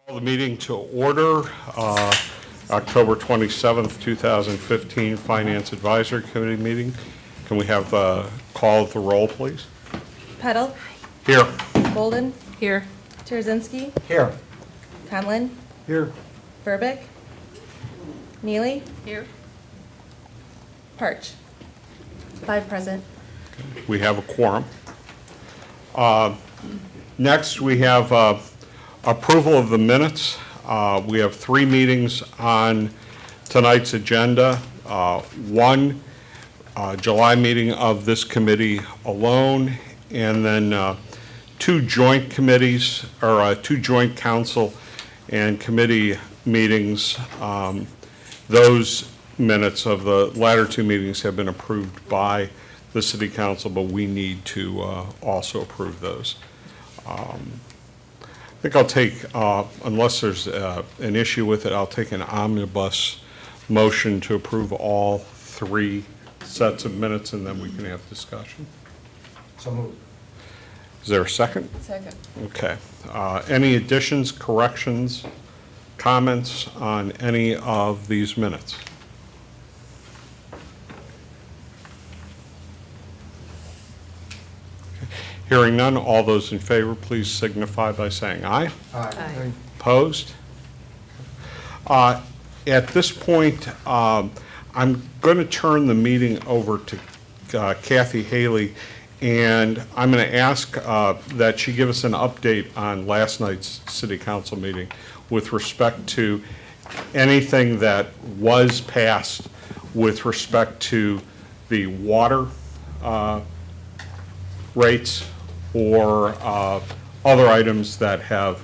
Call the meeting to order. October 27th, 2015, Finance Advisory Committee meeting. Can we have call of the roll, please? Peddle, Here. Golden, Here. Terzinski, Here. Conlon, Here. Verbic, Neely, Here. Parch. 5 present. We have a quorum. Next, we have approval of the minutes. We have 3 meetings on tonight's agenda. One July meeting of this committee alone, and then 2 joint committees, or 2 joint council and committee meetings. Those minutes of the latter 2 meetings have been approved by the city council, but we need to also approve those. I think I'll take, unless there's an issue with it, I'll take an omnibus motion to approve all 3 sets of minutes, and then we can have discussion. So moved. Is there a second? Second. Okay. Any additions, corrections, comments on any of these minutes? Hearing none, all those in favor, please signify by saying aye. Aye. Opposed? At this point, I'm going to turn the meeting over to Kathy Haley, and I'm going to ask that she give us an update on last night's city council meeting with respect to anything that was passed with respect to the water rates or other items that have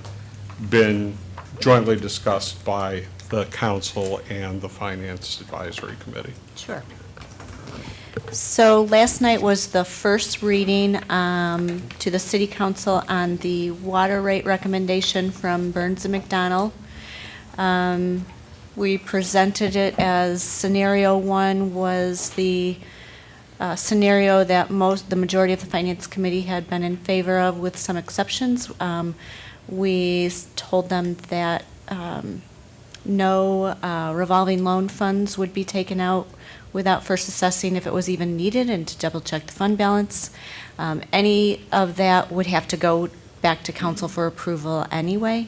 been jointly discussed by the council and the Finance Advisory Committee. Sure. So last night was the first reading to the City Council on the water rate recommendation from Burns and McDonnell. We presented it as scenario 1 was the scenario that the majority of the Finance Committee had been in favor of, with some exceptions. We told them that no revolving loan funds would be taken out without first assessing if it was even needed and to double check the fund balance. Any of that would have to go back to council for approval anyway.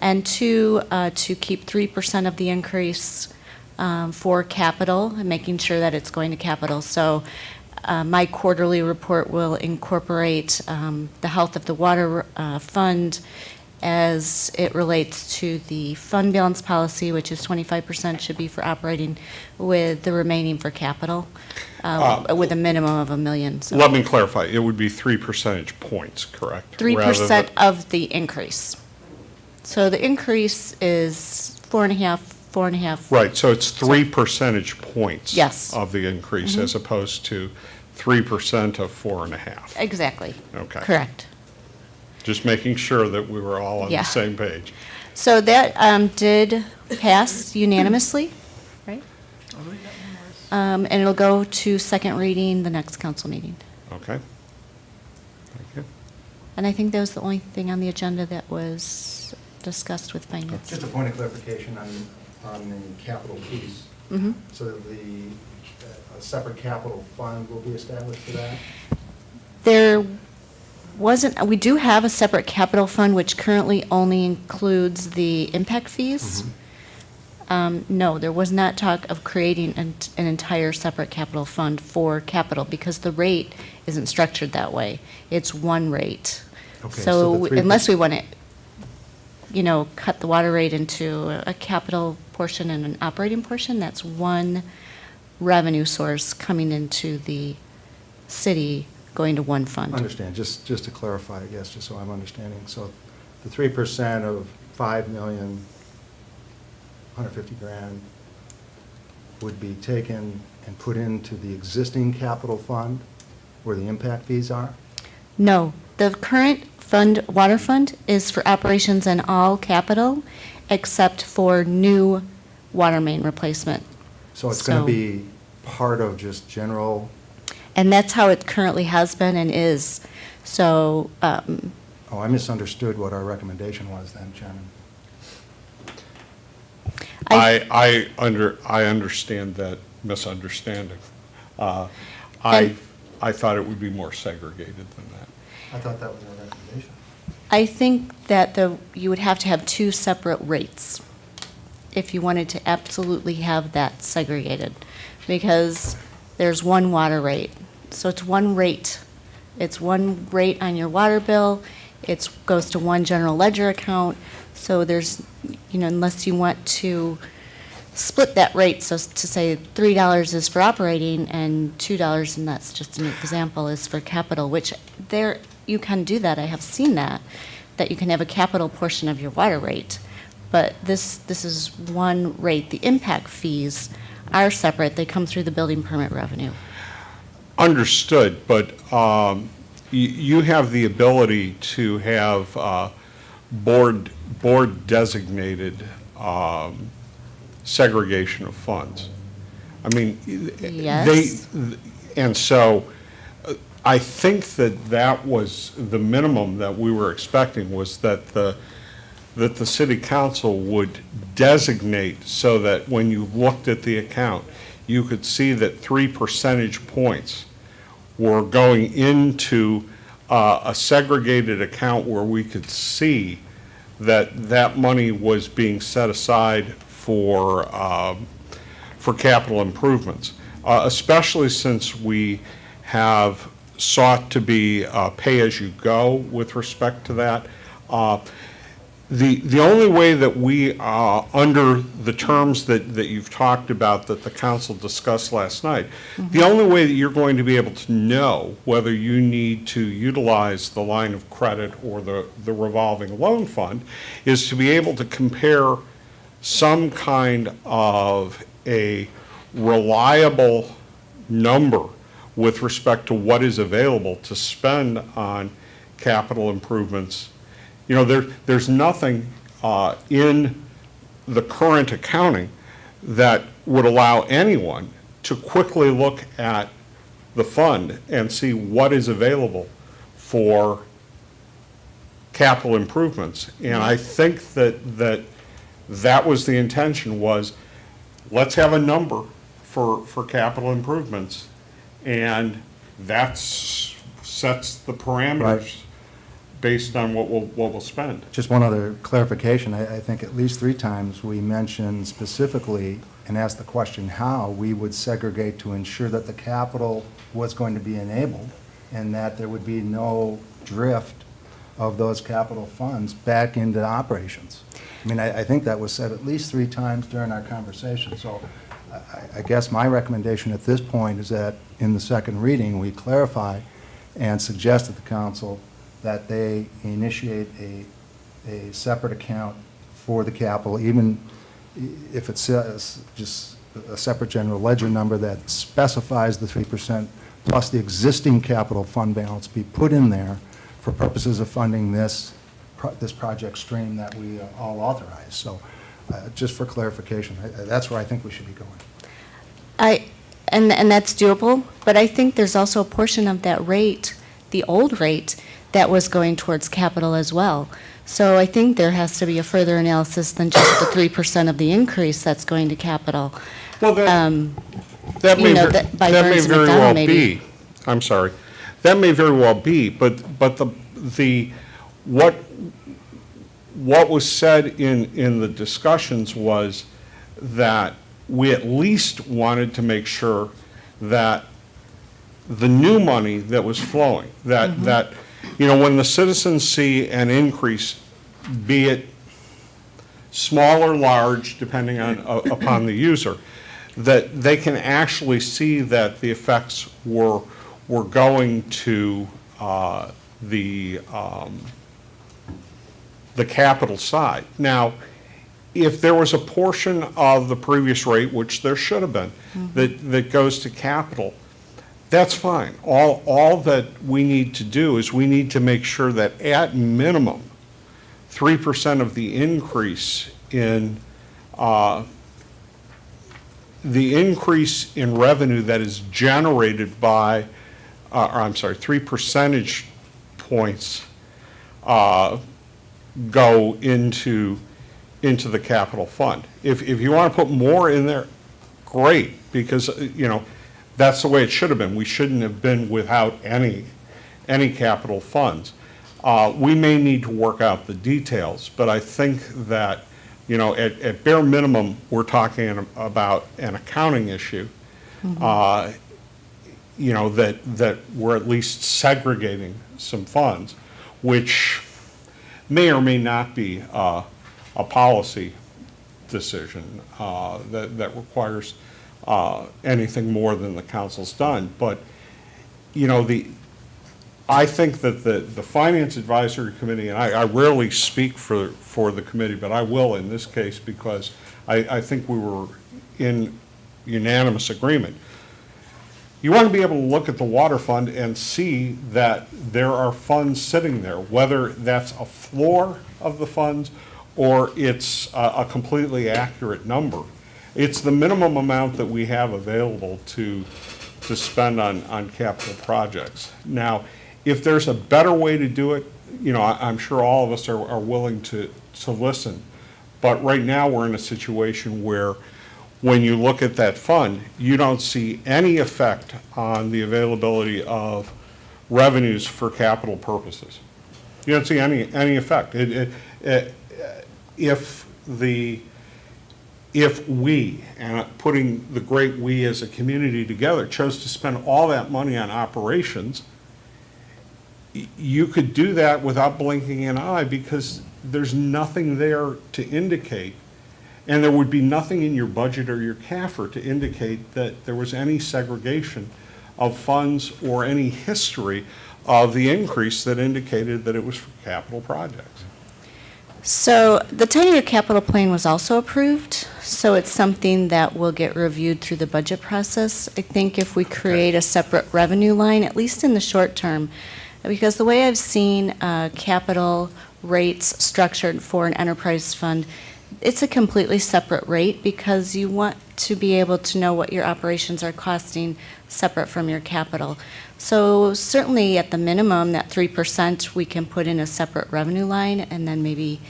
And 2, to keep 3% of the increase for capital and making sure that it's going to capital. So my quarterly report will incorporate the health of the water fund as it relates to the fund balance policy, which is 25% should be for operating, with the remaining for capital, with a minimum of $1 million. So Let me clarify. It would be 3 percentage points, correct? 3% of the increase. So the increase is 4.5. Right, so it's 3 percentage points. Yes. Of the increase as opposed to 3% of 4.5. Exactly. Okay. Correct. Just making sure that we were all on Yeah. the same page. So that did pass unanimously, right? And it'll go to second reading the next council meeting. Okay. Thank you. And I think that was the only thing on the agenda that was discussed with finance. Just a point of clarification on the capital piece. Mhm. So a separate capital fund will be established for that? There wasn't, we do have a separate capital fund which currently only includes the impact fees. No, there was not talk of creating an entire separate capital fund for capital because the rate isn't structured that way. It's one rate. Okay, So the 3%. unless we want to, cut the water rate into a capital portion and an operating portion, that's one revenue source coming into the city, going to one fund. Understand, just to clarify, I guess, just so I'm understanding. So the 3% of $5,150,000 would be taken and put into the existing capital fund where the impact fees are? No, the current water fund is for operations and all capital except for new water main replacement. So it's going So- to be part of just general? And that's how it currently has been and is. So, Oh, I misunderstood what our recommendation was then, Chairman. I understand that misunderstanding. I thought it would be more segregated than that. I thought that was our recommendation. I think that you would have to have two separate rates if you wanted to absolutely have that segregated, because there's one water rate. So it's one rate. It's one rate on your water bill. It goes to one general ledger account. So there's, unless you want to split that rate, so to say $3 is for operating and $2, and that's just an example, is for capital, which there, you can do that. I have seen that you can have a capital portion of your water rate. But this is one rate. The impact fees are separate. They come through the building permit revenue. Understood, but you have the ability to have board designated segregation of funds. I mean, Yes. and so I think that was the minimum that we were expecting, was that the city council would designate so that when you looked at the account, you could see that 3 percentage points were going into a segregated account where we could see that money was being set aside for capital improvements, especially since we have sought to be pay-as-you-go with respect to that. The only way that we, under the terms that you've talked about that the council discussed last night, the only way that you're going to be able to know whether you need to utilize the line of credit or the revolving loan fund is to be able to compare some kind of a reliable number with respect to what is available to spend on capital improvements. There's nothing in the current accounting that would allow anyone to quickly look at the fund and see what is available for capital improvements. And I think that was the intention, was let's have a number for capital improvements, and that sets the parameters. Right. Based on what we'll spend. Just one other clarification. I think at least 3 times we mentioned specifically and asked the question how we would segregate to ensure that the capital was going to be enabled and that there would be no drift of those capital funds back into operations. I mean, I think that was said at least 3 times during our conversation. So I guess my recommendation at this point is that in the second reading, we clarify and suggest to the council that they initiate a separate account for the capital, even if it says just a separate general ledger number that specifies the 3% plus the existing capital fund balance be put in there for purposes of funding this project stream that we all authorize. So just for clarification, that's where I think we should be going. And that's doable, but I think there's also a portion of that rate, the old rate, that was going towards capital as well. So I think there has to be a further analysis than just the 3% of the increase that's going to capital. Well, that may by very Burns and well McDonnell, maybe. be. I'm sorry. That may very well be, but what was said in the discussions was that we at least wanted to make sure that the new money that was flowing, that when the citizens see an increase, be it small or large, depending upon the user, that they can actually see that the effects were going to the capital side. Now, if there was a portion of the previous rate, which there should have been, that goes to capital, that's fine. All that we need to do is we need to make sure that at minimum, 3% of the increase in revenue that is generated by, 3 percentage points go into into the capital fund. If you want to put more in there, great, because, that's the way it should have been. We shouldn't have been without any capital funds. We may need to work out the details, but I think that, at bare minimum, we're talking about an accounting issue, that we're at least segregating some funds, which may or may not be a policy decision that requires anything more than the council's done. But, I think that the Finance Advisory Committee, and I rarely speak for the committee, but I will in this case because I think we were in unanimous agreement. You want to be able to look at the water fund and see that there are funds sitting there, whether that's a floor of the funds or it's a completely accurate number. It's the minimum amount that we have available to spend on capital projects. Now, if there's a better way to do it, I'm sure all of us are willing to listen. But right now, we're in a situation where when you look at that fund, you don't see any effect on the availability of revenues for capital purposes. You don't see any effect. If we, and putting the great we as a community together, chose to spend all that money on operations, you could do that without blinking an eye because there's nothing there to indicate, and there would be nothing in your budget or your CAFR to indicate that there was any segregation of funds or any history of the increase that indicated that it was for capital projects. So the 10-year capital plan was also approved, so it's something that will get reviewed through the budget process. I think if we create a separate revenue line, at least in the short term, because the way I've seen capital rates structured for an enterprise fund, it's a completely separate rate because you want to be able to know what your operations are costing separate from your capital. So certainly at the minimum, that 3% we can put in a separate revenue line and then maybe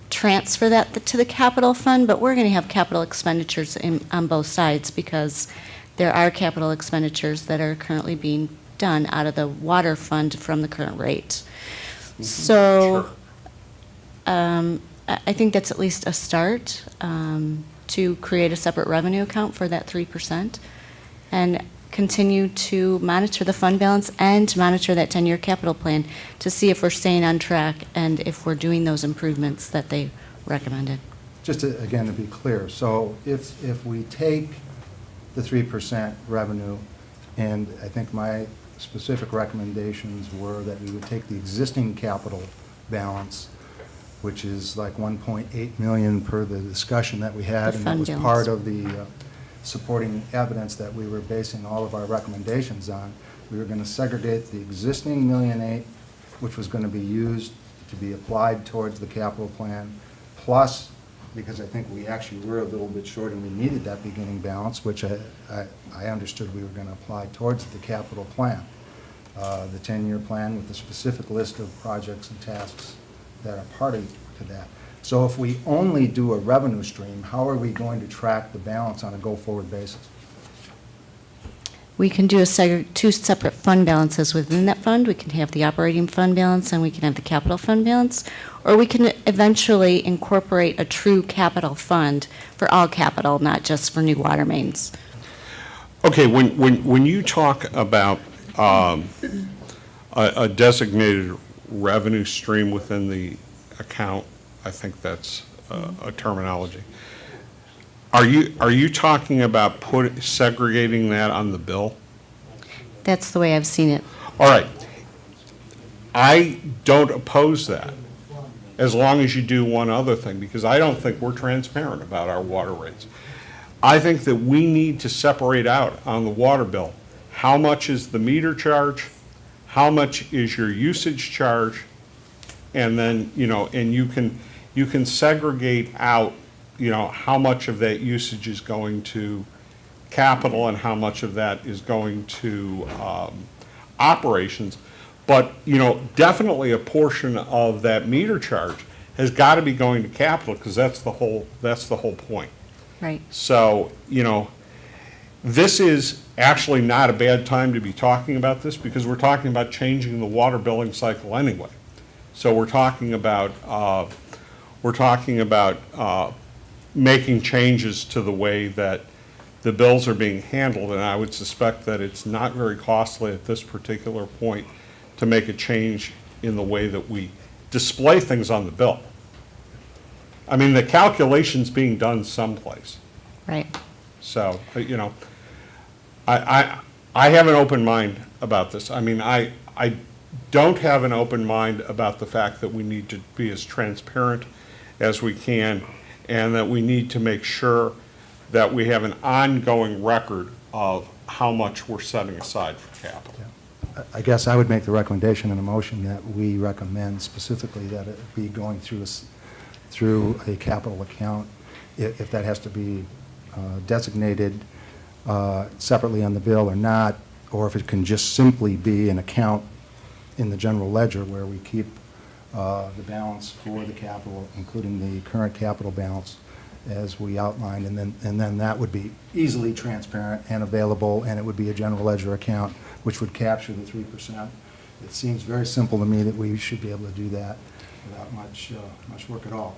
transfer that to the capital fund, but we're going to have capital expenditures on both sides because there are capital expenditures that are currently being done out of the water fund from the current rate. So I think that's at least a start to create a separate revenue account for that 3% and continue to monitor the fund balance and to monitor that 10-year capital plan to see if we're staying on track and if we're doing those improvements that they recommended. Just to, again, to be clear, so if we take the 3% revenue, and I think my specific recommendations were that we would take the existing capital balance, which is like 1.8 million per the discussion that we had, The and that fund was balance. part of the supporting evidence that we were basing all of our recommendations on. We were going to segregate the existing $1.8 million, which was going to be used to be applied towards the capital plan, plus, because I think we actually were a little bit short and we needed that beginning balance, which I understood we were going to apply towards the capital plan, the 10-year plan with a specific list of projects and tasks that are party to that. So if we only do a revenue stream, how are we going to track the balance on a go-forward basis? We can do two separate fund balances within that fund. We can have the operating fund balance and we can have the capital fund balance. Or we can eventually incorporate a true capital fund for all capital, not just for new water mains. Okay, when you talk about a designated revenue stream within the account, I think that's a terminology. Are you talking about segregating that on the bill? That's the way I've seen it. All right. I don't oppose that, as long as you do one other thing, because I don't think we're transparent about our water rates. I think that we need to separate out on the water bill, how much is the meter charge, how much is your usage charge, and then, and you can segregate out, how much of that usage is going to capital and how much of that is going to operations. But, definitely a portion of that meter charge has got to be going to capital, because that's the whole point. Right. So, this is actually not a bad time to be talking about this, because we're talking about changing the water billing cycle anyway. So we're talking about making changes to the way that the bills are being handled, and I would suspect that it's not very costly at this particular point to make a change in the way that we display things on the bill. I mean, the calculation's being done someplace. Right. So, I have an open mind about this. I mean, I don't have an open mind about the fact that we need to be as transparent as we can, and that we need to make sure that we have an ongoing record of how much we're setting aside for capital. I guess I would make the recommendation in a motion that we recommend specifically that it be going through a capital account, if that has to be designated separately on the bill or not, or if it can just simply be an account in the general ledger where we keep the balance for the capital, including the current capital balance as we outlined, and then that would be easily transparent and available, and it would be a general ledger account, which would capture the 3%. It seems very simple to me that we should be able to do that without much work at all.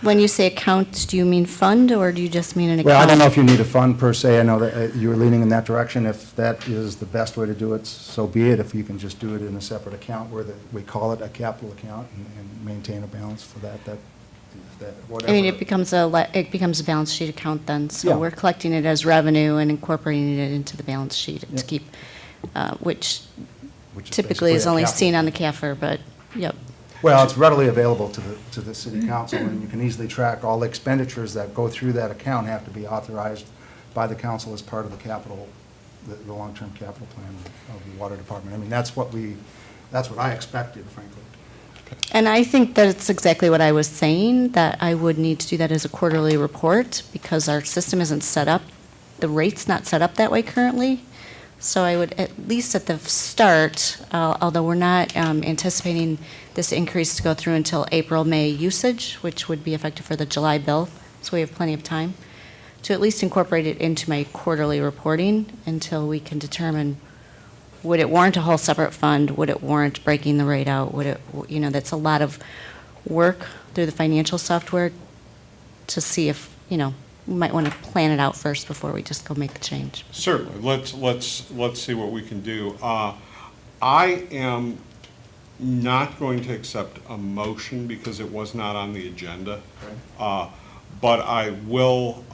When you say account, do you mean fund, or do you just mean an account? Well, I don't know if you need a fund per se. I know that you were leaning in that direction. If that is the best way to do it, so be it. If you can just do it in a separate account where we call it a capital account and maintain a balance for that whatever. I mean, it becomes a balance sheet account then, so Yeah. we're collecting it as revenue and incorporating it into the balance sheet Yeah. to keep, which which is typically is basically a only capital. seen on the CAFR, but, yep. Well, it's readily available to the city council, and you can easily track all the expenditures that go through that account have to be authorized by the council as part of the capital, the long-term capital plan of the water department. I mean, that's what I expected, frankly. And I think that it's exactly what I was saying, that I would need to do that as a quarterly report, because our system isn't set up, the rate's not set up that way currently. So I would, at least at the start, although we're not anticipating this increase to go through until April, May usage, which would be effective for the July bill, so we have plenty of time, to at least incorporate it into my quarterly reporting until we can determine, would it warrant a whole separate fund? Would it warrant breaking the rate out? Would it, that's a lot of work through the financial software to see if, we might want to plan it out first before we just go make the change. Certainly, let's see what we can do. I am not going to accept a motion because it was not on the agenda. But I will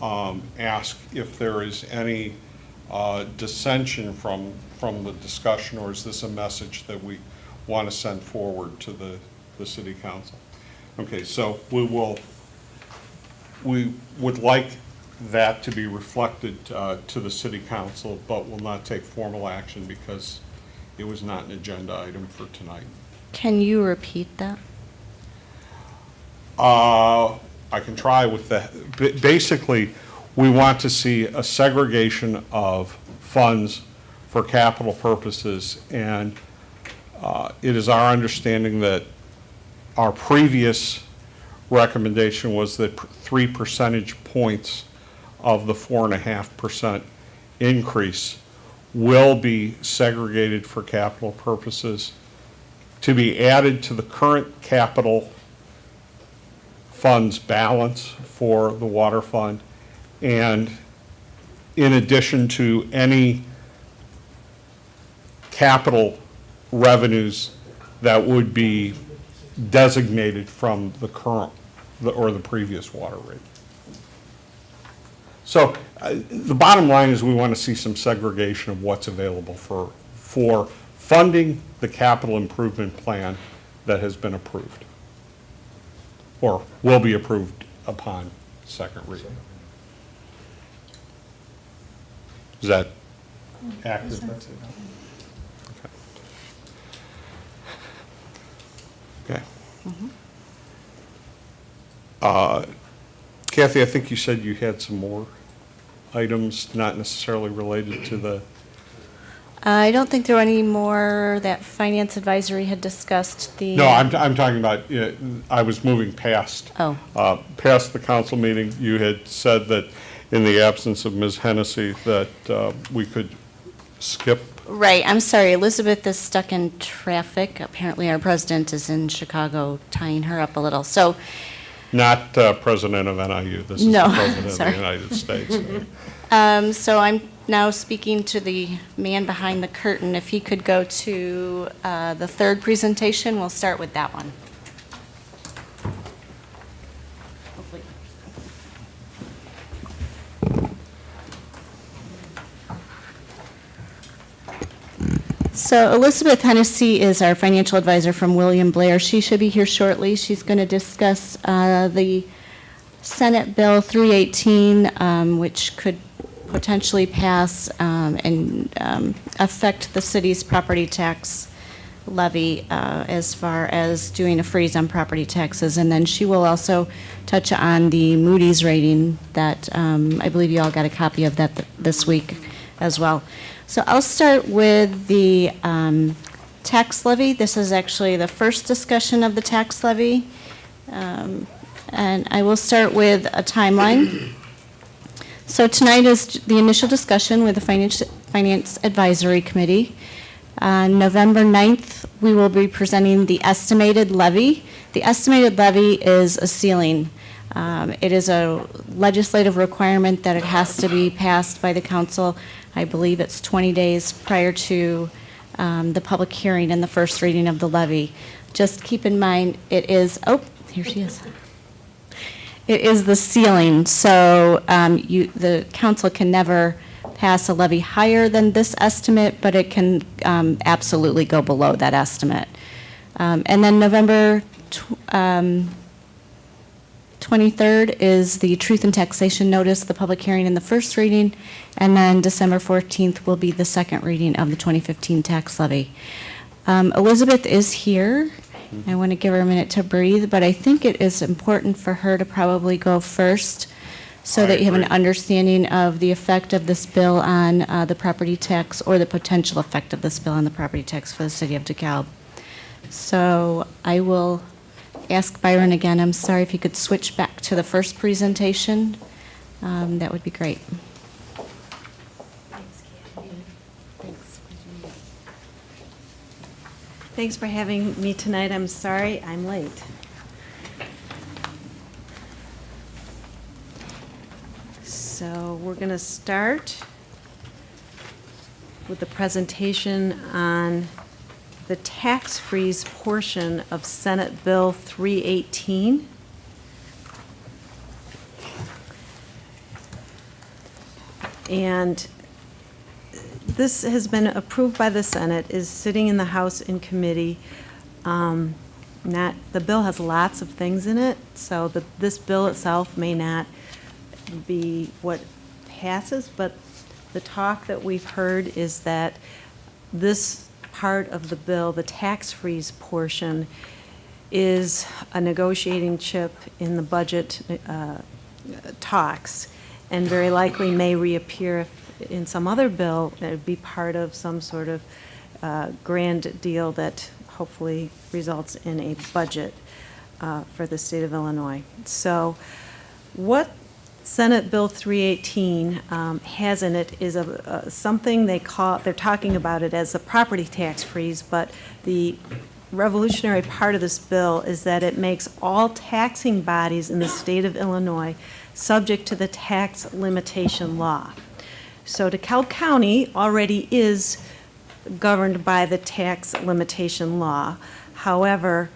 ask if there is any dissension from the discussion, or is this a message that we want to send forward to the city council? Okay, so we would like that to be reflected to the city council, but will not take formal action because it was not an agenda item for tonight. Can you repeat that? I can try with that. Basically, we want to see a segregation of funds for capital purposes, and it is our understanding that our previous recommendation was that 3 percentage points of the 4.5% increase will be segregated for capital purposes to be added to the current capital funds balance for the water fund, and in addition to any capital revenues that would be designated from the current or the previous water rate. So the bottom line is we want to see some segregation of what's available for funding the capital improvement plan that has been approved or will be approved upon second reading. Is that accurate? Okay. Kathy, I think you said you had some more items, not necessarily related to the I don't think there were any more that Finance Advisory had discussed the. No, I'm talking about, I was moving past. Oh. Past the council meeting. You had said that in the absence of Ms. Hennessy, that we could skip. Right, I'm sorry, Elizabeth is stuck in traffic. Apparently, our president is in Chicago tying her up a little. So, Not president of NIU. This is the No, president of sorry. the United States. so I'm now speaking to the man behind the curtain. If he could go to the third presentation, we'll start with that one. So Elizabeth Hennessy is our financial advisor from William Blair. She should be here shortly. She's going to discuss the Senate Bill 318, which could potentially pass and affect the city's property tax levy as far as doing a freeze on property taxes. And then she will also touch on the Moody's rating that I believe you all got a copy of that this week as well. So I'll start with the tax levy. This is actually the first discussion of the tax levy. And I will start with a timeline. So tonight is the initial discussion with the Finance Advisory Committee. On November 9th, we will be presenting the estimated levy. The estimated levy is a ceiling. It is a legislative requirement that it has to be passed by the council. I believe it's 20 days prior to the public hearing and the first reading of the levy. Just keep in mind, it is, oh, here she is. It is the ceiling, so the council can never pass a levy higher than this estimate, but it can absolutely go below that estimate. And then November 23rd is the Truth in Taxation Notice, the public hearing and the first reading, and then December 14th will be the second reading of the 2015 tax levy. Elizabeth is here. I want to give her a minute to breathe, but I think it is important for her to probably go first so that you have an understanding of the effect of this bill on the property tax, or the potential effect of this bill on the property tax for the city of DeKalb. So I will ask Byron again, I'm sorry, if you could switch back to the first presentation, that would be great. Thanks for having me tonight. I'm sorry I'm late. So we're going to start with the presentation on the tax freeze portion of Senate Bill 318. And this has been approved by the Senate, is sitting in the House in committee. The bill has lots of things in it, so this bill itself may not be what passes, but the talk that we've heard is that this part of the bill, the tax freeze portion, is a negotiating chip in the budget talks, and very likely may reappear in some other bill. It would be part of some sort of grand deal that hopefully results in a budget for the state of Illinois. So what Senate Bill 318 has in it is something they're talking about it as a property tax freeze, but the revolutionary part of this bill is that it makes all taxing bodies in the state of Illinois subject to the tax limitation law. So DeKalb County already is governed by the tax limitation law. However,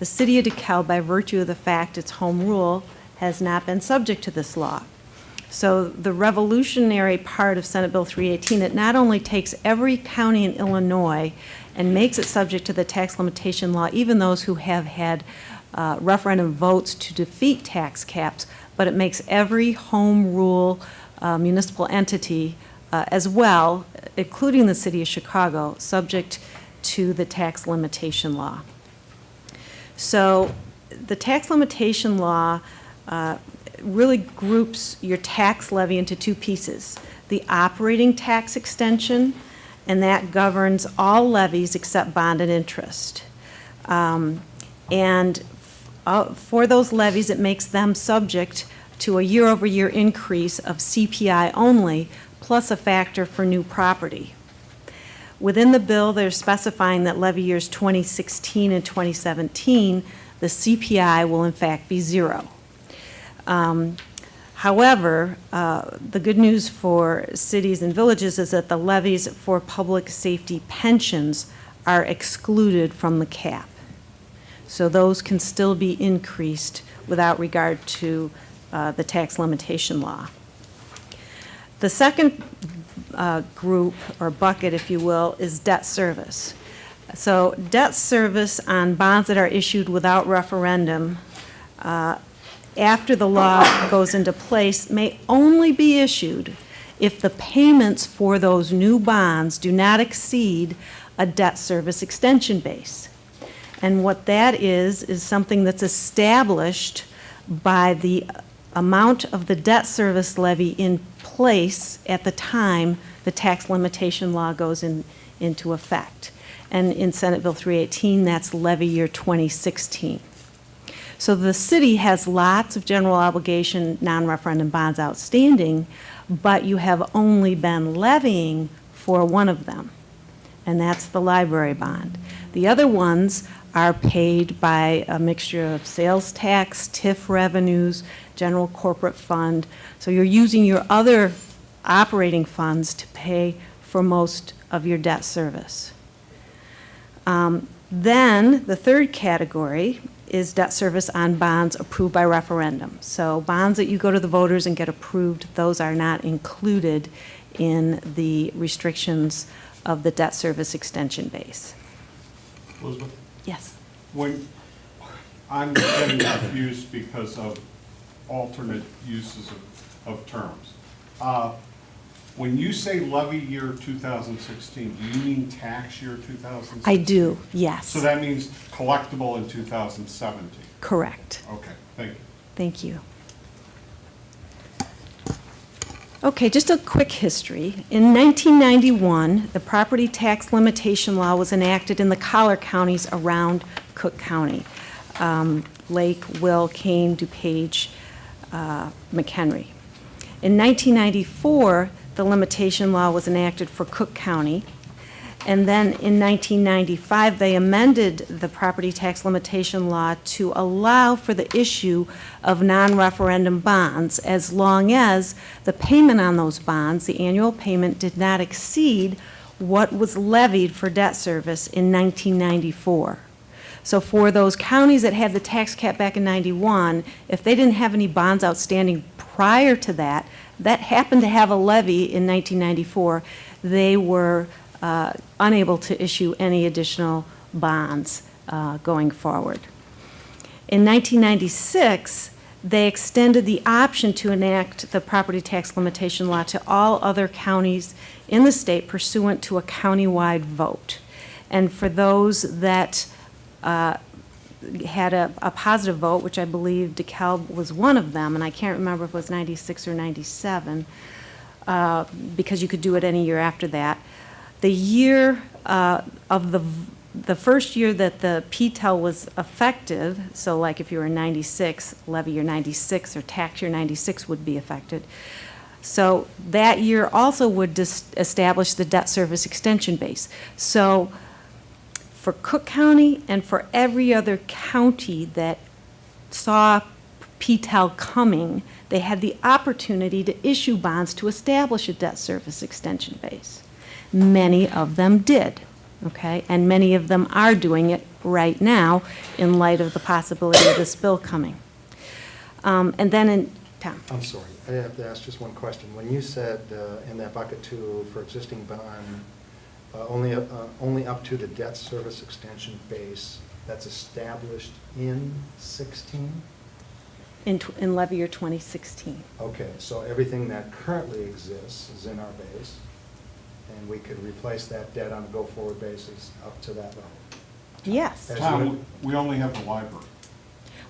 the city of DeKalb, by virtue of the fact it's home rule, has not been subject to this law. So the revolutionary part of Senate Bill 318, it not only takes every county in Illinois and makes it subject to the tax limitation law, even those who have had referendum votes to defeat tax caps, but it makes every home rule municipal entity as well, including the city of Chicago, subject to the tax limitation law. So the tax limitation law really groups your tax levy into two pieces: the operating tax extension and that governs all levies except bond and interest. And for those levies, it makes them subject to a year-over-year increase of CPI only, plus a factor for new property. Within the bill, they're specifying that levy years 2016 and 2017, the CPI will in fact be zero. However, the good news for cities and villages is that the levies for public safety pensions are excluded from the cap. So those can still be increased without regard to the tax limitation law. The second group, or bucket, if you will, is debt service. So debt service on bonds that are issued without referendum after the law goes into place may only be issued if the payments for those new bonds do not exceed a debt service extension base. And what that is something that's established by the amount of the debt service levy in place at the time the tax limitation law goes into effect. And in Senate Bill 318, that's levy year 2016. So the city has lots of general obligation non-referendum bonds outstanding, but you have only been levying for one of them, and that's the library bond. The other ones are paid by a mixture of sales tax, TIF revenues, general corporate fund. So you're using your other operating funds to pay for most of your debt service. Then the third category is debt service on bonds approved by referendum. So bonds that you go to the voters and get approved, those are not included in the restrictions of the debt service extension base. Elizabeth? Yes. When, I'm getting confused because of alternate uses of terms. When you say levy year 2016, do you mean tax year 2016? I do, yes. So that means collectible in 2017? Correct. Okay, thank you. Thank you. Okay, just a quick history. In 1991, the property tax limitation law was enacted in the collar counties around Cook County. Lake, Will, Kane, DuPage, McHenry. In 1994, the limitation law was enacted for Cook County. And then in 1995, they amended the property tax limitation law to allow for the issue of non-referendum bonds as long as the payment on those bonds, the annual payment, did not exceed what was levied for debt service in 1994. So for those counties that had the tax cap back in 91, if they didn't have any bonds outstanding prior to that, that happened to have a levy in 1994, they were unable to issue any additional bonds going forward. In 1996, they extended the option to enact the property tax limitation law to all other counties in the state pursuant to a countywide vote. And for those that had a positive vote, which I believe DeKalb was one of them, and I can't remember if it was 96 or 97, because you could do it any year after that. The year of the first year that the PTEL was effective, so like if you were in 96, levy year 96 or tax year 96 would be affected. So that year also would establish the debt service extension base. So for Cook County and for every other county that saw PTEL coming, they had the opportunity to issue bonds to establish a debt service extension base. Many of them did, okay? And many of them are doing it right now in light of the possibility of this bill coming. And then Tom. I'm sorry, I have to ask just one question. When you said in that bucket two for existing bond, only up to the debt service extension base that's established in 16? In levy year 2016. Okay, so everything that currently exists is in our base, and we could replace that debt on a go-forward basis up to that level. Yes. As Tom, we only have the library.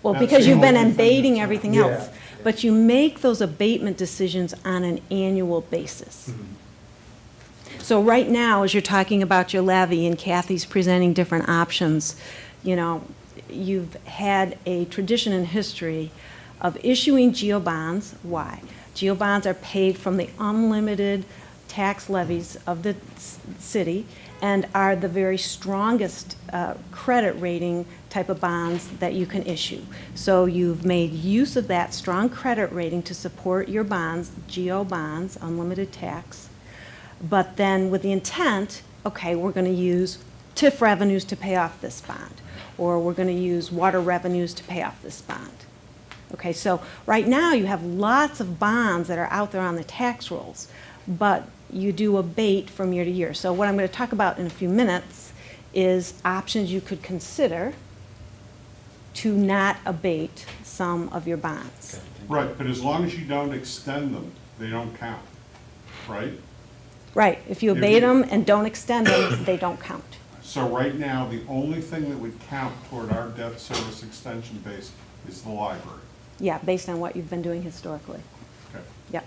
Well, That's because the you've been only thing abating that's- everything Yeah, else. yeah. But you make those abatement decisions on an annual basis. Mhm. So right now, as you're talking about your levy and Kathy's presenting different options, you've had a tradition in history of issuing GO bonds. Why? GO bonds are paid from the unlimited tax levies of the city and are the very strongest credit rating type of bonds that you can issue. So you've made use of that strong credit rating to support your bonds, GO bonds, unlimited tax, but then with the intent, okay, we're going to use TIF revenues to pay off this bond, or we're going to use water revenues to pay off this bond. Okay, so right now you have lots of bonds that are out there on the tax rolls, but you do abate from year to year. So what I'm going to talk about in a few minutes is options you could consider to not abate some of your bonds. Right, but as long as you don't extend them, they don't count, right? Right, if you abate them and don't extend them, they don't count. So right now, the only thing that would count toward our debt service extension base is the library. Yeah, based on what you've been doing historically. Okay. Yep.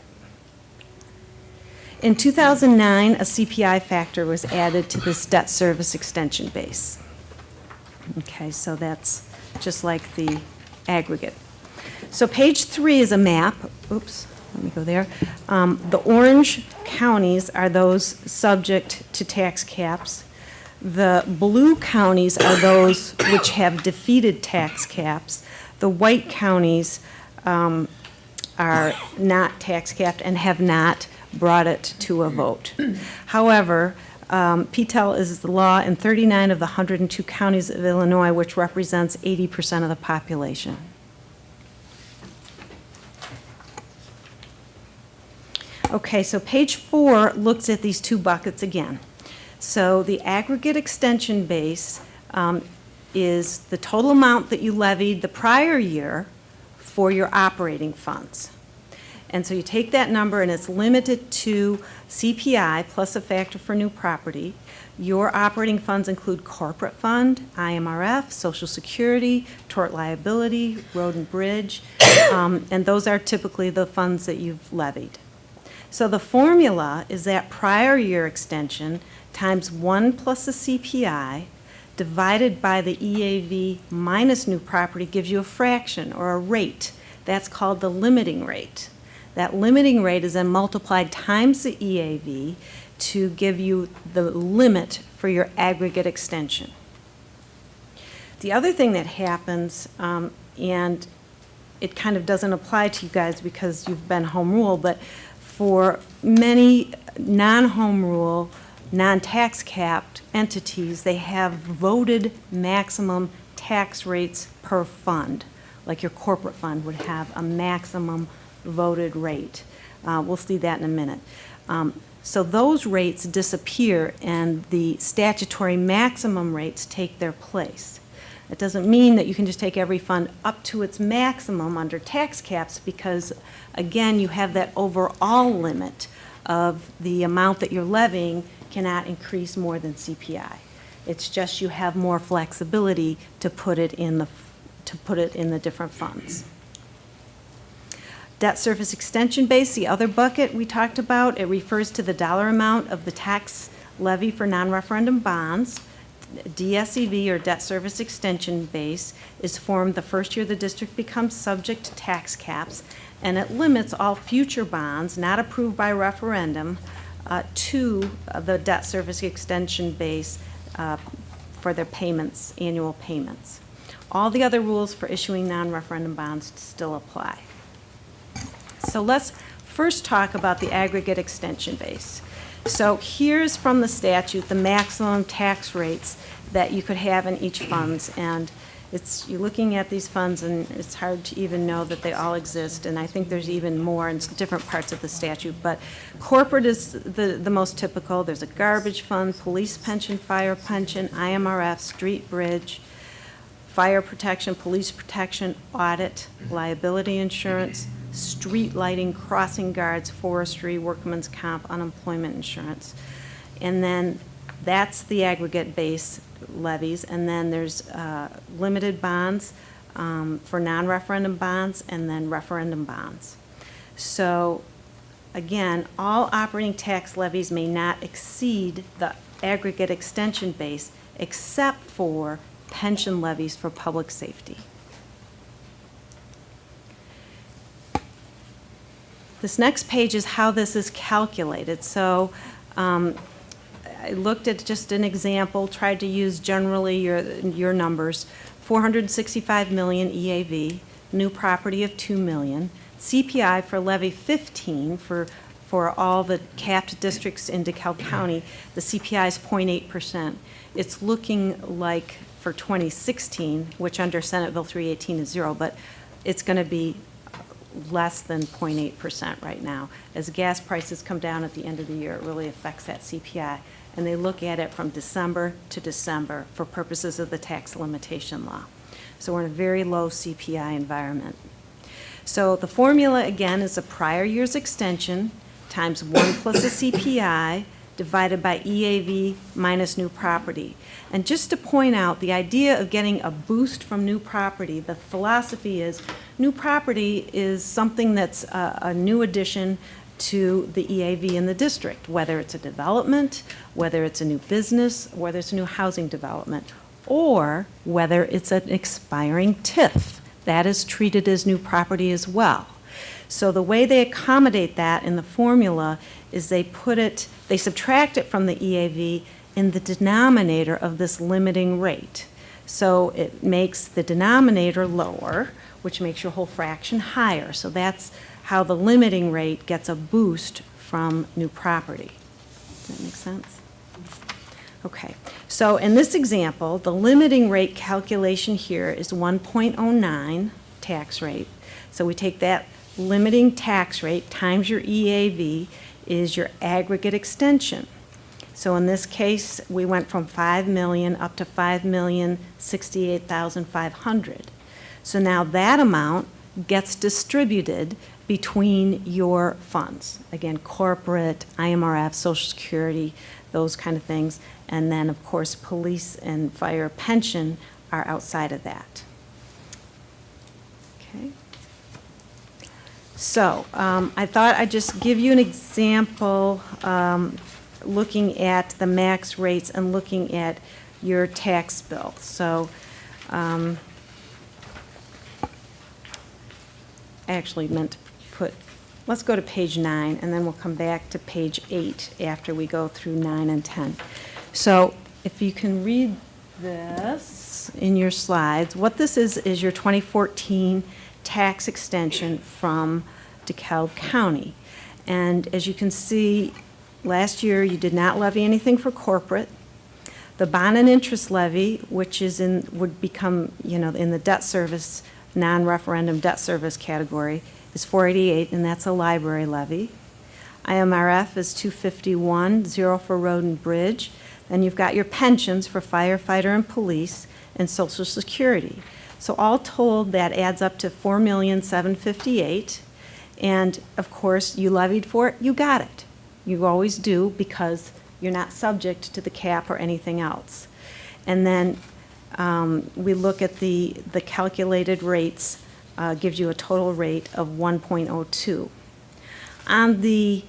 In 2009, a CPI factor was added to this debt service extension base. Okay, so that's just like the aggregate. So page 3 is a map. Oops, let me go there. The orange counties are those subject to tax caps. The blue counties are those which have defeated tax caps. The white counties are not tax capped and have not brought it to a vote. However, PTEL is the law in 39 of the 102 counties of Illinois, which represents 80% of the population. Okay, so page 4 looks at these two buckets again. So the aggregate extension base is the total amount that you levied the prior year for your operating funds. And so you take that number and it's limited to CPI plus a factor for new property. Your operating funds include corporate fund, IMRF, Social Security, tort liability, road and bridge, and those are typically the funds that you've levied. So the formula is that prior year extension times 1 plus the CPI divided by the EAV minus new property gives you a fraction or a rate. That's called the limiting rate. That limiting rate is then multiplied times the EAV to give you the limit for your aggregate extension. The other thing that happens, and it kind of doesn't apply to you guys because you've been home rule, but for many non-home rule, non-tax capped entities, they have voted maximum tax rates per fund. Like your corporate fund would have a maximum voted rate. We'll see that in a minute. So those rates disappear and the statutory maximum rates take their place. It doesn't mean that you can just take every fund up to its maximum under tax caps because, again, you have that overall limit of the amount that you're levying cannot increase more than CPI. It's just you have more flexibility to put it in the different funds. Debt service extension base, the other bucket we talked about, it refers to the dollar amount of the tax levy for non-referendum bonds. DSEV, or debt service extension base, is formed the first year the district becomes subject to tax caps, and it limits all future bonds not approved by referendum to the debt service extension base for their payments, annual payments. All the other rules for issuing non-referendum bonds still apply. So let's first talk about the aggregate extension base. So here's from the statute the maximum tax rates that you could have in each funds, and you're looking at these funds and it's hard to even know that they all exist, and I think there's even more in different parts of the statute, but corporate is the most typical. There's a garbage fund, police pension, fire pension, IMRF, street bridge, fire protection, police protection, audit, liability insurance, street lighting, crossing guards, forestry, workman's comp, unemployment insurance. And then that's the aggregate base levies. And then there's limited bonds for non-referendum bonds and then referendum bonds. So again, all operating tax levies may not exceed the aggregate extension base except for pension levies for public safety. This next page is how this is calculated. So I looked at just an example, tried to use generally your numbers. 465 million EAV, new property of 2 million, CPI for levy 15 for all the capped districts in DeKalb County, the CPI is 0.8%. It's looking like for 2016, which under Senate Bill 318 is 0, but it's going to be less than 0.8% right now. As gas prices come down at the end of the year, it really affects that CPI. And they look at it from December to December for purposes of the tax limitation law. So we're in a very low CPI environment. So the formula, again, is a prior year's extension times 1 plus a CPI divided by EAV minus new property. And just to point out, the idea of getting a boost from new property, the philosophy is new property is something that's a new addition to the EAV in the district, whether it's a development, whether it's a new business, whether it's a new housing development, or whether it's an expiring TIF. That is treated as new property as well. So the way they accommodate that in the formula is they subtract it from the EAV in the denominator of this limiting rate. So it makes the denominator lower, which makes your whole fraction higher. So that's how the limiting rate gets a boost from new property. Does that make sense? Okay. So in this example, the limiting rate calculation here is 1.09 tax rate. So we take that limiting tax rate times your EAV is your aggregate extension. So in this case, we went from 5 million up to 5,068,500. So now that amount gets distributed between your funds. Again, corporate, IMRF, Social Security, those kind of things. And then, of course, police and fire pension are outside of that. Okay. So I thought I'd just give you an example looking at the max rates and looking at your tax bill. So I actually meant to put, let's go to page 9, and then we'll come back to page 8 after we go through 9 and 10. So if you can read this in your slides, what this is your 2014 tax extension from DeKalb County. And as you can see, last year you did not levy anything for corporate. The bond and interest levy, which is would become, in the debt service, non-referendum debt service category, is 488, and that's a library levy. IMRF is 251, 0 for road and bridge. Then you've got your pensions for firefighter and police and Social Security. So all told, that adds up to $4,758,000. And of course, you levied for it, you got it. You always do, because you're not subject to the cap or anything else. And then we look at the calculated rates, gives you a total rate of 1.02. On the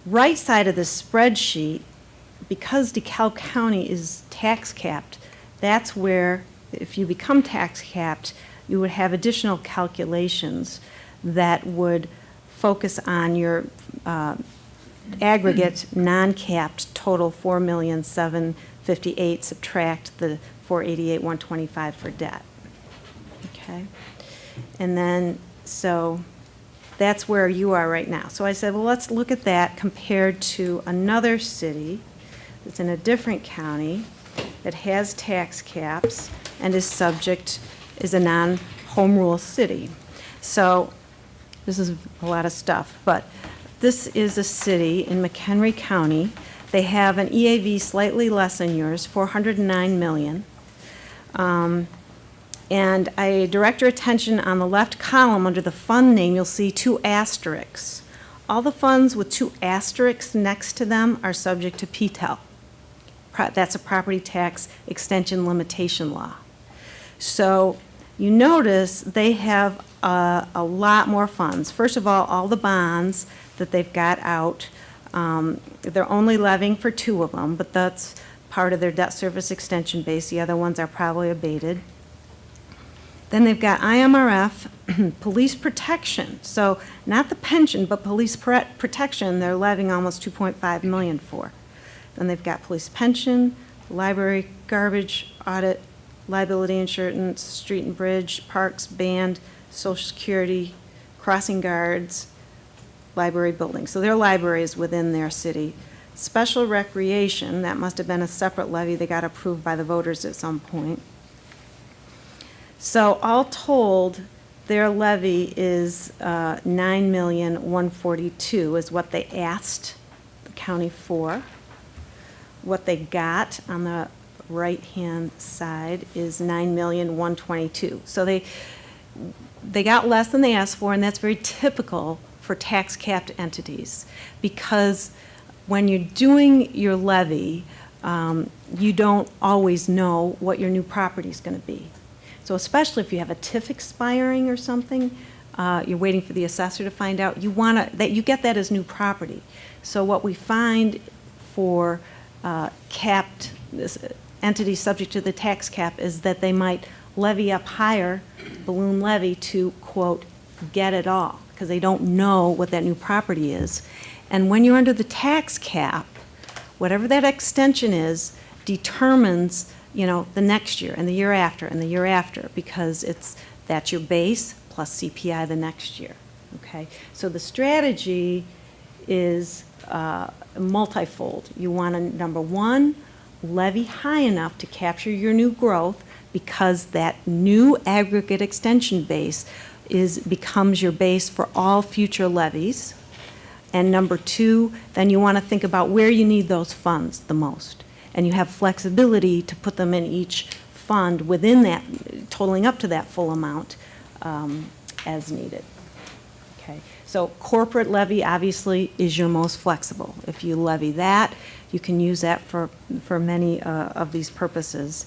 right side of the spreadsheet, because DeKalb County is tax capped, that's where, if you become tax capped, you would have additional calculations that would focus on your aggregate non-capped total $4,758,000, subtract the $488,125 for debt. Okay, and then so that's where you are right now. So I said, well, let's look at that compared to another city that's in a different county that has tax caps and is a non-home rule city. So this is a lot of stuff, but this is a city in McHenry County. They have an EAV slightly less than yours, 409 million. And I direct your attention on the left column under the fund name, you'll see 2 asterisks. All the funds with 2 asterisks next to them are subject to PTEL. That's a property tax extension limitation law. So you notice they have a lot more funds. First of all the bonds that they've got out. They're only levying for 2 of them, but that's part of their debt service extension base. The other ones are probably abated. Then they've got IMRF, police protection. So not the pension, but police protection, they're levying almost 2.5 million for. Then they've got police pension, library garbage audit, liability insurance, street and bridge, parks, band, social security, crossing guards, library buildings. So their library is within their city. Special recreation, that must have been a separate levy that got approved by the voters at some point. So all told, their levy is $9,142,000 is what they asked the county for. What they got on the right-hand side is $9,122,000. So they got less than they asked for, and that's very typical for tax-capped entities, because when you're doing your levy, you don't always know what your new property is going to be. So especially if you have a TIF expiring or something, you're waiting for the assessor to find out, you get that as new property. So what we find for capped entities subject to the tax cap is that they might levy up higher, balloon levy, to, quote, get it all, because they don't know what that new property is. And when you're under the tax cap, whatever that extension is determines, the next year and the year after and the year after, because that's your base plus CPI the next year, okay? So the strategy is multifold. You want to, number one, levy high enough to capture your new growth, because that new aggregate extension base becomes your base for all future levies. And number two, then you want to think about where you need those funds the most. And you have flexibility to put them in each fund within that, totaling up to that full amount as needed. Okay. So corporate levy obviously is your most flexible. If you levy that, you can use that for many of these purposes.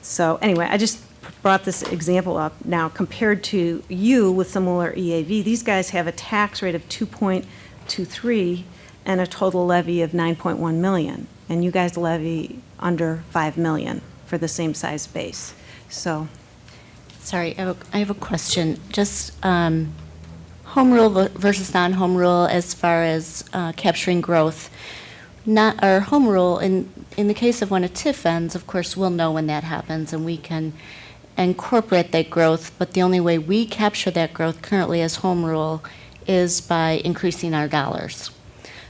So anyway, I just brought this example up. Now, compared to you with similar EAV, these guys have a tax rate of 2.23 and a total levy of 9.1 million. And you guys levy under 5 million for the same size base. So, Sorry, I have a question. Just home rule versus non-home rule as far as capturing growth. Not our home rule, in the case of when a TIF ends, of course, we'll know when that happens and we can incorporate that growth, but the only way we capture that growth currently as home rule is by increasing our dollars.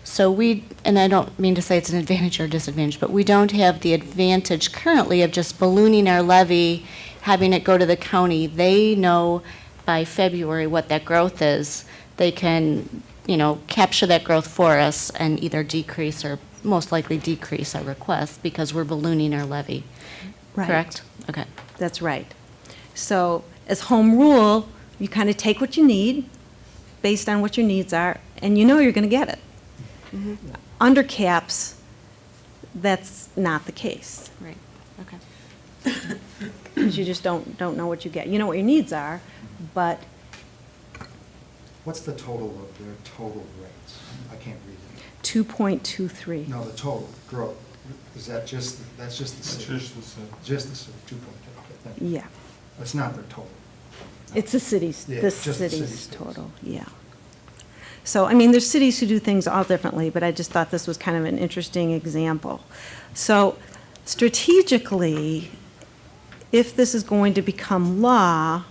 So and I don't mean to say it's an advantage or disadvantage, but we don't have the advantage currently of just ballooning our levy, having it go to the county. They know by February what that growth is. They can, capture that growth for us and either decrease or most likely decrease our request because we're ballooning our levy. right. Correct? Okay. That's right. So as home rule, you kind of take what you need based on what your needs are, and you're going to get it. Under caps, that's not the case, Right. Okay. because you just don't know what you get. You know what your needs are, but What's the total of their total rates? I can't read it. 2.23. No, the total growth. Is that that's just the city? Just the city, 2.2, okay, thank you. Yeah. That's not their total. It's the city's, Yeah, the just the city's city's. total, yeah. So, I mean, there's cities who do things all differently, but I just thought this was kind of an interesting example. So strategically, if this is going to become law,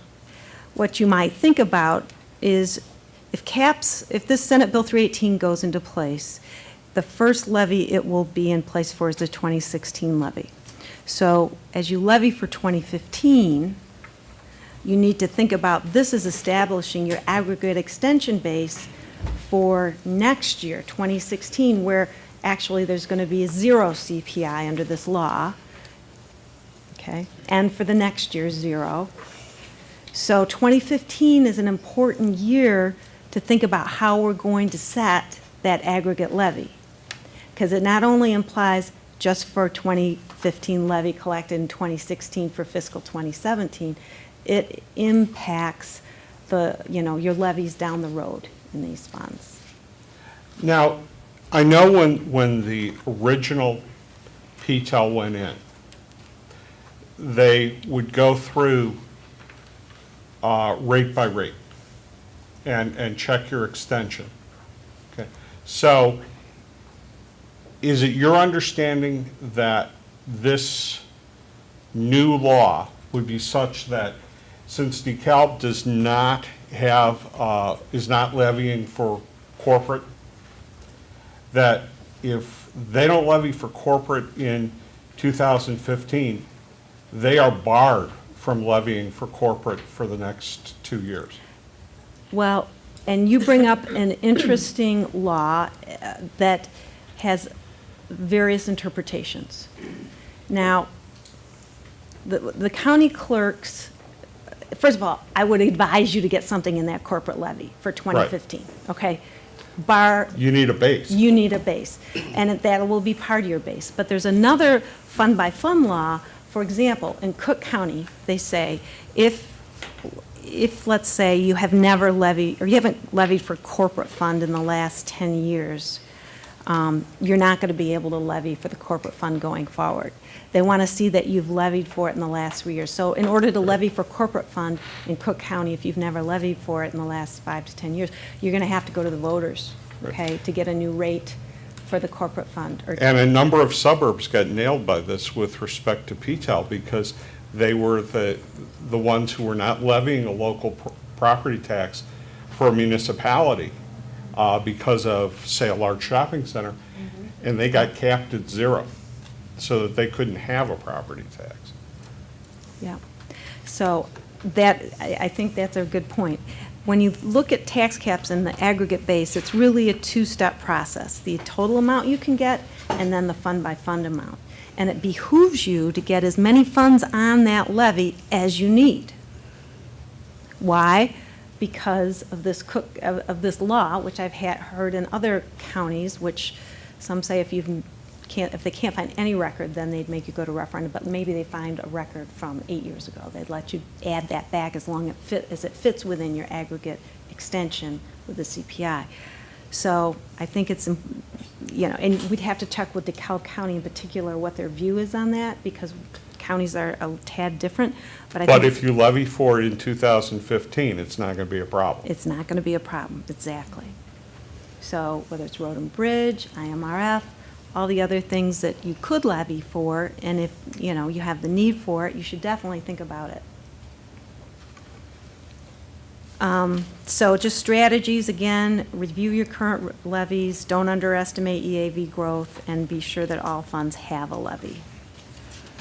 what you might think about is if this Senate Bill 318 goes into place, the first levy it will be in place for is the 2016 levy. So as you levy for 2015, you need to think about this as establishing your aggregate extension base for next year, 2016, where actually there's going to be a 0 CPI under this law, okay? And for the next year, 0. So 2015 is an important year to think about how we're going to set that aggregate levy, because it not only implies just for 2015 levy collected in 2016 for fiscal 2017, it impacts your levies down the road. in these funds. Now, I know when the original PTEL went in, they would go through rate by rate and check your extension. Okay, so is it your understanding that this new law would be such that since DeKalb does not have, is not levying for corporate, that if they don't levy for corporate in 2015, they are barred from levying for corporate for the next 2 years? Well, and you bring up an interesting law that has various interpretations. Now, the county clerks, first of all, I would advise you to get something in that corporate levy for 2015, okay? You need a base. You need a base, and that will be part of your base. But there's another fund-by-fund law. For example, in Cook County, they say if let's say you have never levied, or you haven't levied for corporate fund in the last 10 years, you're not going to be able to levy for the corporate fund going forward. They want to see that you've levied for it in the last 3 years. So in order to levy for corporate fund in Cook County, if you've never levied for it in the last 5 to 10 years, you're going to have to go to the voters, okay, to get a new rate for the corporate fund. And a number of suburbs got nailed by this with respect to PTEL because they were the ones who were not levying a local property tax for a municipality because of, say, a large shopping center, and they got capped at 0 so that they couldn't have a property tax. Yeah. So that, I think that's a good point. When you look at tax caps in the aggregate base, it's really a two-step process. The total amount you can get and then the fund-by-fund amount. And it behooves you to get as many funds on that levy as you need. Why? Because of this law, which I've heard in other counties, which some say if they can't find any record, then they'd make you go to referendum, but maybe they find a record from 8 years ago. They'd let you add that back as long as it fits within your aggregate extension with the CPI. So I think it's, and we'd have to check with DeKalb County in particular what their view is on that, because counties are a tad different. But if you levy for it in 2015, it's not going to be a problem. It's not going to be a problem, exactly. So whether it's road and bridge, IMRF, all the other things that you could levy for, and if you have the need for it, you should definitely think about it. So just strategies, again, review your current levies, don't underestimate EAV growth, and be sure that all funds have a levy.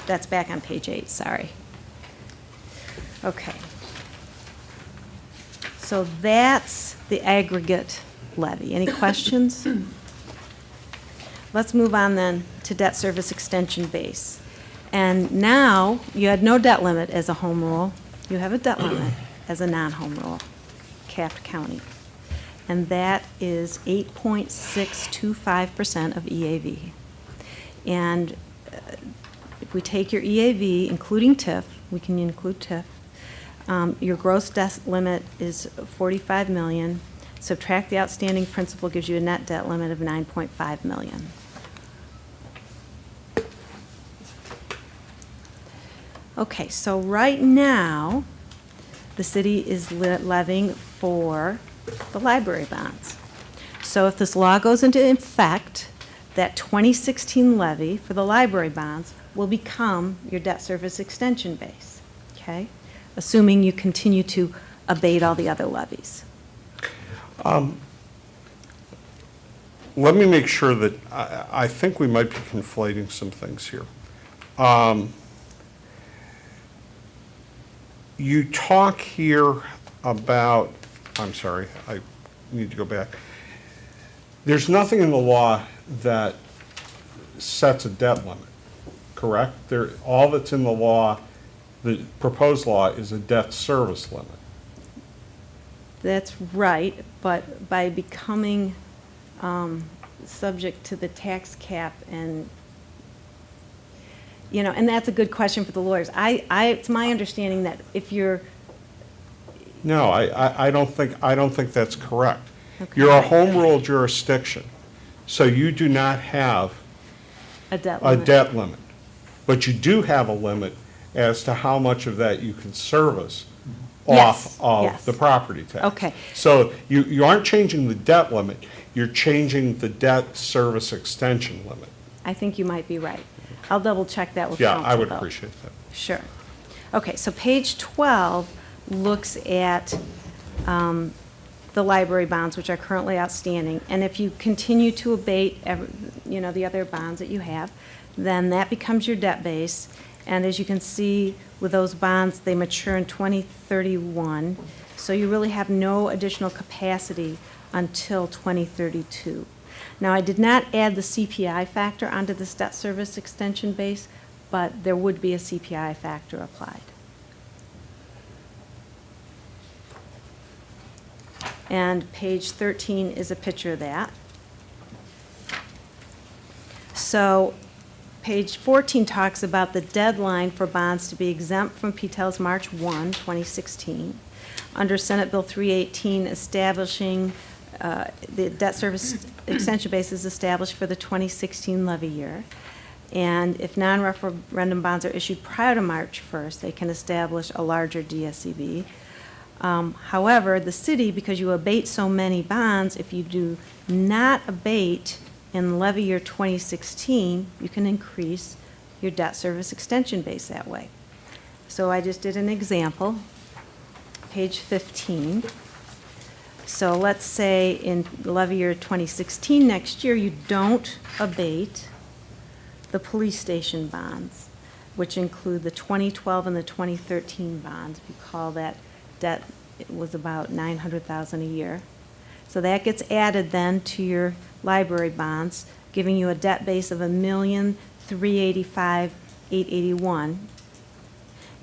That's back on page 8, sorry. Okay. So that's the aggregate levy. Any questions? Let's move on then to debt service extension base. And now, you had no debt limit as a home rule. You have a debt limit as a non-home rule, capped county. And that is 8.625% of EAV. And if we take your EAV, including TIF, we can include TIF, your gross debt limit is $45 million. Subtract the outstanding principal gives you a net debt limit of $9.5 million. Okay, so right now, the city is levying for the library bonds. So if this law goes into effect, that 2016 levy for the library bonds will become your debt service extension base, okay? Assuming you continue to abate all the other levies. Let me make sure that, I think we might be conflating some things here. You talk here about, I'm sorry, I need to go back. There's nothing in the law that sets a debt limit, correct? All that's in the law, the proposed law, is a debt service limit. That's right, but by becoming subject to the tax cap and, and that's a good question for the lawyers. It's my understanding that if you're... No, I don't think that's correct. Okay. You're a home rule jurisdiction, so you do not have A debt a limit. debt limit. But you do have a limit as to how much of that you can service Yes, off of yes. the property tax. Okay. So you aren't changing the debt limit, you're changing the debt service extension limit. I think you might be right. I'll double check that with Yeah, council, I would though. appreciate that. Sure. Okay, so page 12 looks at the library bonds, which are currently outstanding. And if you continue to abate, the other bonds that you have, then that becomes your debt base. And as you can see with those bonds, they mature in 2031. So you really have no additional capacity until 2032. Now, I did not add the CPI factor onto this debt service extension base, but there would be a CPI factor applied. And page 13 is a picture of that. So page 14 talks about the deadline for bonds to be exempt from PTEL's March 1, 2016. Under Senate Bill 318, establishing the debt service extension base is established for the 2016 levy year. And if non-referendum bonds are issued prior to March 1st, they can establish a larger DSCB. However, the city, because you abate so many bonds, if you do not abate in levy year 2016, you can increase your debt service extension base that way. So I just did an example, page 15. So let's say in levy year 2016, next year, you don't abate the police station bonds, which include the 2012 and the 2013 bonds. We call that debt, it was about $900,000 a year. So that gets added then to your library bonds, giving you a debt base of $1,385,881.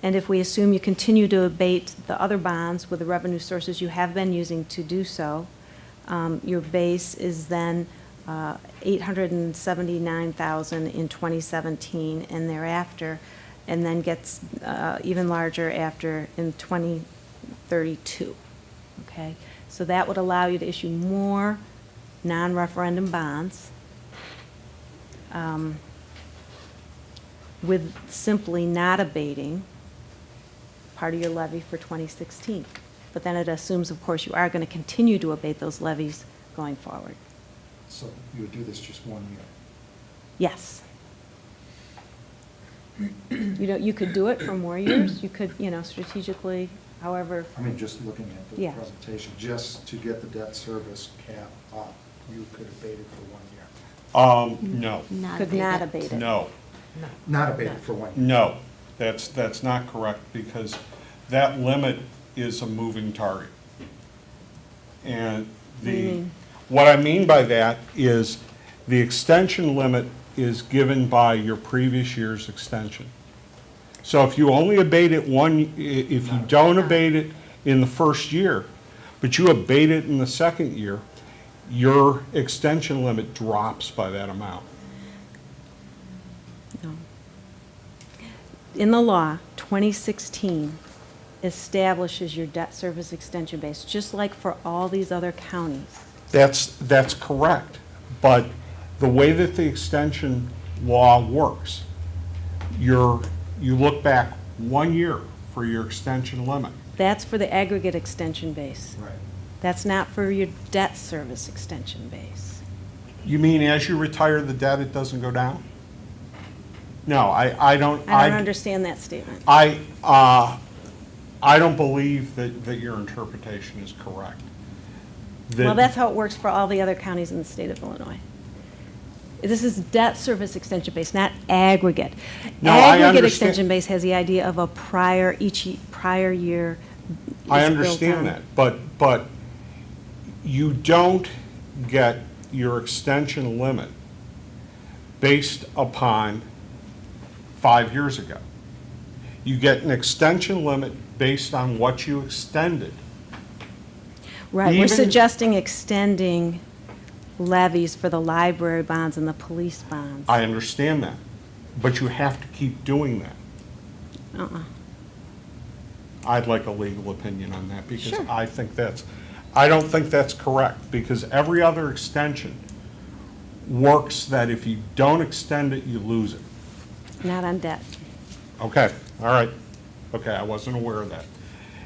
And if we assume you continue to abate the other bonds with the revenue sources you have been using to do so, your base is then $879,000 in 2017 and thereafter, and then gets even larger after in 2032. Okay, so that would allow you to issue more non-referendum bonds with simply not abating part of your levy for 2016. But then it assumes, of course, you are going to continue to abate those levies going forward. So you would do this just 1 year? Yes. You could do it for more years. You could, strategically, however, I mean, just looking at the Yeah. presentation, just to get the debt service cap up, you could abate it for 1 year. No, could not abate it. no, Not abate it for 1 year. no, that's not correct, because that limit is a moving target. And What do you mean? what I mean by that is the extension limit is given by your previous year's extension. So if you only abate it if you don't abate it in the first year, but you abate it in the second year, your extension limit drops by that amount. No. In the law, 2016 establishes your debt service extension base, just like for all these other counties. That's correct, but the way that the extension law works, you look back 1 year for your extension limit. That's for the aggregate extension base. Right. That's not for your debt service extension base. You mean as you retire the debt, it doesn't go down? No, I don't. I don't understand that statement. I don't believe that your interpretation is correct. Well, that's how it works for all the other counties in the state of Illinois. This is debt service extension base, not aggregate. No, I Aggregate understand. extension base has the idea of a prior year. I is built understand on. that, but you don't get your extension limit based upon 5 years ago. You get an extension limit based on what you extended. Right, we're Even- suggesting extending levies for the library bonds and the police bonds. I understand that, but you have to keep doing that. Uh-uh. I'd like a legal opinion on that, because Sure. I think that's I don't think that's correct, because every other extension works that if you don't extend it, you lose it. Not on debt. Okay, all right. Okay, I wasn't aware of that.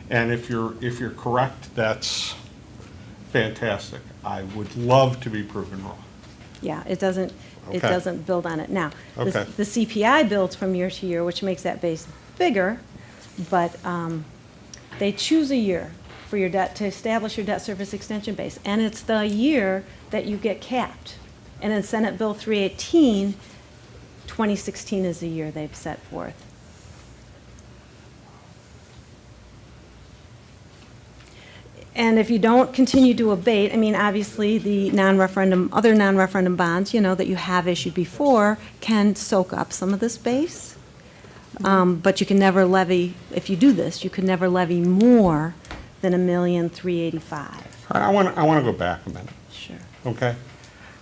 And if you're correct, that's fantastic. I would love to be proven wrong. Yeah, it doesn't Okay. build on it. Now, Okay. the CPI builds from year to year, which makes that base bigger, but they choose a year for your debt, to establish your debt service extension base, and it's the year that you get capped. And in Senate Bill 318, 2016 is the year they've set forth. And if you don't continue to abate, I mean, obviously, the other non-referendum bonds, that you have issued before can soak up some of this base. But you can never levy, if you do this, you could never levy more than $1,385,000. I want to go back a minute, Sure. okay?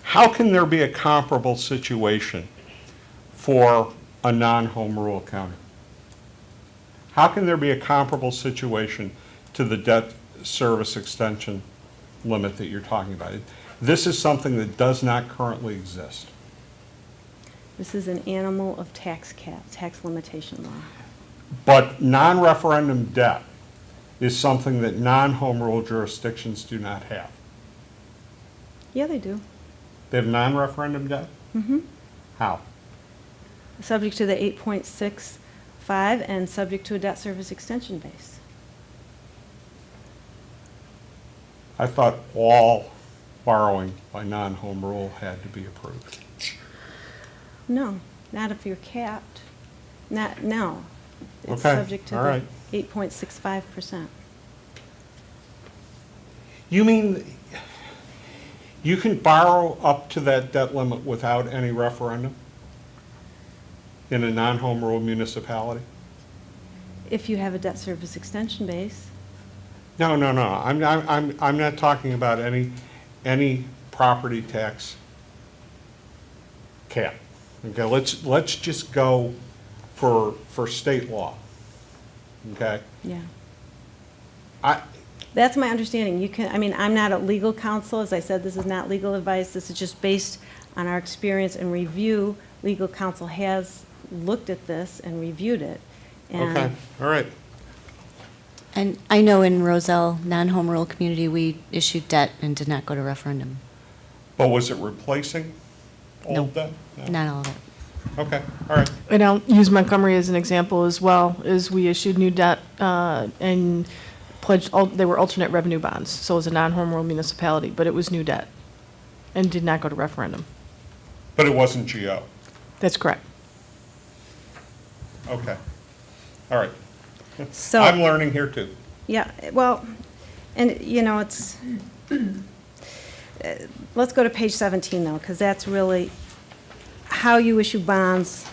How can there be a comparable situation for a non-home rule county? How can there be a comparable situation to the debt service extension limit that you're talking about? This is something that does not currently exist. This is an animal of tax limitation law. But non-referendum debt is something that non-home rule jurisdictions do not have. Yeah, they do. They have non-referendum debt? Mm-hmm. How? Subject to the 8.65 and subject to a debt service extension base. I thought all borrowing by non-home rule had to be approved. No, not if you're capped. No. It's Okay, subject to all the right. 8.65%. You mean you can borrow up to that debt limit without any referendum in a non-home rule municipality? If you have a debt service extension base. No. I'm not talking about any property tax cap. Okay, let's just go for state law. Okay? Yeah. I, That's my understanding. I'm not a legal counsel. As I said, this is not legal advice. This is just based on our experience and review. Legal counsel has looked at this and reviewed it. And okay, all right. And I know in Roselle, non-home rule community, we issued debt and did not go to referendum. But was it replacing all No. of that? Not all of it. Okay, all right. And I'll use Montgomery as an example as well, is we issued new debt and pledged, they were alternate revenue bonds, so it was a non-home rule municipality, but it was new debt and did not go to referendum. But it wasn't GO. That's correct. Okay, all right. So. I'm learning here too. Yeah, well, and, it's, let's go to page 17, though, because that's really how you issue bonds.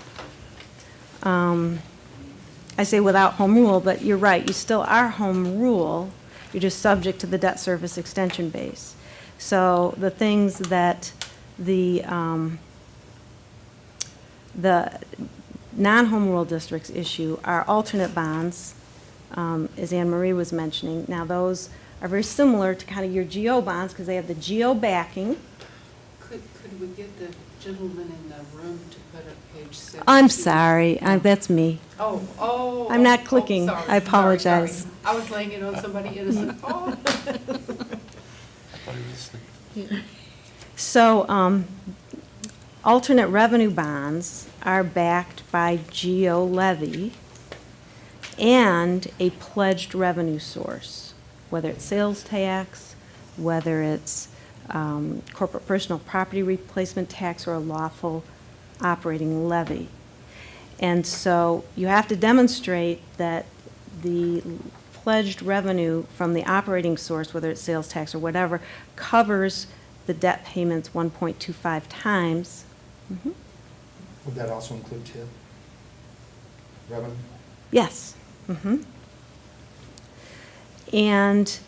I say without home rule, but you're right, you still are home rule, you're just subject to the debt service extension base. So the things that the non-home rule districts issue are alternate bonds, as Anne Marie was mentioning. Now, those are very similar to kind of your GO bonds, because they have the GO backing. Could we get the gentleman in the room to put up page 17? I'm sorry, that's me. Oh. I'm not clicking. Sorry, I apologize. sorry. I was laying it on somebody innocent. Oh. So, alternate revenue bonds are backed by GO levy and a pledged revenue source, whether it's sales tax, whether it's corporate personal property replacement tax, or a lawful operating levy. And so you have to demonstrate that the pledged revenue from the operating source, whether it's sales tax or whatever, covers the debt payments 1.25 times. Mhm. Would that also include TIF revenue? Yes. Mhm. And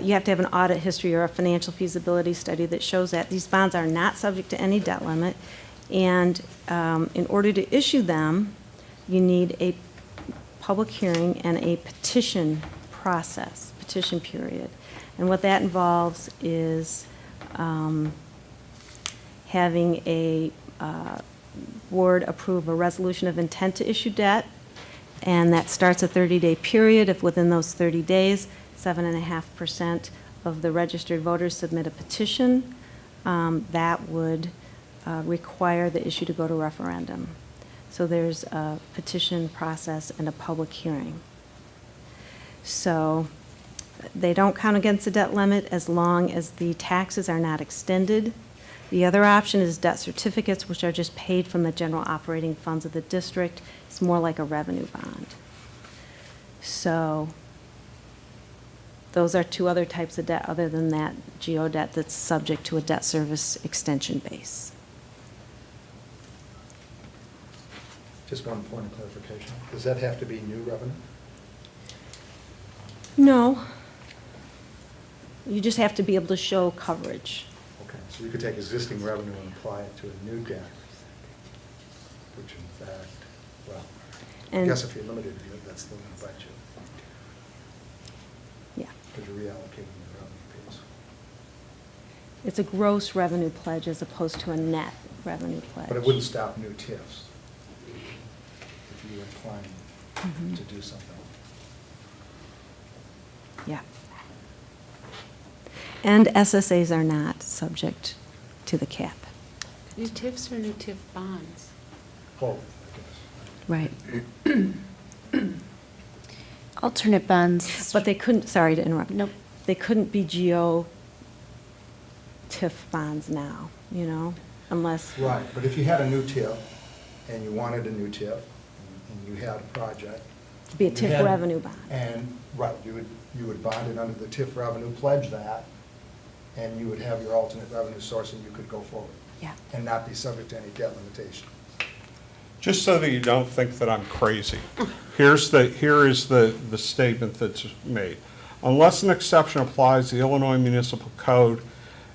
you have to have an audit history or a financial feasibility study that shows that. These bonds are not subject to any debt limit, and in order to issue them, you need a public hearing and a petition process, petition period. And what that involves is having a board approve a resolution of intent to issue debt, and that starts a 30-day period. If within those 30 days, 7.5% of the registered voters submit a petition, that would require the issue to go to referendum. So there's a petition process and a public hearing. So they don't count against the debt limit as long as the taxes are not extended. The other option is debt certificates, which are just paid from the general operating funds of the district. It's more like a revenue bond. So those are two other types of debt other than that GO debt that's subject to a debt service extension base. Just one point of clarification. Does that have to be new revenue? No. You just have to be able to show coverage. Okay, so you could take existing revenue and apply it to a new debt, which in fact, well, I And- guess if you're limited, that's still going to bite you, Yeah. because you're reallocating the revenue piece. It's a gross revenue pledge as opposed to a net revenue pledge. But it wouldn't stop new TIFs if you were planning to do something. Yeah. And SSAs are not subject to the cap. New TIFs or new TIF bonds? Both, I guess. Right. Alternate bonds. But they couldn't, sorry to interrupt. Nope. They couldn't be GO TIF bonds now, you know, unless. Right, but if you had a new TIF, and you wanted a new TIF, and you had a project. To be a you TIF had- revenue bond. And, right, you would bond it under the TIF revenue, pledge that, and you would have your alternate revenue source, and you could go forward. Yeah. And not be subject to any debt limitation. Just so that you don't think that I'm crazy, here is the statement that's made. Unless an exception applies, the Illinois Municipal Code,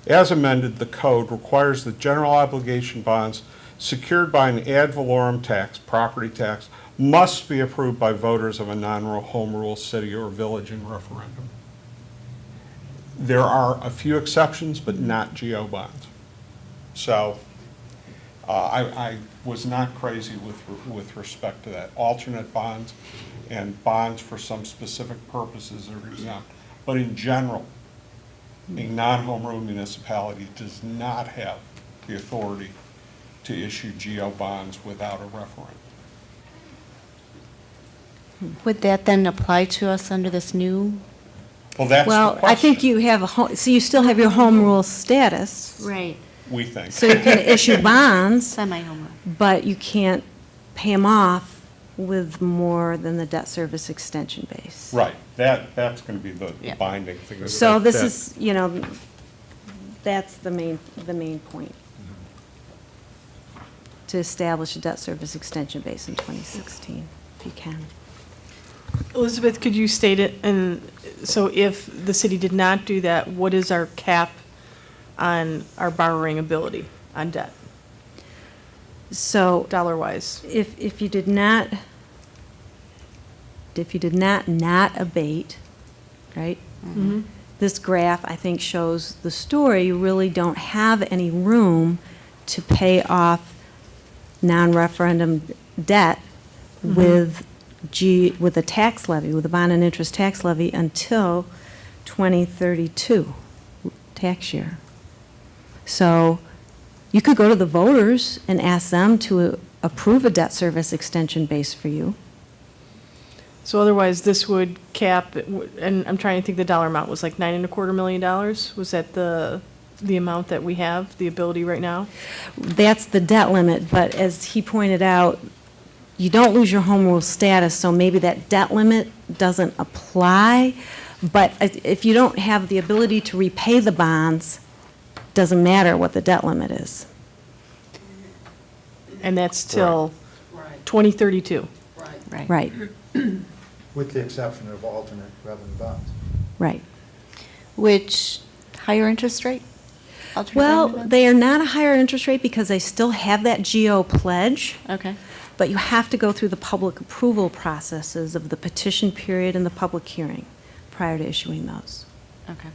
as amended, the code requires that general obligation bonds secured by an ad valorem tax, property tax, must be approved by voters of a non-home rule city or village in referendum. There are a few exceptions, but not GO bonds. So I was not crazy with respect to that. Alternate bonds and bonds for some specific purposes are exempt. But in general, a non-home rule municipality does not have the authority to issue GO bonds without a referendum. Would that then apply to us under this new? Well, that's the Well, question. I think you have so you still have your home rule status. Right. We think. So you can issue bonds, Semi-home rule. but you can't pay them off with more than the debt service extension base. Right, that's going to be the Yeah. binding thing. So this That- is, you know, that's the main point. To establish a debt service extension base in 2016, if you can. Elizabeth, could you state it? And so if the city did not do that, what is our cap on our borrowing ability on debt, So dollar-wise? if you did not abate, right? Mm-hmm. This graph, I think, shows the story. You really don't have any room to pay off non-referendum debt with a tax levy, with a bond and interest tax levy until 2032 tax year. So you could go to the voters and ask them to approve a debt service extension base for you. So otherwise, this would cap, and I'm trying to think the dollar amount was like $9.25 million? Was that the amount that we have, the ability right now? That's the debt limit, but as he pointed out, you don't lose your home rule status, so maybe that debt limit doesn't apply. But if you don't have the ability to repay the bonds, doesn't matter what the debt limit is. And that's till Right, 2032? right. Right, With the exception of alternate revenue bonds. right. Which, higher interest rate? Alternate Well, revenue bonds? they are not a higher interest rate because they still have that GO pledge, Okay. but you have to go through the public approval processes of the petition period and the public hearing prior to issuing those. Okay.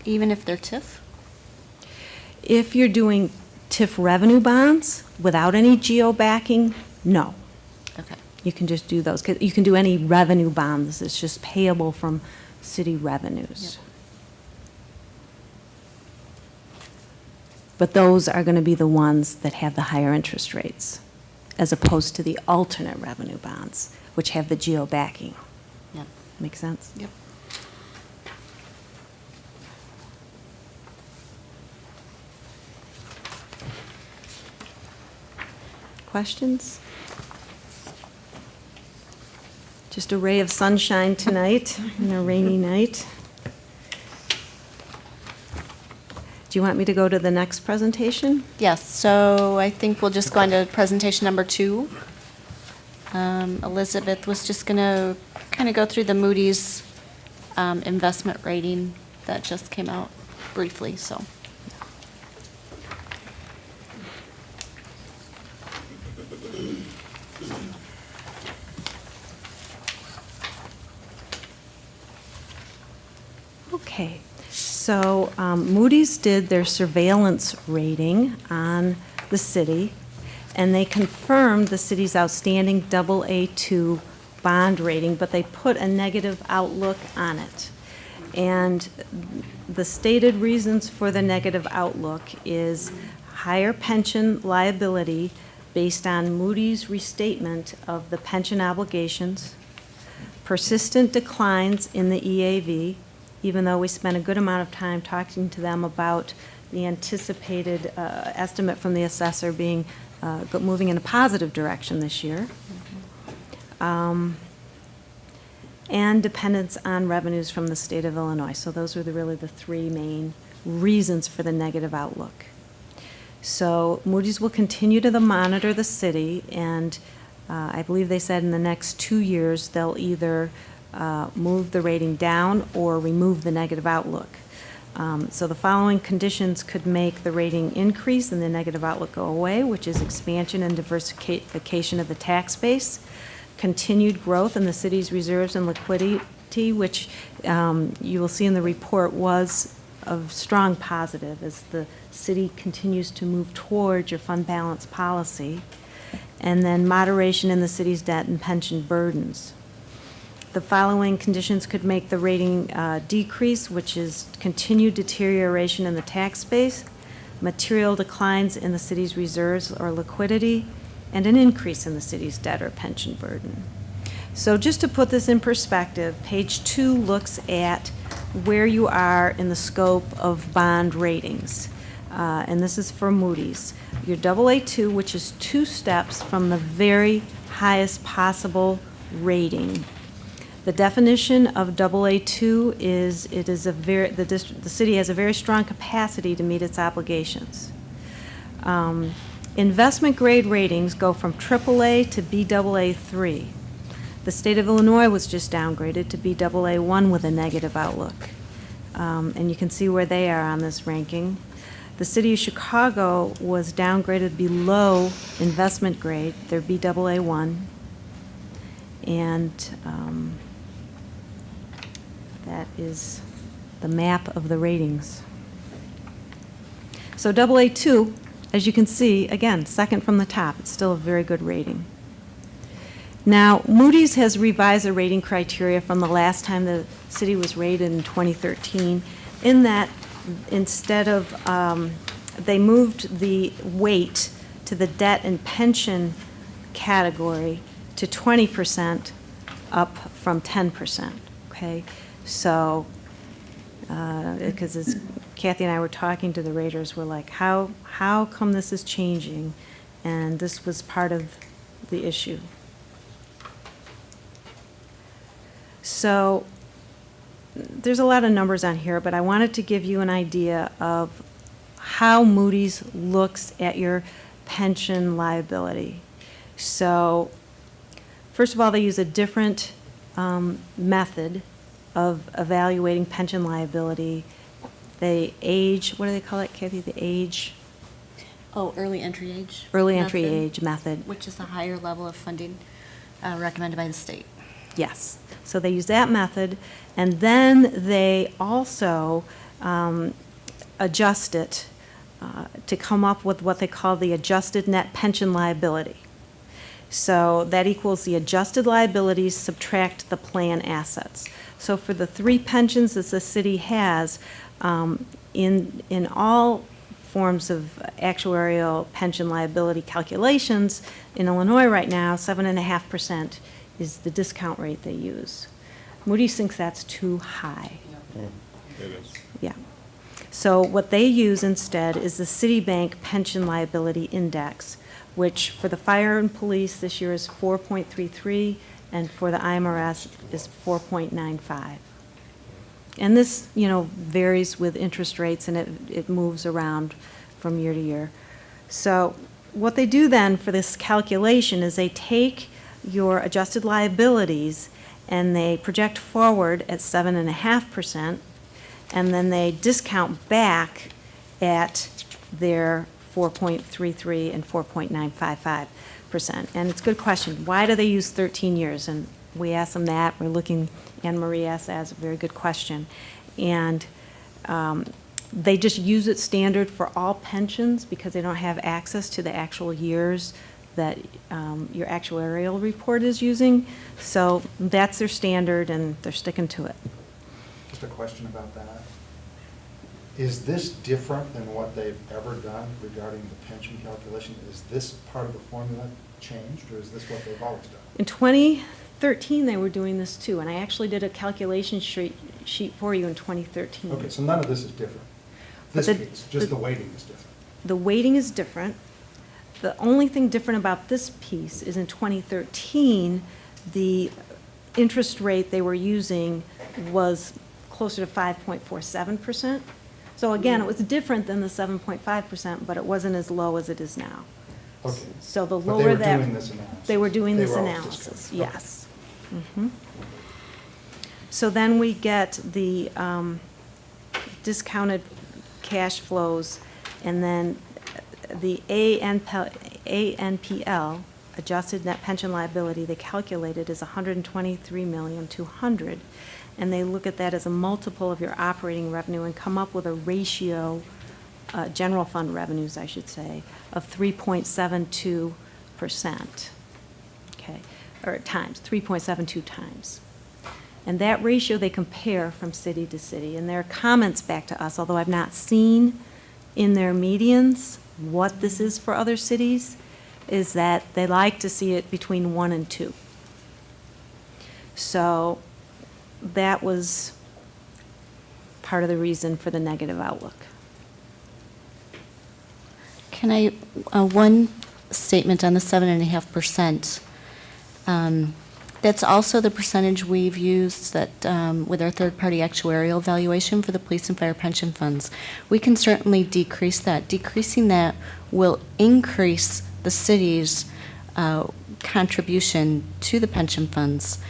Even if they're TIF? If you're doing TIF revenue bonds without any geo backing, no. Okay. You can just do those. You can do any revenue bonds. It's just payable from city revenues. But those are going to be the ones that have the higher interest rates, as opposed to the alternate revenue bonds, which have the geo backing. Yep. Make sense? Yep. Questions? Just a ray of sunshine tonight, on a rainy night. Do you want me to go to the next presentation? Yes, so I think we'll just go on to presentation number 2. Elizabeth was just going to kind of go through the Moody's investment rating that just came out briefly, so. Okay, so Moody's did their surveillance rating on the city, and they confirmed the city's outstanding AA2 bond rating, but they put a negative outlook on it. And the stated reasons for the negative outlook is higher pension liability based on Moody's restatement of the pension obligations, persistent declines in the EAV, even though we spent a good amount of time talking to them about the anticipated estimate from the assessor being moving in a positive direction this year, and dependence on revenues from the state of Illinois. So those are really the 3 main reasons for the negative outlook. So Moody's will continue to monitor the city, and I believe they said in the next 2 years they'll either move the rating down or remove the negative outlook. So the following conditions could make the rating increase and the negative outlook go away, which is expansion and diversification of the tax base, continued growth in the city's reserves and liquidity, which you will see in the report was a strong positive as the city continues to move towards your fund balance policy, and then moderation in the city's debt and pension burdens. The following conditions could make the rating decrease, which is continued deterioration in the tax base, material declines in the city's reserves or liquidity, and an increase in the city's debt or pension burden. So just to put this in perspective, page 2 looks at where you are in the scope of bond ratings. And this is for Moody's. Your AA2, which is 2 steps from the very highest possible rating. The definition of AA2 is the city has a very strong capacity to meet its obligations. Investment grade ratings go from AAA to Baa3. The state of Illinois was just downgraded to Baa1 with a negative outlook. And you can see where they are on this ranking. The city of Chicago was downgraded below investment grade. They're Baa1. And that is the map of the ratings. So AA2, as you can see, again, second from the top. It's still a very good rating. Now, Moody's has revised the rating criteria from the last time the city was rated in 2013, in that instead of, they moved the weight to the debt and pension category to 20% up from 10%, okay? So, because as Kathy and I were talking to the raters, we're like, how come this is changing? And this was part of the issue. So, there's a lot of numbers on here, but I wanted to give you an idea of how Moody's looks at your pension liability. So, first of all, they use a different method of evaluating pension liability. They age, what do they call it, Kathy? The age? Oh, early entry age. Early entry method, age method. Which is a higher level of funding recommended by the state. Yes. So they use that method, and then they also adjust it to come up with what they call the adjusted net pension liability. So that equals the adjusted liabilities subtract the plan assets. So for the 3 pensions that the city has, in all forms of actuarial pension liability calculations in Illinois right now, 7.5% is the discount rate they use. Moody's thinks that's too high. It is. Yeah. So what they use instead is the Citibank Pension Liability Index, which for the fire and police this year is 4.33, and for the IMRS is 4.95. And this, varies with interest rates, and it moves around from year to year. So what they do then for this calculation is they take your adjusted liabilities and they project forward at 7.5%, and then they discount back at their 4.33 and 4.955%. And it's a good question. Why do they use 13 years? And we asked them that. We're looking, Anne Marie asked that as a very good question. And they just use it standard for all pensions because they don't have access to the actual years that your actuarial report is using. So that's their standard, and they're sticking to it. Just a question about that. Is this different than what they've ever done regarding the pension calculation? Is this part of the formula changed, or is this what they've always done? In 2013, they were doing this too, and I actually did a calculation sheet for you in 2013. Okay, so none of this is different. But This the- piece, just the weighting is different. The weighting is different. The only thing different about this piece is in 2013, the interest rate they were using was closer to 5.47%. So again, it was different than the 7.5%, but it wasn't as low as it is now. Okay. So the But they lower were that. doing this analysis. They were doing They this were always analysis, discounting. Okay. yes. Mhm. So then we get the discounted cash flows, and then the ANPL, adjusted net pension liability, they calculated is $123,200,000, and they look at that as a multiple of your operating revenue and come up with a ratio, general fund revenues, I should say, of 3.72%. Okay, or times, 3.72 times. And that ratio they compare from city to city. And there are comments back to us, although I've not seen in their medians what this is for other cities, is that they like to see it between 1 and 2. So that was part of the reason for the negative outlook. Can I, one statement on the 7.5%. That's also the percentage we've used that, with our third-party actuarial valuation for the police and fire pension funds. We can certainly decrease that. Decreasing that will increase the city's contribution to the pension funds,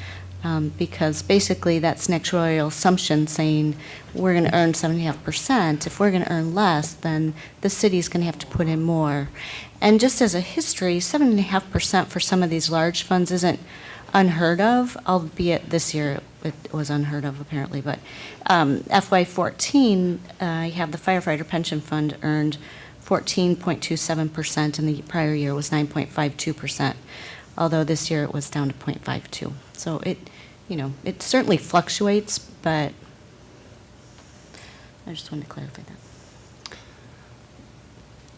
because basically that's an actuarial assumption saying we're going to earn 7.5%. If we're going to earn less, then the city's going to have to put in more. And just as a history, 7.5% for some of these large funds isn't unheard of, albeit this year it was unheard of apparently, but FY14, you have the firefighter pension fund earned 14.27%, and the prior year was 9.52%, although this year it was down to 0.52. So it certainly fluctuates, but I just wanted to clarify that.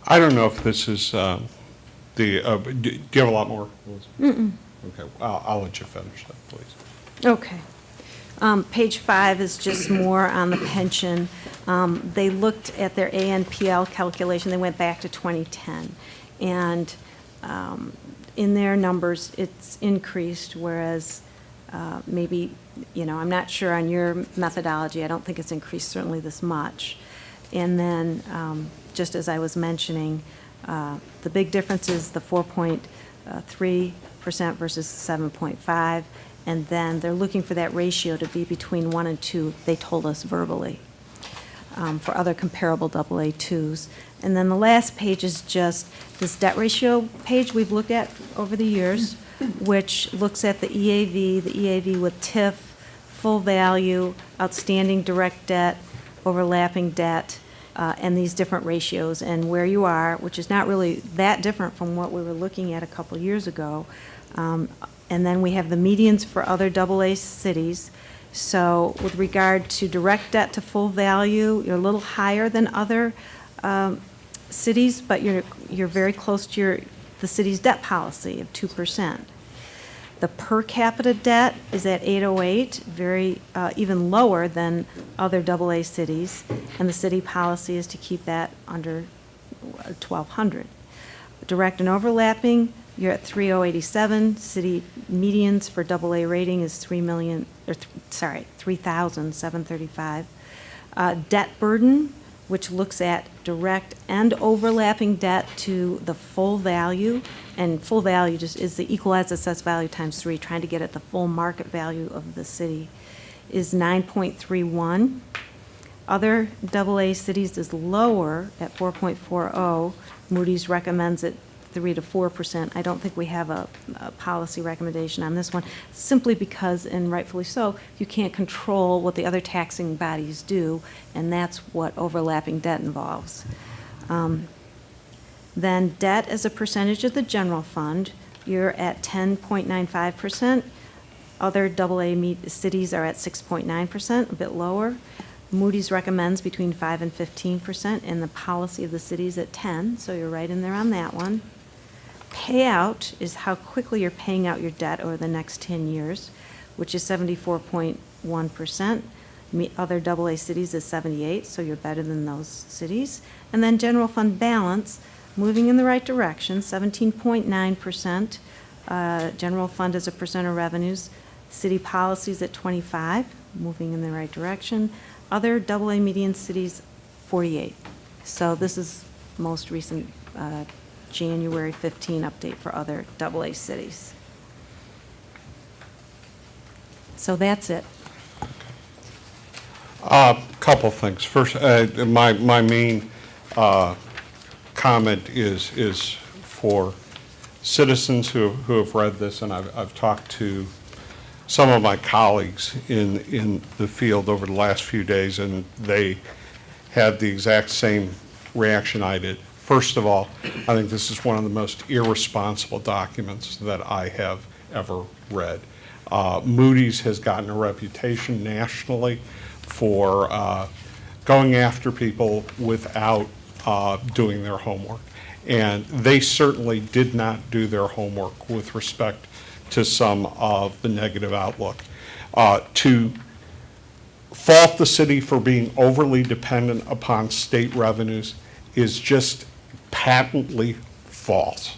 I don't know if this is do you have a lot more? Mm-mm. Okay, I'll let you finish that, please. Okay. Page 5 is just more on the pension. They looked at their ANPL calculation. They went back to 2010. And in their numbers, it's increased, whereas maybe, I'm not sure on your methodology. I don't think it's increased certainly this much. And then, just as I was mentioning, the big difference is the 4.3% versus 7.5%, and then they're looking for that ratio to be between 1 and 2, they told us verbally, for other comparable AA2s. And then the last page is just this debt ratio page we've looked at over the years, which looks at the EAV with TIF, full value, outstanding direct debt, overlapping debt, and these different ratios and where you are, which is not really that different from what we were looking at a couple years ago. And then we have the medians for other AA cities. So with regard to direct debt to full value, you're a little higher than other cities, but you're very close to the city's debt policy of 2%. The per capita debt is at 808, very, even lower than other AA cities, and the city policy is to keep that under 1,200. Direct and overlapping, you're at 3,087. City medians for AA rating is 3,735. Debt burden, which looks at direct and overlapping debt to the full value, and full value just is the equalized assessed value times 3, trying to get at the full market value of the city, is 9.31. Other AA cities is lower at 4.40. Moody's recommends it 3 to 4%. I don't think we have a policy recommendation on this one, simply because, and rightfully so, you can't control what the other taxing bodies do, and that's what overlapping debt involves. Then debt as a percentage of the general fund, you're at 10.95%. Other AA cities are at 6.9%, a bit lower. Moody's recommends between 5 and 15%, and the policy of the city is at 10, so you're right in there on that one. Payout is how quickly you're paying out your debt over the next 10 years, which is 74.1%. Other AA cities is 78, so you're better than those cities. And then general fund balance, moving in the right direction, 17.9%. General fund as a percent of revenues. City policies at 25, moving in the right direction. Other AA median cities, 48. So this is most recent January 15 update for other AA cities. So that's it. Couple things. First, my main comment is for citizens who have read this, and I've talked to some of my colleagues in the field over the last few days, and they had the exact same reaction I did. First of all, I think this is one of the most irresponsible documents that I have ever read. Moody's has gotten a reputation nationally for going after people without doing their homework. And they certainly did not do their homework with respect to some of the negative outlook. To fault the city for being overly dependent upon state revenues is just patently false.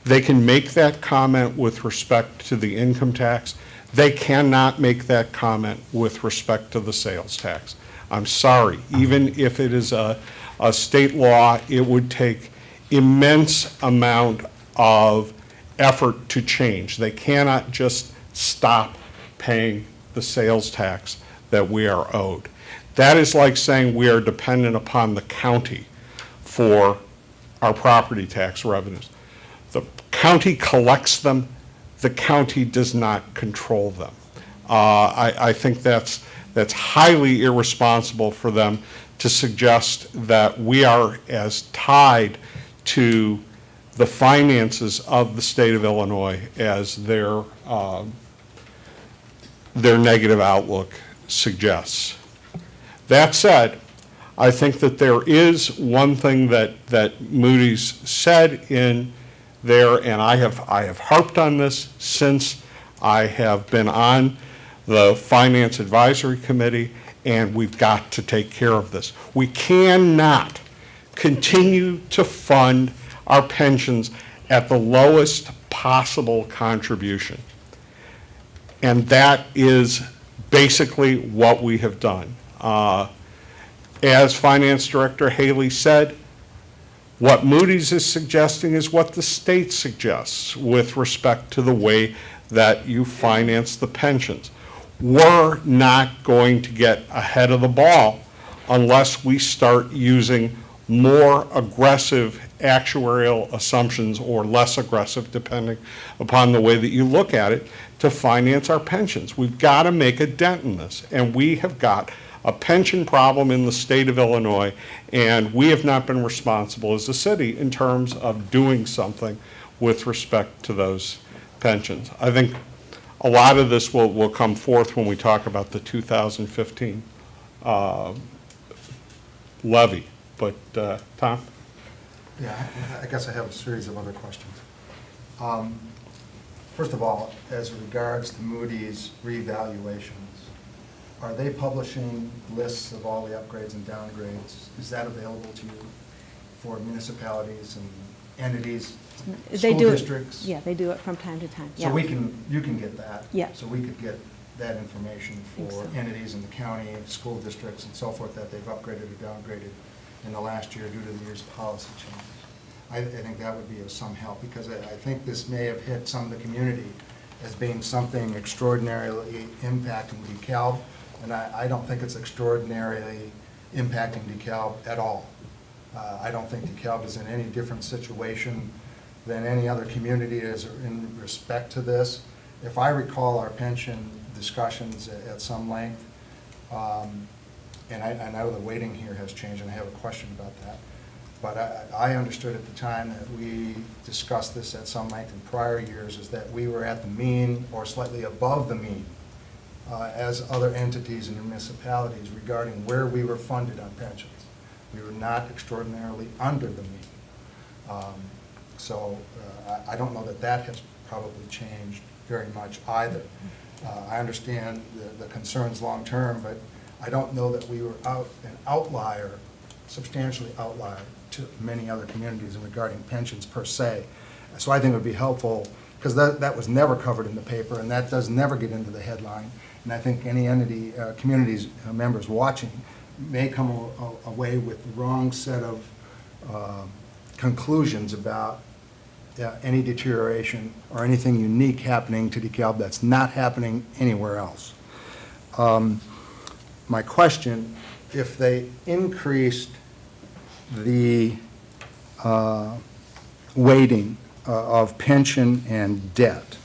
They can make that comment with respect to the income tax. They cannot make that comment with respect to the sales tax. I'm sorry, even if it is a state law, it would take immense amount of effort to change. They cannot just stop paying the sales tax that we are owed. That is like saying we are dependent upon the county for our property tax revenues. The county collects them, the county does not control them. I think that's highly irresponsible for them to suggest that we are as tied to the finances of the state of Illinois as their negative outlook suggests. That said, I think that there is one thing that Moody's said in there, and I have harped on this since I have been on the Finance Advisory Committee, and we've got to take care of this. We cannot continue to fund our pensions at the lowest possible contribution. And that is basically what we have done. As Finance Director Haley said, what Moody's is suggesting is what the state suggests with respect to the way that you finance the pensions. We're not going to get ahead of the ball unless we start using more aggressive actuarial assumptions, or less aggressive, depending upon the way that you look at it, to finance our pensions. We've got to make a dent in this, and we have got a pension problem in the state of Illinois, and we have not been responsible as a city in terms of doing something with respect to those pensions. I think a lot of this will come forth when we talk about the 2015 levy. But, Tom? Yeah, I guess I have a series of other questions. First of all, as regards to Moody's revaluations, are they publishing lists of all the upgrades and downgrades? Is that available to you for municipalities and entities, They school do it- districts? Yeah, they do it from time to time, yeah. So you can get that? Yeah. So we could get that information Think for so. entities in the county, school districts and so forth that they've upgraded or downgraded in the last year due to the year's policy changes. I think that would be of some help, because I think this may have hit some of the community as being something extraordinarily impacting DeKalb, and I don't think it's extraordinarily impacting DeKalb at all. I don't think DeKalb is in any different situation than any other community is in respect to this. If I recall our pension discussions at some length, and I know the weighting here has changed, and I have a question about that, but I understood at the time that we discussed this at some length in prior years, is that we were at the mean or slightly above the mean as other entities and municipalities regarding where we were funded on pensions. We were not extraordinarily under the mean. So I don't know that that has probably changed very much either. I understand the concerns long-term, but I don't know that we were an outlier, substantially outlier to many other communities regarding pensions per se. So I think it would be helpful, because that was never covered in the paper, and that does never get into the headline. And I think any entity, communities, members watching may come away with the wrong set of conclusions about any deterioration or anything unique happening to DeKalb that's not happening anywhere else. My question, if they increased the weighting of pension and debt,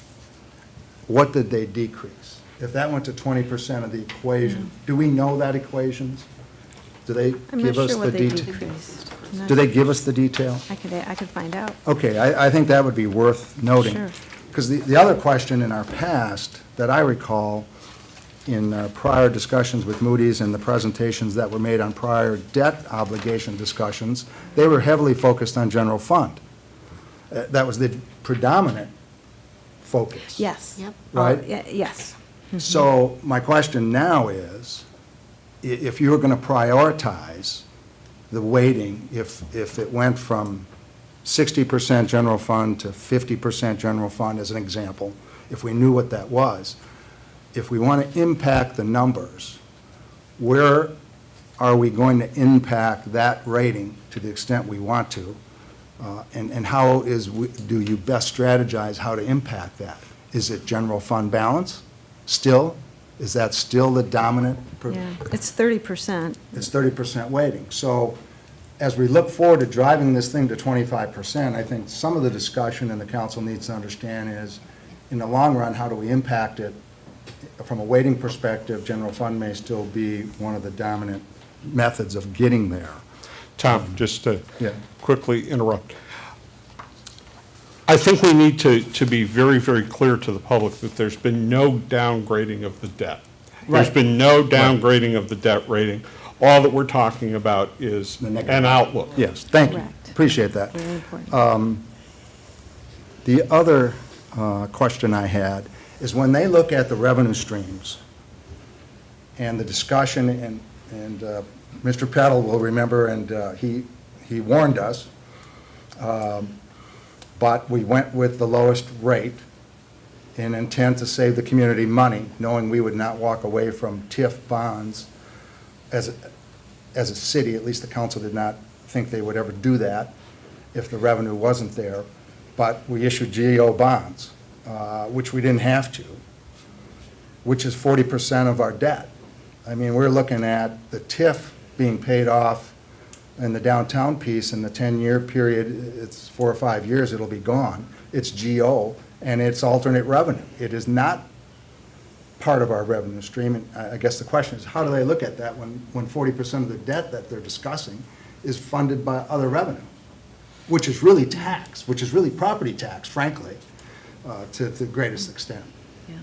what did they decrease? If that went to 20% of the equation, do we know that equations? Do they I'm not give us sure the what they detail? decreased. I'm not Do they sure. give us the detail? I could find out. Okay, I think that would be worth noting. Sure. Because the other question in our past that I recall in prior discussions with Moody's and the presentations that were made on prior debt obligation discussions, they were heavily focused on general fund. That was the predominant focus. Yes. Yep. Right? Yes. So my question now is, if you were going to prioritize the weighting, if it went from 60% general fund to 50% general fund as an example, if we knew what that was, if we want to impact the numbers, where are we going to impact that rating to the extent we want to? And how do you best strategize how to impact that? Is it general fund balance still? Is that still the dominant? Yeah, it's 30%. It's 30% weighting. So as we look forward to driving this thing to 25%, I think some of the discussion and the council needs to understand is, in the long run, how do we impact it? From a weighting perspective, general fund may still be one of the dominant methods of getting there. Tom, just to Yeah. quickly interrupt. I think we need to be very, very clear to the public that there's been no downgrading of the debt. There's Right. been no downgrading of the debt rating. All that we're talking about is The negative. an outlook. Yes, thank you. Correct. Appreciate that. Very important. The other question I had is, when they look at the revenue streams and the discussion, and Mr. Peddle will remember, and he warned us, but we went with the lowest rate in intent to save the community money, knowing we would not walk away from TIF bonds as a city. At least the council did not think they would ever do that if the revenue wasn't there. But we issued GO bonds, which we didn't have to, which is 40% of our debt. I mean, we're looking at the TIF being paid off in the downtown piece in the 10-year period. It's 4 or 5 years, it'll be gone. It's GO, and it's alternate revenue. It is not part of our revenue stream. And I guess the question is, how do they look at that when 40% of the debt that they're discussing is funded by other revenue? Which is really tax, which is really property tax, frankly, to the greatest extent. Yeah.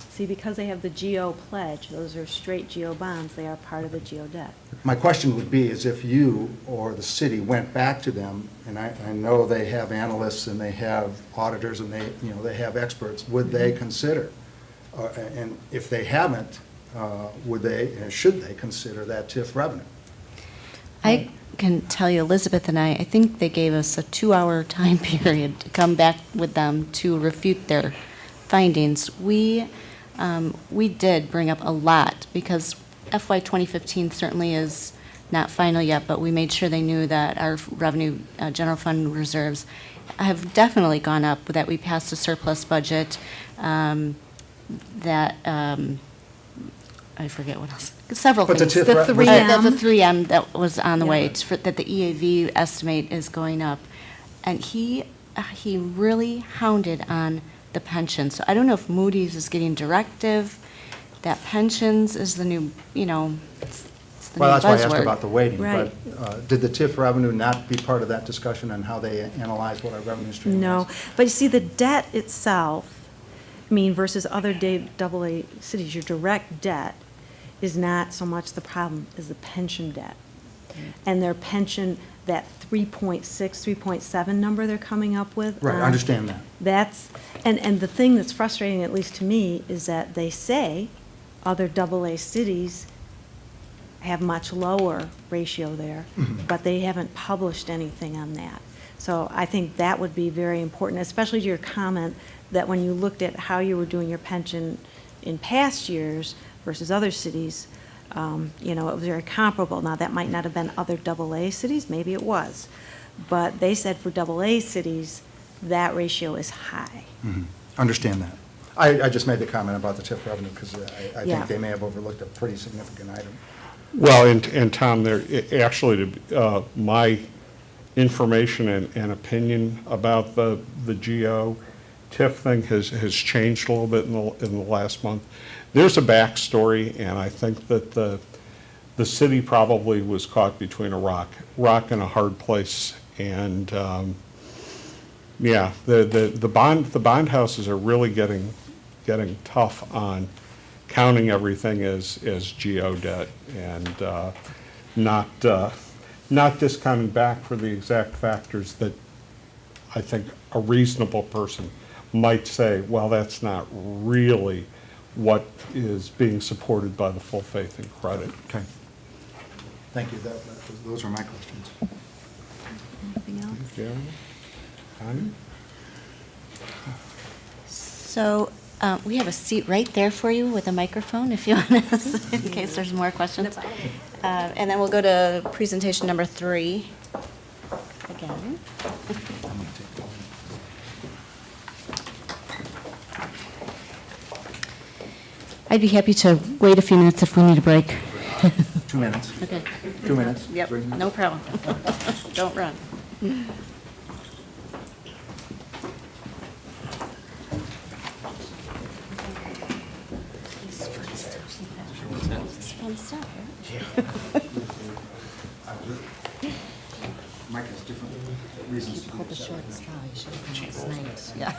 See, because they have the GO pledge, those are straight GO bonds, they are part of the GO debt. My question would be is if you or the city went back to them, and I know they have analysts and they have auditors and they have experts, would they consider, and if they haven't, should they consider that TIF revenue? I can tell you, Elizabeth and I think they gave us a 2-hour time period to come back with them to refute their findings. We did bring up a lot, because FY 2015 certainly is not final yet, but we made sure they knew that our revenue, general fund reserves have definitely gone up, that we passed a surplus budget, that, I forget what else, several But the things. TIF The 3M. The 3M that was on the way, Yeah. it's that the EAV estimate is going up. And he really hounded on the pension. So I don't know if Moody's is getting directive, that pensions is the new, it's the new Well, that's why I asked buzzword. about the weighting. Right. But did the TIF revenue not be part of that discussion on how they analyze what our revenue stream is? No, but you see, the debt itself, I mean, versus other AA cities, your direct debt is not so much the problem as the pension debt. And their pension, that 3.6, 3.7 number they're coming up with. Right, I understand that. That's, and the thing that's frustrating, at least to me, is that they say other AA cities have much lower ratio there, but they haven't published anything on that. So I think that would be very important, especially to your comment that when you looked at how you were doing your pension in past years versus other cities, it was very comparable. Now, that might not have been other AA cities, maybe it was. But they said for AA cities, that ratio is high. Understand that. I just made the comment about the TIF revenue because I Yeah. think they may have overlooked a pretty significant item. Well, and Tom, actually, my information and opinion about the GO TIF thing has changed a little bit in the last month. There's a backstory, and I think that the city probably was caught between a rock and a hard place. And the bond houses are really getting tough on counting everything as GO debt and not discounting back for the exact factors that I think a reasonable person might say, well, that's not really what is being supported by the full faith and credit. Okay. Thank you. Those are my questions. Anything else? Yeah. Connie? So we have a seat right there for you with a microphone if you want to, in case there's more questions. And then we'll go to presentation number 3 again. I'd be happy to wait a few minutes if we need a break. 2 minutes. Okay. 2 minutes. Yep, 3 minutes. no problem. Don't run. This is fun stuff, right? Mike has different reasons to Pull the short straw, you should have come last night.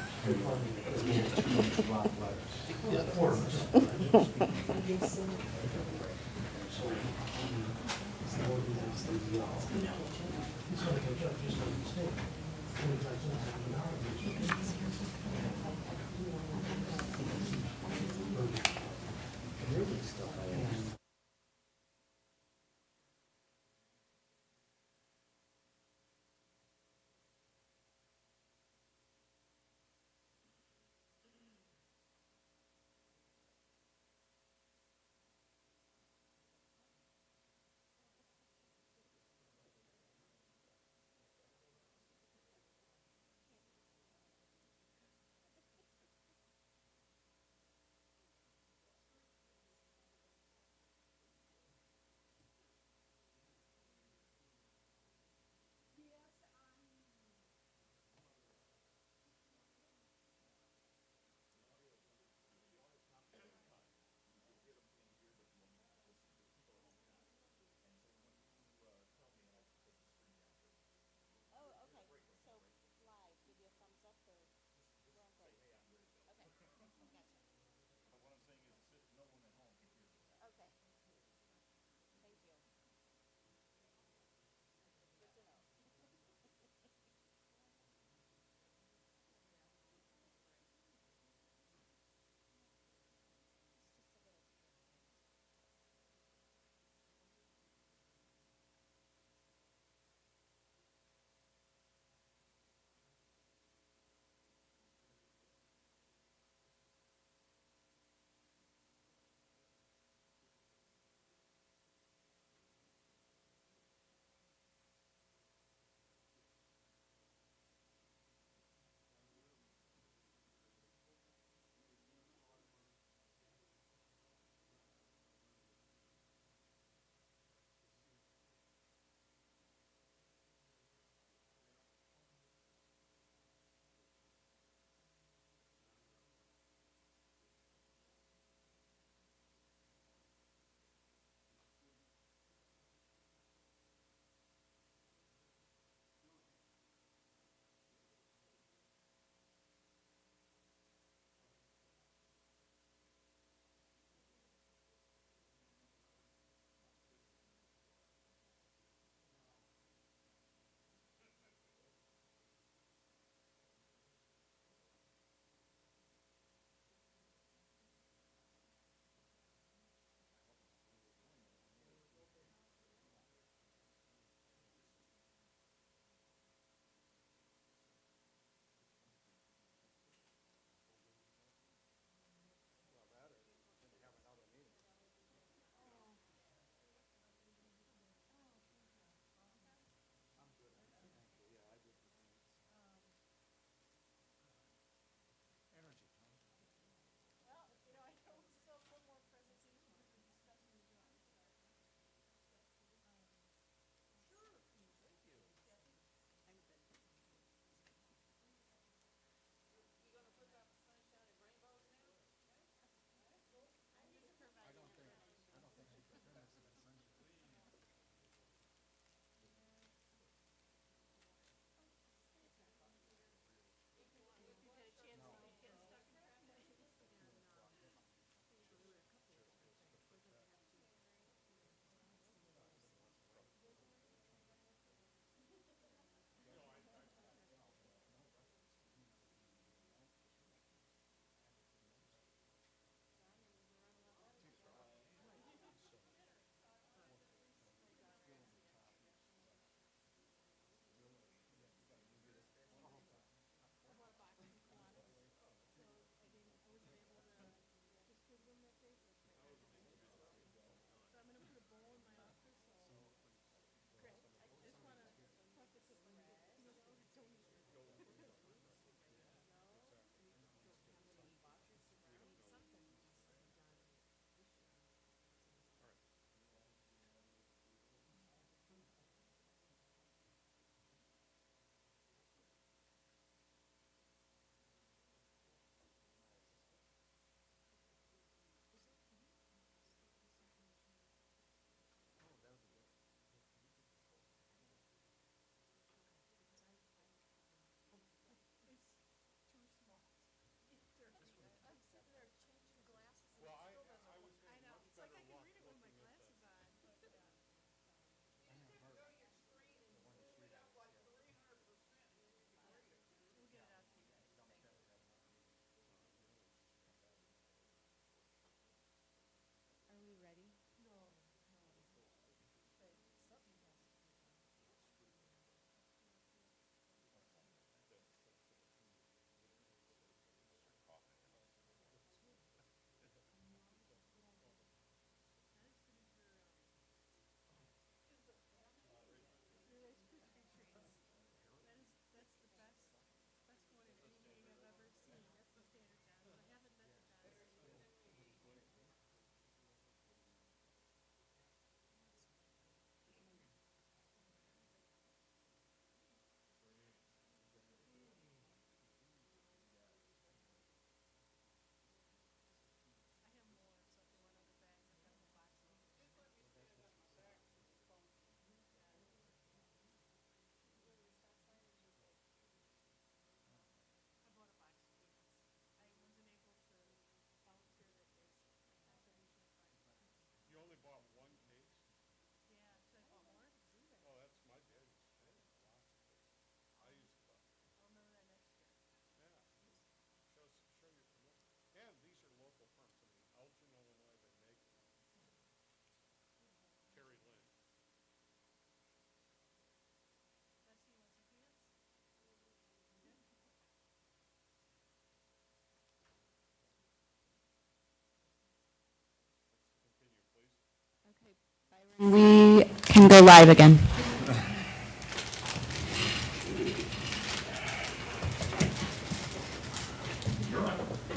We can go live again.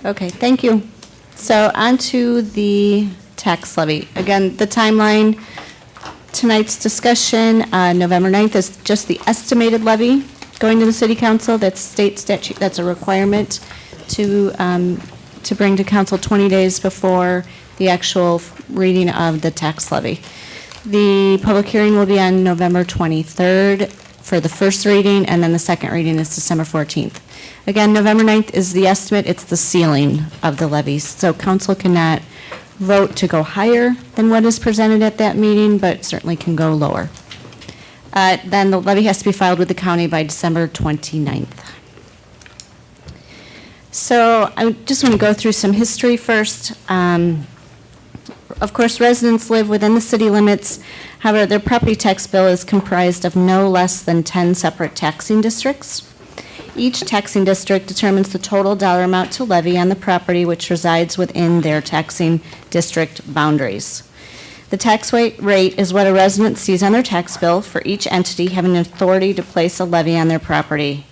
Okay, thank you. So on to the tax levy. Again, the timeline, tonight's discussion, November 9th is just the estimated levy going to the city council. That's state statute, that's a requirement to bring to council 20 days before the actual reading of the tax levy. The public hearing will be on November 23rd for the first reading, and then the second reading is December 14th. Again, November 9th is the estimate, it's the ceiling of the levies. So council cannot vote to go higher than what is presented at that meeting, but certainly can go lower. Then the levy has to be filed with the county by December 29th. So I just want to go through some history first. Of course, residents live within the city limits. However, their property tax bill is comprised of no less than 10 separate taxing districts. Each taxing district determines the total dollar amount to levy on the property which resides within their taxing district boundaries. The tax rate is what a resident sees on their tax bill for each entity having authority to place a levy on their property.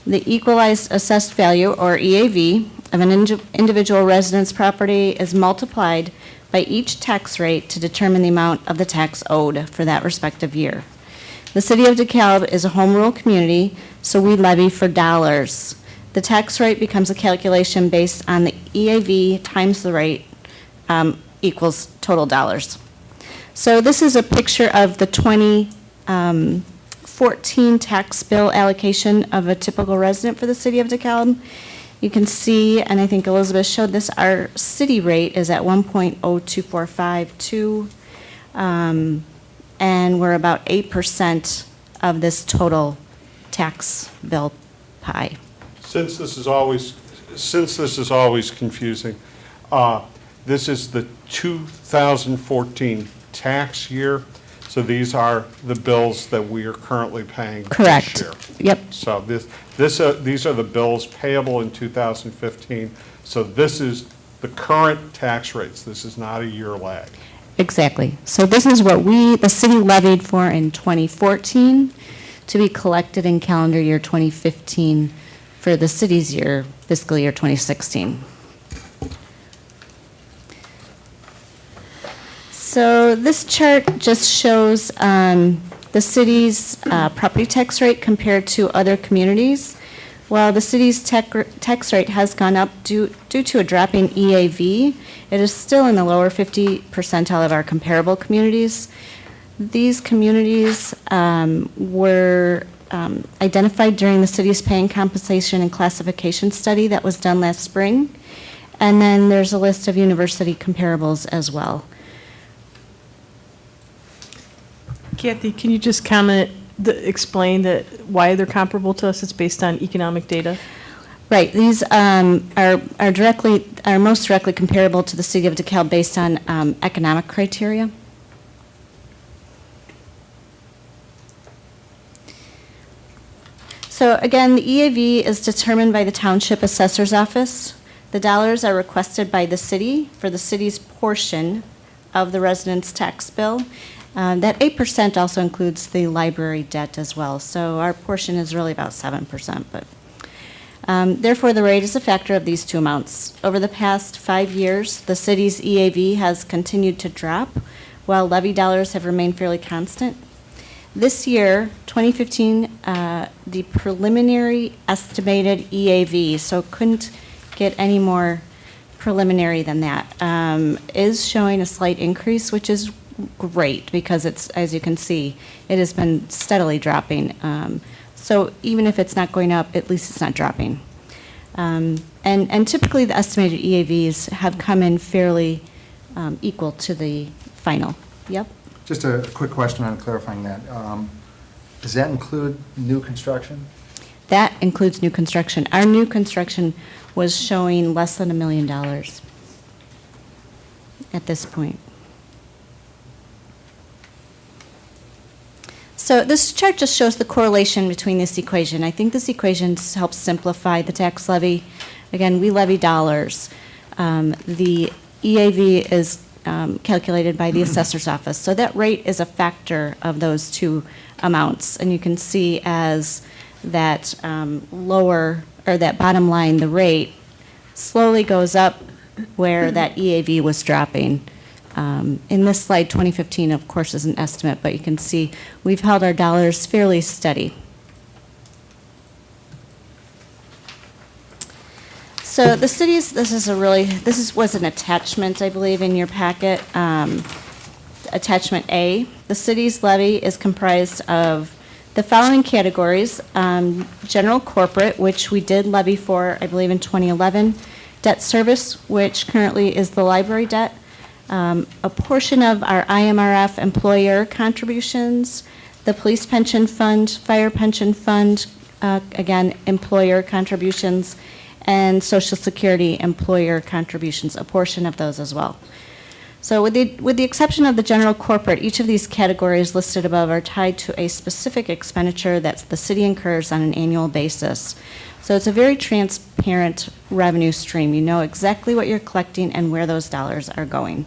The equalized assessed value, or EAV, of an individual resident's property is multiplied by each tax rate to determine the amount of the tax owed for that respective year. The city of DeKalb is a home rule community, so we levy for dollars. The tax rate becomes a calculation based on the EAV times the rate equals total dollars. So this is a picture of the 2014 tax bill allocation of a typical resident for the city of DeKalb. You can see, and I think Elizabeth showed this, our city rate is at 1.0245, and we're about 8% of this total tax bill pie. Since this is always confusing, this is the 2014 tax year, so these are the bills that we are currently paying Correct. this year. Yep. So these are the bills payable in 2015, so this is the current tax rates. This is not a year lag. Exactly. So this is what the city levied for in 2014 to be collected in calendar year 2015 for the city's year, fiscal year 2016. So this chart just shows the city's property tax rate compared to other communities. While the city's tax rate has gone up due to a drop in EAV, it is still in the lower 50 percentile of our comparable communities. These communities were identified during the city's paying compensation and classification study that was done last spring. And then there's a list of university comparables as well. Kathy, can you just explain that why they're comparable to us? It's based on economic data? Right, these are most directly comparable to the city of DeKalb based on economic criteria. So again, the EAV is determined by the Township Assessor's Office. The dollars are requested by the city for the city's portion of the resident's tax bill. That 8% also includes the library debt as well, so our portion is really about 7%, but therefore the rate is a factor of these two amounts. Over the past 5 years, the city's EAV has continued to drop, while levy dollars have remained fairly constant. This year, 2015, the preliminary estimated EAV, so couldn't get any more preliminary than that, is showing a slight increase, which is great because it's, as you can see, it has been steadily dropping. So even if it's not going up, at least it's not dropping. And typically the estimated EAVs have come in fairly equal to the final. Yep. Just a quick question on clarifying that. Does that include new construction? That includes new construction. Our new construction was showing less than $1 million at this point. So this chart just shows the correlation between this equation. I think this equation helps simplify the tax levy. Again, we levy dollars. The EAV is calculated by the assessor's office. So that rate is a factor of those two amounts. And you can see as that lower, or that bottom line, the rate slowly goes up where that EAV was dropping. In this slide, 2015, of course, is an estimate, but you can see we've held our dollars fairly steady. So the cities, was an attachment, I believe, in your packet. Attachment A, the city's levy is comprised of the following categories: general corporate, which we did levy for, I believe, in 2011, debt service, which currently is the library debt, a portion of our IMRF employer contributions, the police pension fund, fire pension fund, again, employer contributions, and Social Security employer contributions, a portion of those as well. So with the exception of the general corporate, each of these categories listed above are tied to a specific expenditure that the city incurs on an annual basis. So it's a very transparent revenue stream. You know exactly what you're collecting and where those dollars are going.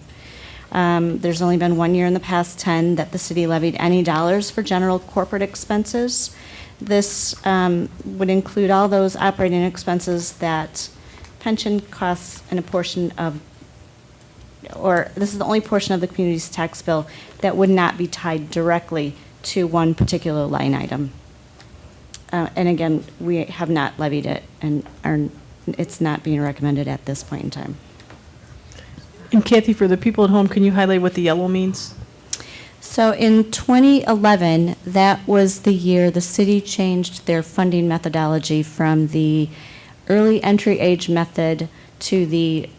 There's only been 1 year in the past 10 that the city levied any dollars for general corporate expenses. This would include all those operating expenses that pension costs and a portion of, or this is the only portion of the community's tax bill that would not be tied directly to one particular line item. And again, we have not levied it, and it's not being recommended at this point in time. And Kathy, for the people at home, can you highlight what the yellow means? So in 2011, that was the year the city changed their funding methodology from the early entry age method to the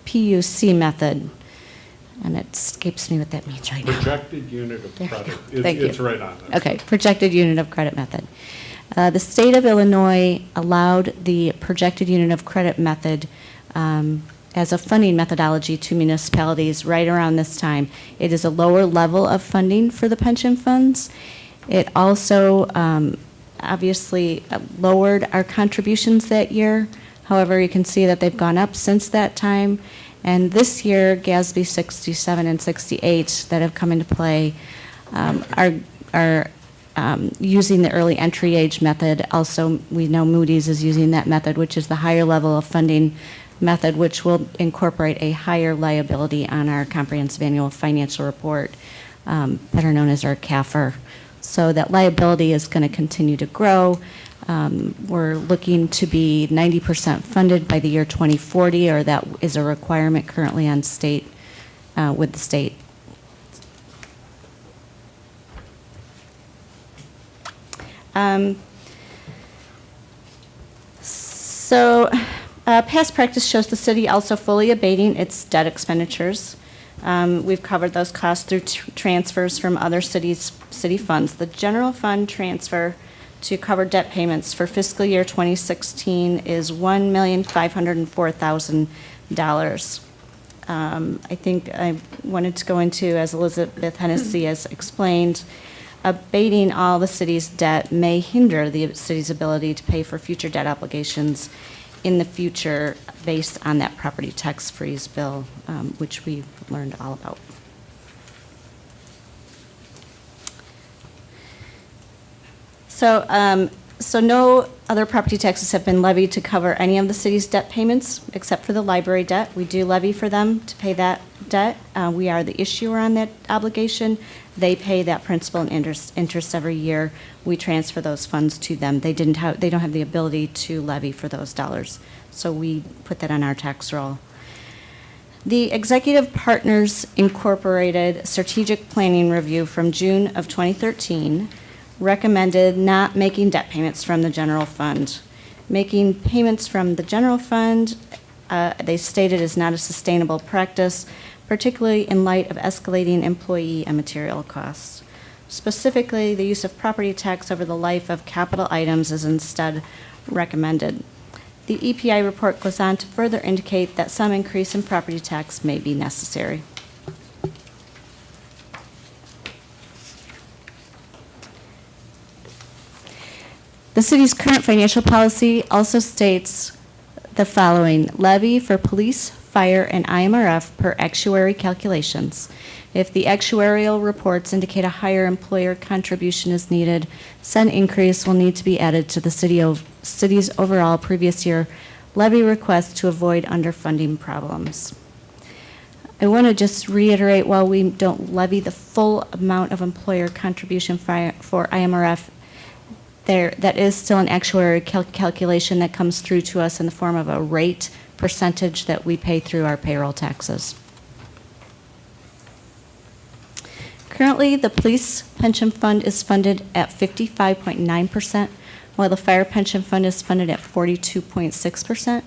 PUC method. And it escapes me what that means right now. Projected unit of credit. Thank you. It's right on there. Okay, projected unit of credit method. The state of Illinois allowed the projected unit of credit method as a funding methodology to municipalities right around this time. It is a lower level of funding for the pension funds. It also obviously lowered our contributions that year. However, you can see that they've gone up since that time. And this year, GASB 67 and 68 that have come into play are using the early entry age method. Also, we know Moody's is using that method, which is the higher level of funding method, which will incorporate a higher liability on our comprehensive annual financial report, better known as our CAFR. So that liability is going to continue to grow. We're looking to be 90% funded by the year 2040, or that is a requirement currently on state, with the state. Past practice shows the city also fully abating its debt expenditures. We've covered those costs through transfers from other city funds. The general fund transfer to cover debt payments for fiscal year 2016 is $1,504,000. I think I wanted to go into, as Elizabeth Hennessy has explained, abating all the city's debt may hinder the city's ability to pay for future debt obligations in the future based on that property tax freeze bill, which we've learned all about. So no other property taxes have been levied to cover any of the city's debt payments except for the library debt. We do levy for them to pay that debt. We are the issuer on that obligation. They pay that principal and interest every year. We transfer those funds to them. They don't have the ability to levy for those dollars. So we put that on our tax roll. The Executive Partners Incorporated Strategic Planning Review from June of 2013 recommended not making debt payments from the general fund. Making payments from the general fund, they stated, is not a sustainable practice, particularly in light of escalating employee and material costs. Specifically, the use of property tax over the life of capital items is instead recommended. The EPI report goes on to further indicate that some increase in property tax may be necessary. The city's current financial policy also states the following: levy for police, fire, and IMRF per actuary calculations. If the actuarial reports indicate a higher employer contribution is needed, said increase will need to be added to the city's overall previous year levy request to avoid underfunding problems. I want to just reiterate, while we don't levy the full amount of employer contribution for IMRF, that is still an actuary calculation that comes through to us in the form of a rate percentage that we pay through our payroll taxes. Currently, the police pension fund is funded at 55.9%, while the fire pension fund is funded at 42.6%.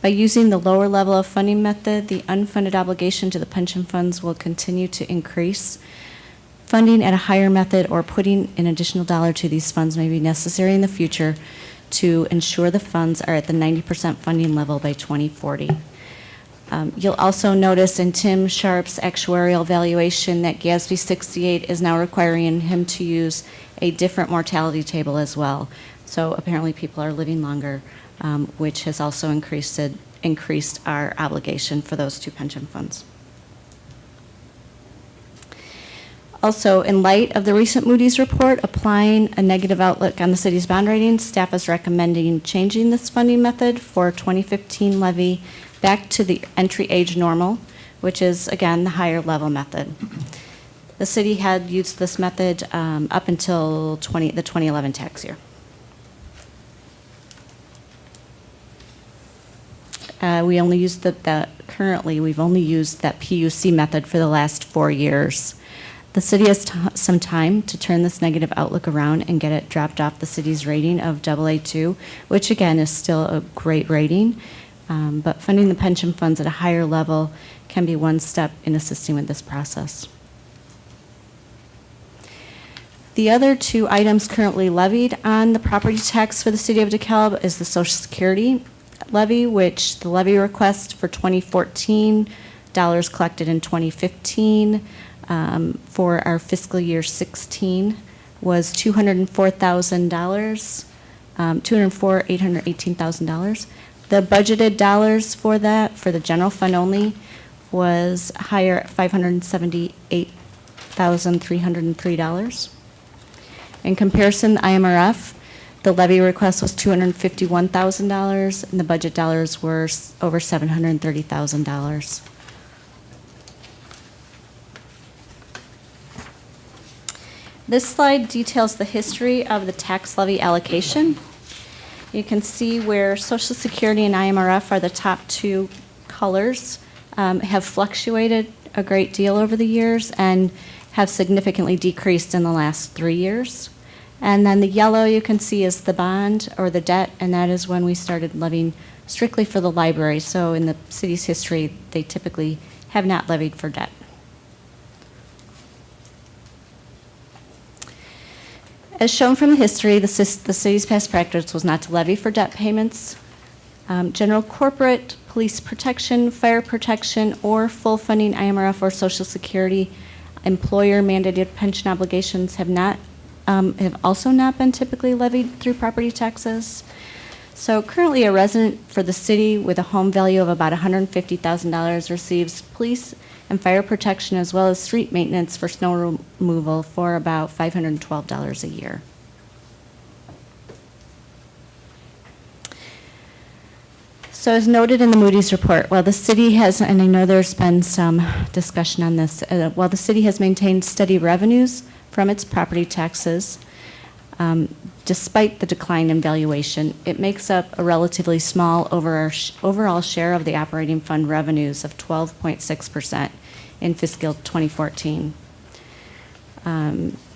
By using the lower level of funding method, the unfunded obligation to the pension funds will continue to increase. Funding at a higher method or putting an additional dollar to these funds may be necessary in the future to ensure the funds are at the 90% funding level by 2040. You'll also notice in Tim Sharp's actuarial valuation that GASB 68 is now requiring him to use a different mortality table as well. So apparently people are living longer, which has also increased our obligation for those two pension funds. Also, in light of the recent Moody's report applying a negative outlook on the city's bond rating, staff is recommending changing this funding method for 2015 levy back to the entry age normal, which is, again, the higher level method. The city had used this method up until the 2011 tax year. We only use currently we've only used that PUC method for the last 4 years. The city has some time to turn this negative outlook around and get it dropped off the city's rating of AA2, which again is still a great rating, but funding the pension funds at a higher level can be one step in assisting with this process. The other two items currently levied on the property tax for the city of DeKalb is the Social Security levy, which the levy request for 2014, dollars collected in 2015, for our fiscal year 16 was $204,000, $818,000. The budgeted dollars for that, for the general fund only, was higher at $578,303. In comparison, the IMRF, the levy request was $251,000, and the budget dollars were over $730,000. This slide details the history of the tax levy allocation. You can see where Social Security and IMRF are the top two colors, have fluctuated a great deal over the years and have significantly decreased in the last 3 years. And then the yellow you can see is the bond or the debt, and that is when we started levying strictly for the library. So in the city's history, they typically have not levied for debt. As shown from the history, the city's past practice was not to levy for debt payments. General corporate, police protection, fire protection, or full funding IMRF or Social Security employer mandated pension obligations have also not been typically levied through property taxes. So currently a resident for the city with a home value of about $150,000 receives police and fire protection as well as street maintenance for snow removal for about $512 a year. So as noted in the Moody's report, while the city has, and I know there's been some discussion on this, while the city has maintained steady revenues from its property taxes, despite the decline in valuation, it makes up a relatively small overall share of the operating fund revenues of 12.6% in fiscal 2014.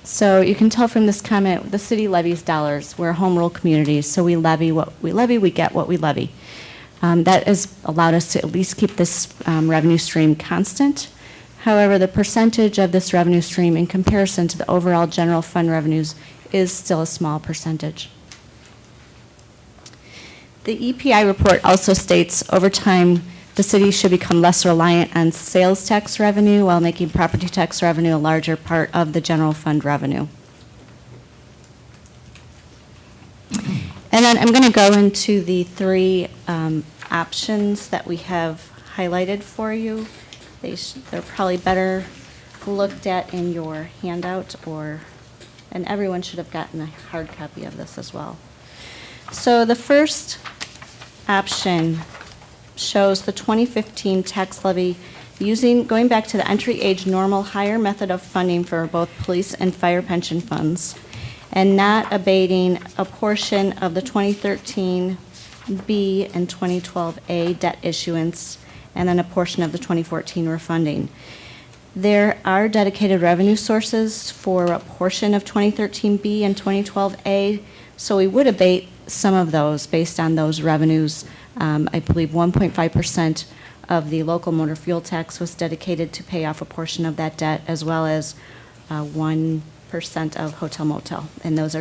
So you can tell from this comment, the city levies dollars. We're a home rule community, so we levy what we levy, we get what we levy. That has allowed us to at least keep this revenue stream constant. However, the percentage of this revenue stream in comparison to the overall general fund revenues is still a small percentage. The EPI report also states over time the city should become less reliant on sales tax revenue while making property tax revenue a larger part of the general fund revenue. And then I'm going to go into the three options that we have highlighted for you. They're probably better looked at in your handout, and everyone should have gotten a hard copy of this as well. So the first option shows the 2015 tax levy going back to the entry age normal higher method of funding for both police and fire pension funds, and not abating a portion of the 2013 B and 2012 A debt issuance, and then a portion of the 2014 refunding. There are dedicated revenue sources for a portion of 2013 B and 2012 A, so we would abate some of those based on those revenues. I believe 1.5% of the local motor fuel tax was dedicated to pay off a portion of that debt, as well as 1% of hotel motel, and those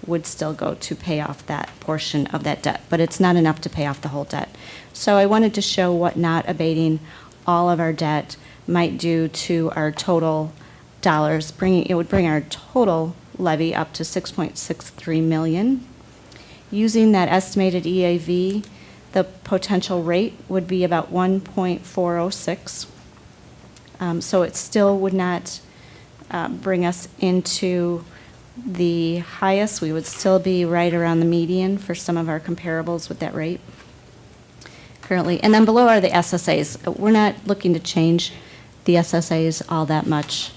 would still go to pay off that portion of that debt, but it's not enough to pay off the whole debt. So I wanted to show what not abating all of our debt might do to our total dollars. It would bring our total levy up to $6.63 million. Using that estimated EAV, the potential rate would be about 1.406. So it still would not bring us into the highest. We would still be right around the median for some of our comparables with that rate currently. And then below are the SSAs. We're not looking to change the SSAs all that much.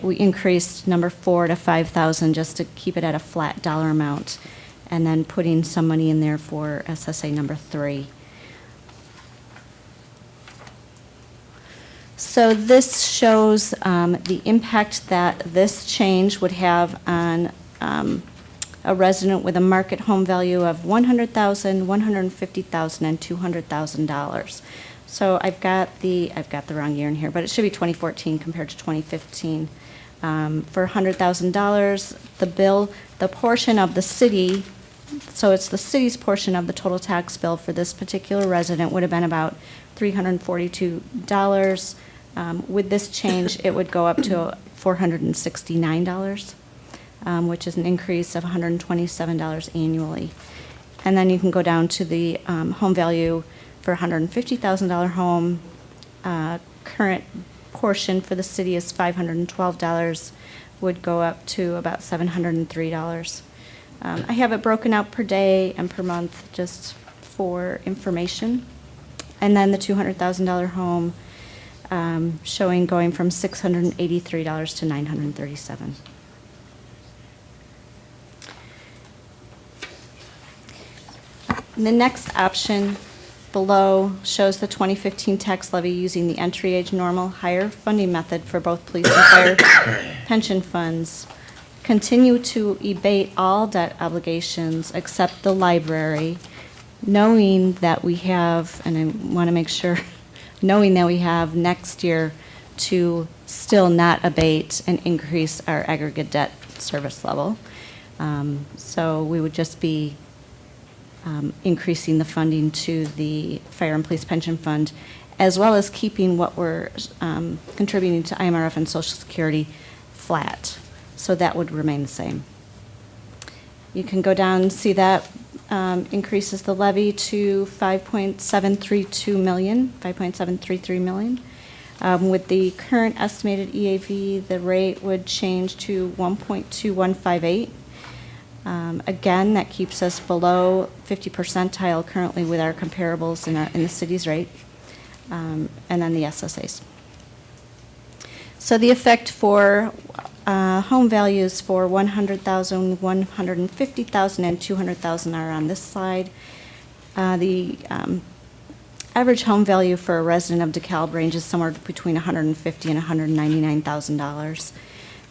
We increased number 4 to 5,000 just to keep it at a flat dollar amount, and then putting some money in there for SSA number 3. So this shows the impact that this change would have on a resident with a market home value of $100,000, $150,000, and $200,000. So I've got the wrong year in here, but it should be 2014 compared to 2015. For $100,000, the portion of the city, so it's the city's portion of the total tax bill for this particular resident would have been about $342. With this change, it would go up to $469, which is an increase of $127 annually. And then you can go down to the home value for $150,000 home. Current portion for the city is $512, would go up to about $703. I have it broken out per day and per month just for information. And then the $200,000 home showing going from $683 to $937. And the next option below shows the 2015 tax levy using the entry age normal higher funding method for both police and fire pension funds. Continue to abate all debt obligations except the library, knowing that we have, and I want to make sure, knowing that we have next year to still not abate and increase our aggregate debt service level. So we would just be increasing the funding to the Fire and Police Pension Fund, as well as keeping what we're contributing to IMRF and Social Security flat. So that would remain the same. You can go down and see that increases the levy to $5.733 million. With the current estimated EAV, the rate would change to 1.2158. Again, that keeps us below 50 percentile currently with our comparables in the city's rate, and then the SSAs. So the effect for home values for 100,000, 150,000, and 200,000 are on this slide. The average home value for a resident of DeKalb ranges somewhere between $150,000 and $199,000.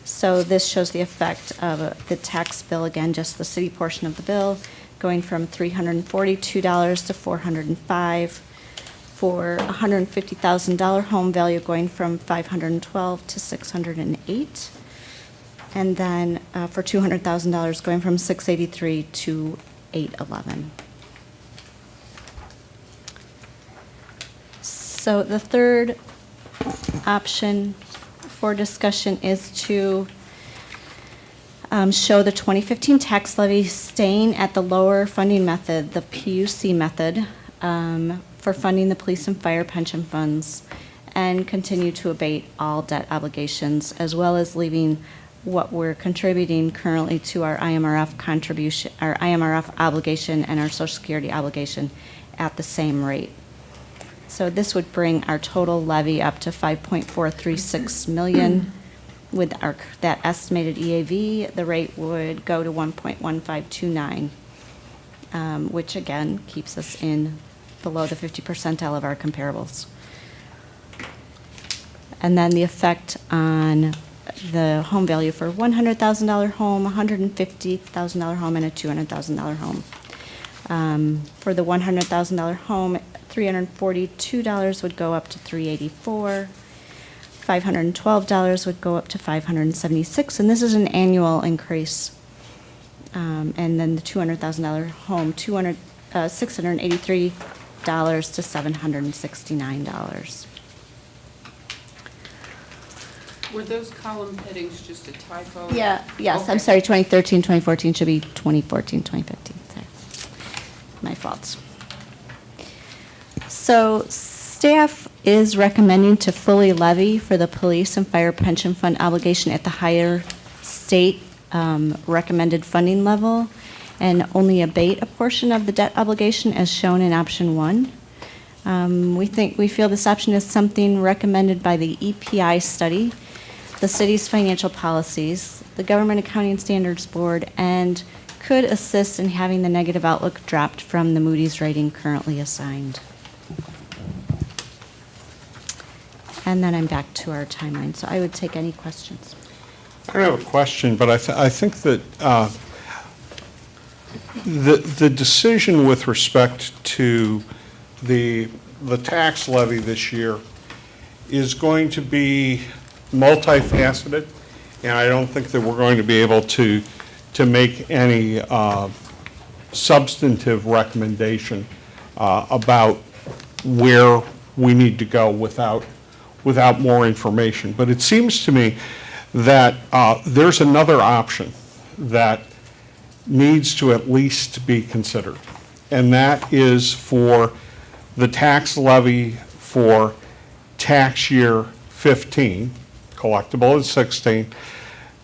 So this shows the effect of the tax bill, again, just the city portion of the bill, going from $342 to $405. For $150,000 home value, going from $512 to $608. And then for $200,000, going from $683 to $811. So the third option for discussion is to show the 2015 tax levy staying at the lower funding method, the PUC method, for funding the police and fire pension funds, and continue to abate all debt obligations, as well as leaving what we're contributing currently to our IMRF contribution, our IMRF obligation and our Social Security obligation at the same rate. So this would bring our total levy up to 5.436 million. With that estimated EAV, the rate would go to 1.1529, which again keeps us in below the 50 percentile of our comparables. And then the effect on the home value for $100,000 home, $150,000 home, and a $200,000 home. For the $100,000 home, $342 would go up to $384. $512 would go up to $576, and this is an annual increase. And then the $200,000 home, $683 to $769. Were those column headings just a typo? Yeah, yes, I'm Okay. sorry, 2013, 2014 should be 2014, 2015, sorry. My fault. So staff is recommending to fully levy for the police and fire pension fund obligation at the higher state recommended funding level, and only abate a portion of the debt obligation as shown in option 1. We feel this option is something recommended by the EPI study, the city's financial policies, the Government Accounting Standards Board, and could assist in having the negative outlook dropped from the Moody's rating currently assigned. And then I'm back to our timeline, so I would take any questions. I don't have a question, but I think that the decision with respect to the tax levy this year is going to be multifaceted, and I don't think that we're going to be able to make any substantive recommendation about where we need to go without more information. But it seems to me that there's another option that needs to at least be considered, and that is for the tax levy for tax year 15, collectible in 16,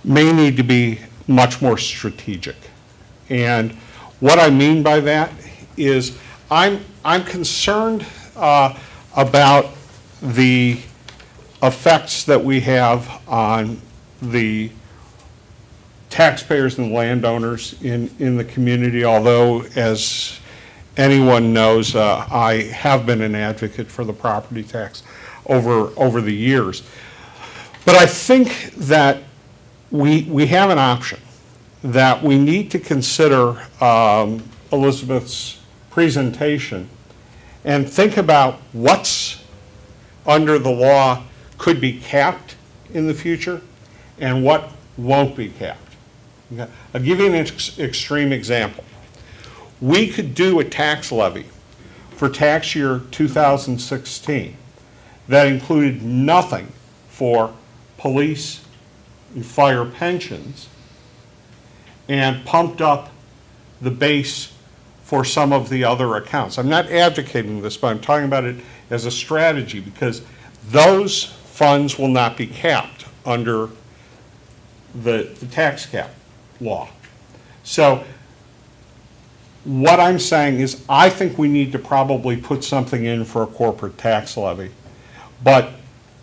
may need to be much more strategic. And what I mean by that is I'm concerned about the effects that we have on the taxpayers and landowners in the community, although, as anyone knows, I have been an advocate for the property tax over the years. But I think that we have an option that we need to consider Elizabeth's presentation and think about what's under the law could be capped in the future and what won't be capped. Okay? I'll give you an extreme example. We could do a tax levy for tax year 2016 that included nothing for police and fire pensions and pumped up the base for some of the other accounts. I'm not advocating this, but I'm talking about it as a strategy because those funds will not be capped under the tax cap law. So what I'm saying is I think we need to probably put something in for a corporate tax levy, but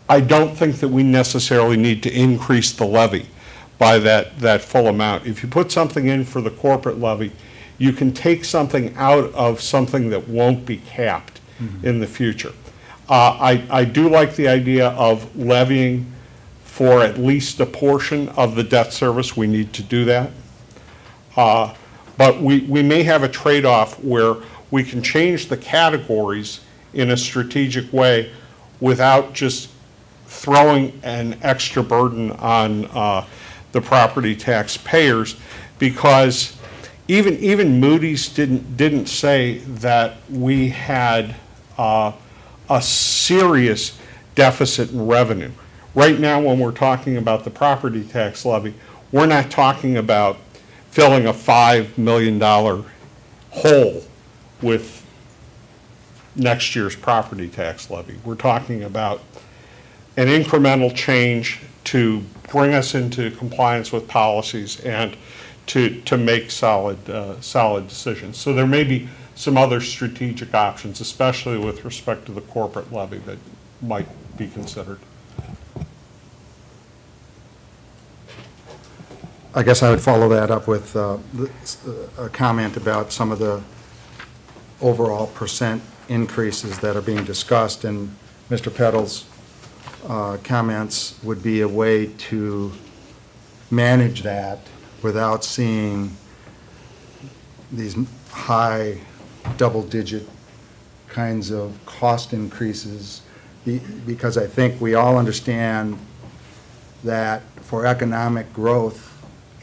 I don't think that we necessarily need to increase the levy by that full amount. If you put something in for the corporate levy, you can take something out of something that won't be capped in the future. I do like the idea of levying for at least a portion of the debt service. We need to do that. But we may have a trade-off where we can change the categories in a strategic way without just throwing an extra burden on the property tax payers, because even Moody's didn't say that we had a serious deficit in revenue. Right now, when we're talking about the property tax levy, we're not talking about filling a $5 million hole with next year's property tax levy. We're talking about an incremental change to bring us into compliance with policies and to make solid decisions. So there may be some other strategic options, especially with respect to the corporate levy, that might be considered. I guess I would follow that up with a comment about some of the overall percent increases that are being discussed, and Mr. Peddle's comments would be a way to manage that without seeing these high double-digit kinds of cost increases, because I think we all understand that for economic growth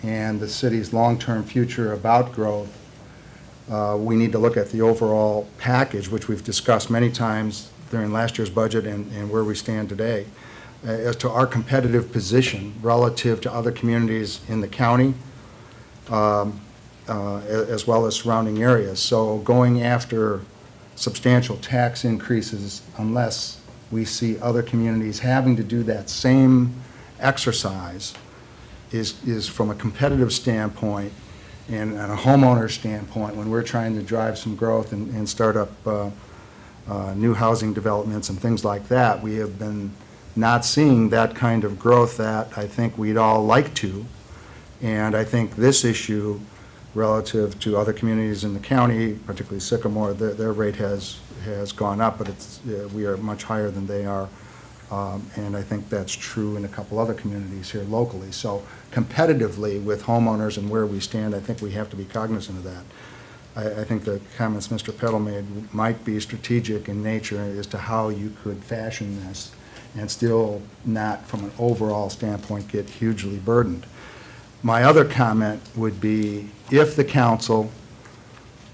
and the city's long-term future about growth, we need to look at the overall package, which we've discussed many times during last year's budget and where we stand today, as to our competitive position relative to other communities in the county, as well as surrounding areas. So going after substantial tax increases, unless we see other communities having to do that same exercise, is from a competitive standpoint and a homeowner standpoint, when we're trying to drive some growth and start up new housing developments and things like that, we have been not seeing that kind of growth that I think we'd all like to. And I think this issue relative to other communities in the county, particularly Sycamore, their rate has gone up, but we are much higher than they are. And I think that's true in a couple other communities here locally. So competitively with homeowners and where we stand, I think we have to be cognizant of that. I think the comments Mr. Peddle made might be strategic in nature as to how you could fashion this and still not, from an overall standpoint, get hugely burdened. My other comment would be, if the council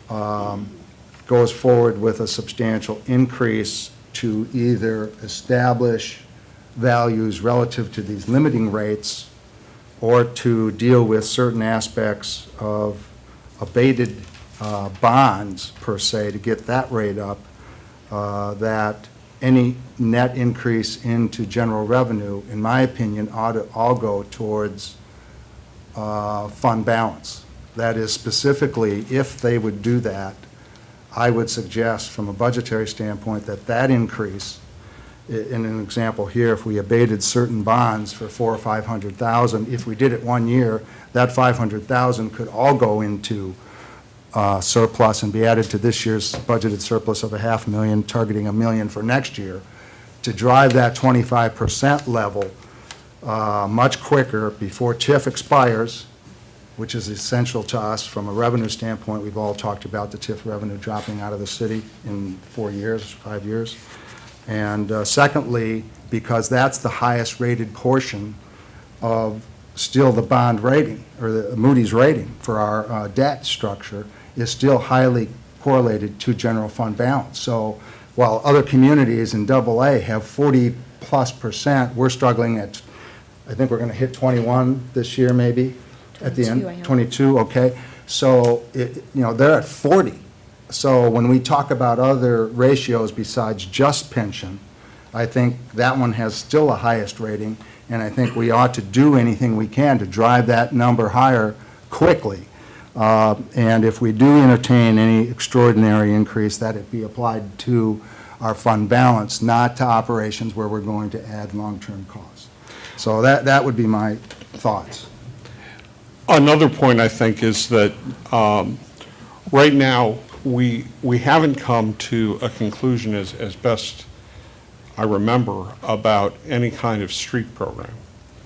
goes forward with a substantial increase to either establish values relative to these limiting rates or to deal with certain aspects of abated bonds, per se, to get that rate up, that any net increase into general revenue, in my opinion, ought to all go towards fund balance. That is, specifically, if they would do that, I would suggest from a budgetary standpoint that that increase, in an example here, if we abated certain bonds for $400,000 or $500,000, if we did it 1 year, that $500,000 could all go into surplus and be added to this year's budgeted surplus of $500,000, targeting $1 million for next year, to drive that 25% level much quicker before TIF expires, which is essential to us from a revenue standpoint. We've all talked about the TIF revenue dropping out of the city in 4 years, 5 years. And secondly, because that's the highest rated portion of still the bond rating, or the Moody's rating for our debt structure, is still highly correlated to general fund balance. So while other communities in AA have 40+%, we're struggling at, I think we're going to hit 21 this year maybe, at the 22, I end. hope. 22, okay. So, they're at 40. So when we talk about other ratios besides just pension, I think that one has still the highest rating, and I think we ought to do anything we can to drive that number higher quickly. And if we do entertain any extraordinary increase, that it be applied to our fund balance, not to operations where we're going to add long-term costs. So that would be my thoughts. Another point, I think, is that right now, we haven't come to a conclusion, as best I remember, about any kind of street program.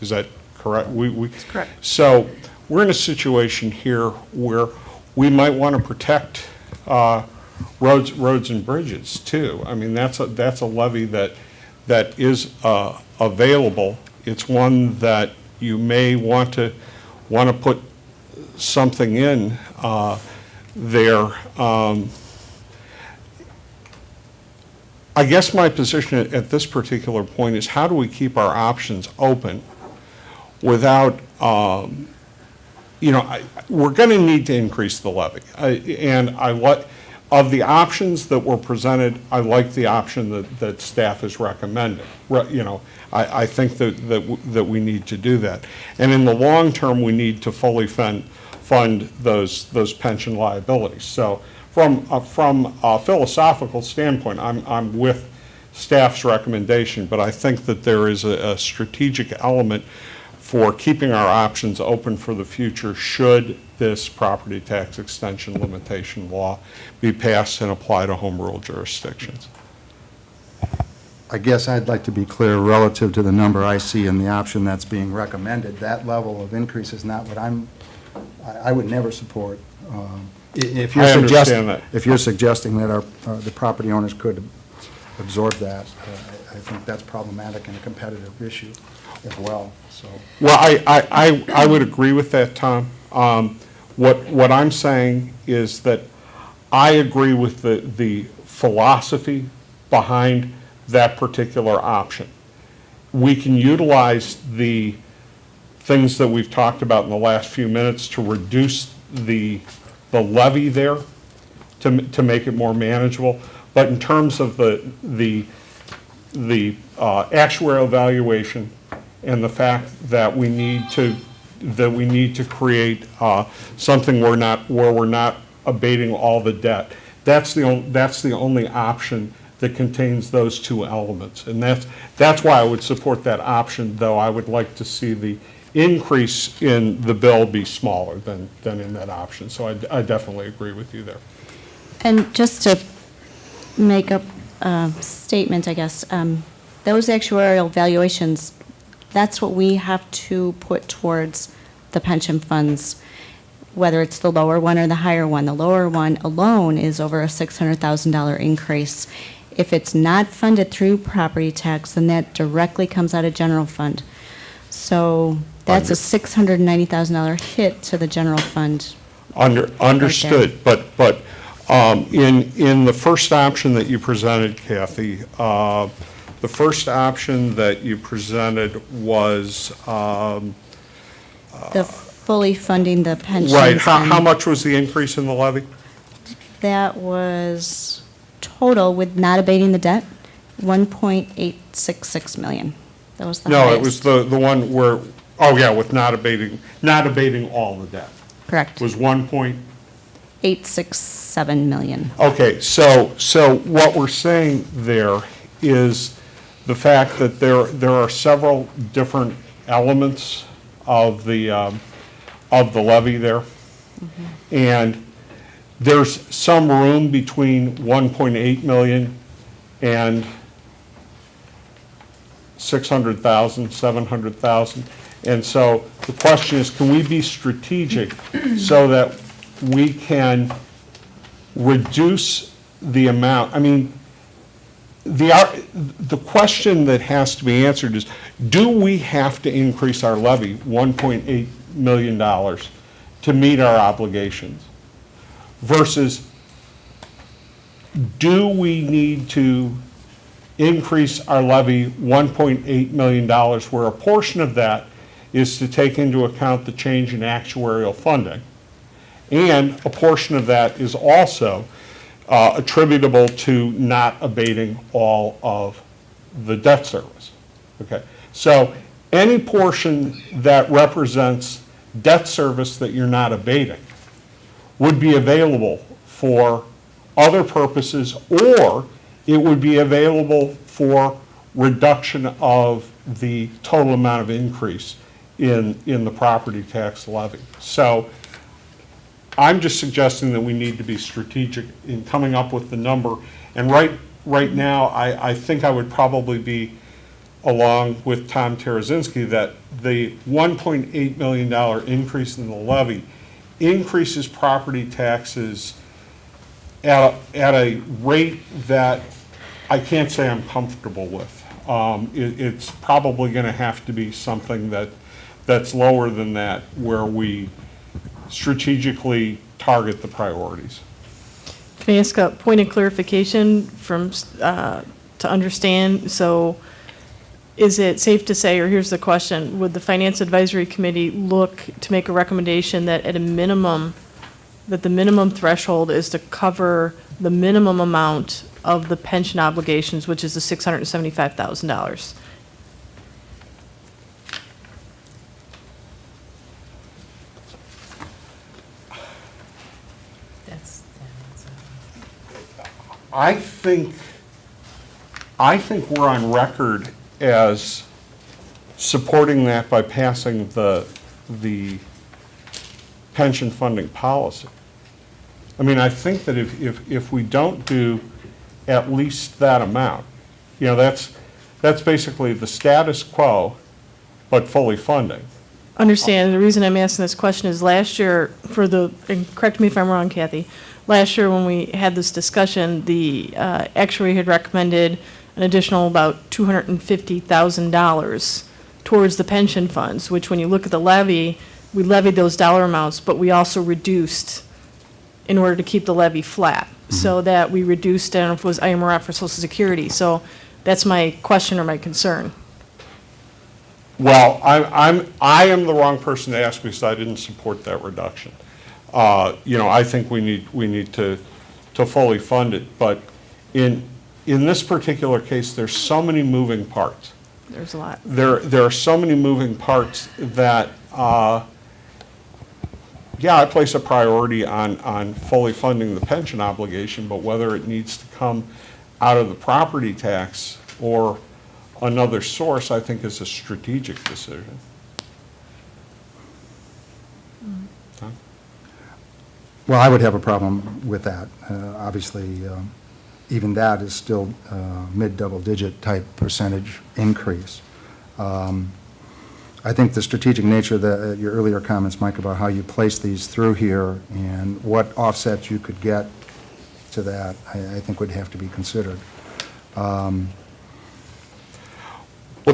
Is that correct? That's correct. So we're in a situation here where we might want to protect roads and bridges, too. I mean, that's a levy that is available. It's one that you may want to put something in there. I guess my position at this particular point is, how do we keep our options open without, we're going to need to increase the levy. of the options that were presented, I like the option that staff is recommending. You know, I think that we need to do that. And in the long term, we need to fully fund those pension liabilities. So from a philosophical standpoint, I'm with staff's recommendation, but I think that there is a strategic element for keeping our options open for the future should this property tax extension limitation law be passed and apply to home rule jurisdictions. I guess I'd like to be clear relative to the number I see in the option that's being recommended. That level of increase is not what I would never support. If you're I understand that. If you're suggesting that the property owners could absorb that, I think that's problematic and a competitive issue as well, so. Well, I would agree with that, Tom. What I'm saying is that I agree with the philosophy behind that particular option. We can utilize the things that we've talked about in the last few minutes to reduce the levy there, to make it more manageable. But in terms of the actuarial valuation and the fact that we need to create something where we're not abating all the debt, that's the only option that contains those two elements. And that's why I would support that option, though I would like to see the increase in the bill be smaller than in that option. So I definitely agree with you there. And just to make a statement, I guess, those actuarial valuations, that's what we have to put towards the pension funds, whether it's the lower one or the higher one. The lower one alone is over a $600,000 increase. If it's not funded through property tax, then that directly comes out of general fund. So that's a $690,000 hit to the general fund. Understood, but in the first option that you presented, Kathy, the first option that you presented was, The fully funding the pensions. right, how and much was the increase in the levy? That was total with not abating the debt, 1.866 million. That was the highest. No, it was the one where, oh yeah, with not abating all the debt. Correct. Was 1 867 million. Okay, so what we're saying there is the fact that there are several different elements of the levy there. And there's some room between 1.8 million and 600,000, 700,000. And so the question is, can we be strategic so that we can reduce the amount? I mean, the question that has to be answered is, do we have to increase our levy $1.8 million to meet our obligations? Versus, do we need to increase our levy $1.8 million, where a portion of that is to take into account the change in actuarial funding, and a portion of that is also attributable to not abating all of the debt service. Okay, so any portion that represents debt service that you're not abating would be available for other purposes, or it would be available for reduction of the total amount of increase in the property tax levy. So I'm just suggesting that we need to be strategic in coming up with the number. And right now, I think I would probably be along with Tom Tarazinski that the $1.8 million increase in the levy increases property taxes at a rate that I can't say I'm comfortable with. It's probably going to have to be something that's lower than that, where we strategically target the priorities. Can I ask a point of clarification to understand? So is it safe to say, or here's the question, would the Finance Advisory Committee look to make a recommendation that at a minimum, that the minimum threshold is to cover the minimum amount of the pension obligations, which is the $675,000. I think we're on record as supporting that by passing the pension funding policy. I mean, I think that if we don't do at least that amount, that's basically the status quo, but fully funding. Understand, the reason I'm asking this question is last year, and correct me if I'm wrong, Kathy, last year when we had this discussion, the actuary had recommended an additional about $250,000 towards the pension funds, which when you look at the levy, we levied those dollar amounts, but we also reduced in order to keep the levy flat. So that we reduced, I don't know if it was IMRF or Social Security. So that's my question or my concern. Well, I am the wrong person to ask because I didn't support that reduction. I think we need to fully fund it, but in this particular case, there's so many moving parts. There's a lot. There are so many moving parts that, I place a priority on fully funding the pension obligation, but whether it needs to come out of the property tax or another source, I think is a strategic decision. Tom? Well, I would have a problem with that. Obviously, even that is still mid-double-digit type percentage increase. I think the strategic nature of your earlier comments, Mike, about how you place these through here and what offsets you could get to that, I think would have to be considered. Well,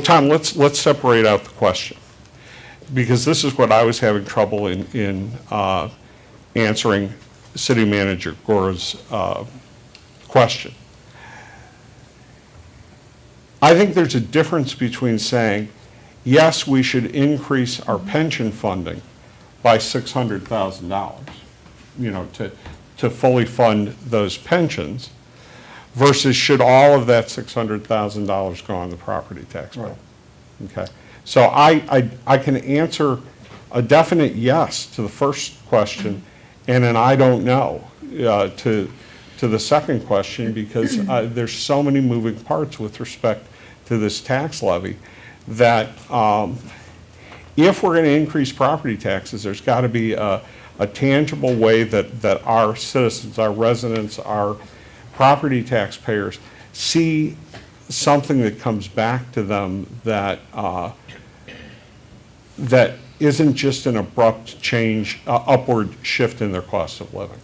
Tom, let's separate out the question, because this is what I was having trouble in answering City Manager Gore's question. I think there's a difference between saying, yes, we should increase our pension funding by $600,000, to fully fund those pensions, versus should all of that $600,000 go on the property tax bill? Okay. So I can answer a definite yes to the first question, and an I don't know to the second question, because there's so many moving parts with respect to this tax levy that if we're going to increase property taxes, there's got to be a tangible way that our citizens, our residents, our property taxpayers see something that comes back to them that that isn't just an abrupt change, upward shift in their cost of living.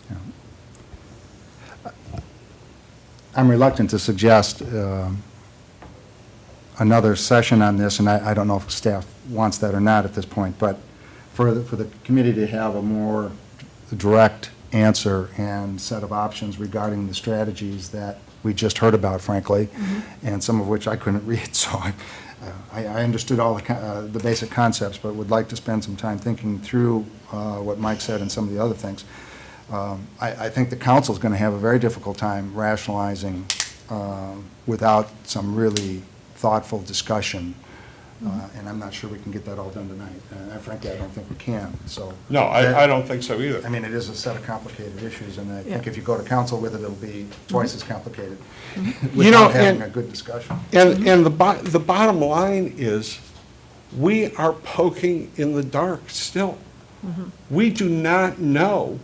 I'm reluctant to suggest another session on this, and I don't know if staff wants that or not at this point, but for the committee to have a more direct answer and set of options regarding the strategies that we just heard about, frankly, and some of which I couldn't read, so I understood all the basic concepts, but would like to spend some time thinking through what Mike said and some of the other things. I think the council is going to have a very difficult time rationalizing without some really thoughtful discussion, and I'm not sure we can get that all done tonight. Frankly, I don't think we can, so. No, I don't think so either. I mean, it is a set of complicated issues, and I think if you go to council with it, it'll be twice as complicated without having a good discussion. And the bottom line is, we are poking in the dark still. We do not know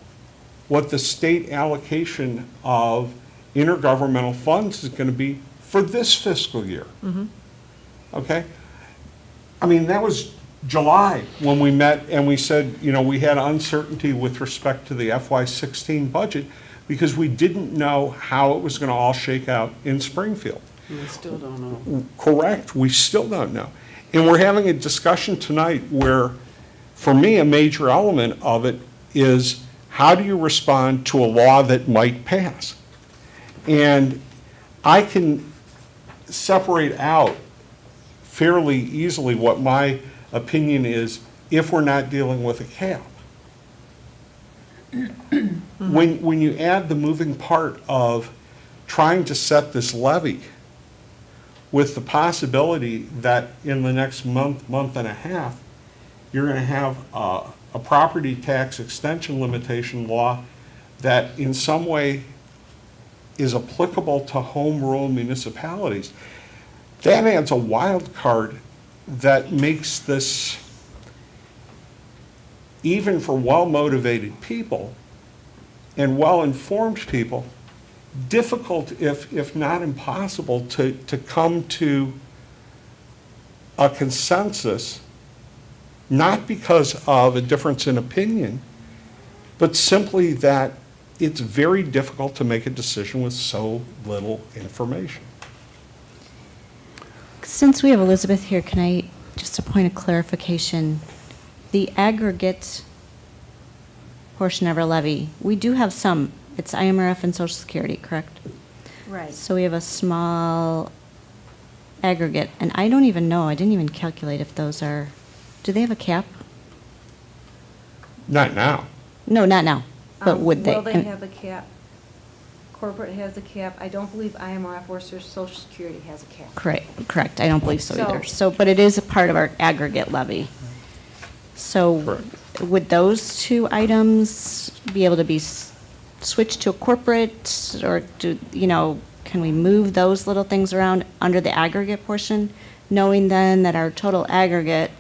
what the state allocation of intergovernmental funds is going to be for this fiscal year. Okay? I mean, that was July when we met and we said, we had uncertainty with respect to the FY16 budget because we didn't know how it was going to all shake out in Springfield. We still don't know. Correct, we still don't know. And we're having a discussion tonight where, for me, a major element of it is, how do you respond to a law that might pass? And I can separate out fairly easily what my opinion is if we're not dealing with a cap. When you add the moving part of trying to set this levy with the possibility that in the next month, month and a half, you're going to have a property tax extension limitation law that in some way is applicable to home rule municipalities, that adds a wild card that makes this, even for well-motivated people and well-informed people, difficult, if not impossible, to come to a consensus, not because of a difference in opinion, but simply that it's very difficult to make a decision with so little information. Since we have Elizabeth here, can I, just a point of clarification, the aggregate portion of our levy, we do have some, it's IMRF and Social Security, correct? Right. So we have a small aggregate, and I don't even know, I didn't even calculate if those are, do they have a cap? Not now. No, not now, but would they? Will they have a cap? Corporate has a cap. I don't believe IMRF or Social Security has a cap. Correct, I don't believe so either. So- So, but it is a part of our aggregate levy. So Correct. would those two items be able to be switched to a corporate, or do, can we move those little things around under the aggregate portion, knowing then that our total aggregate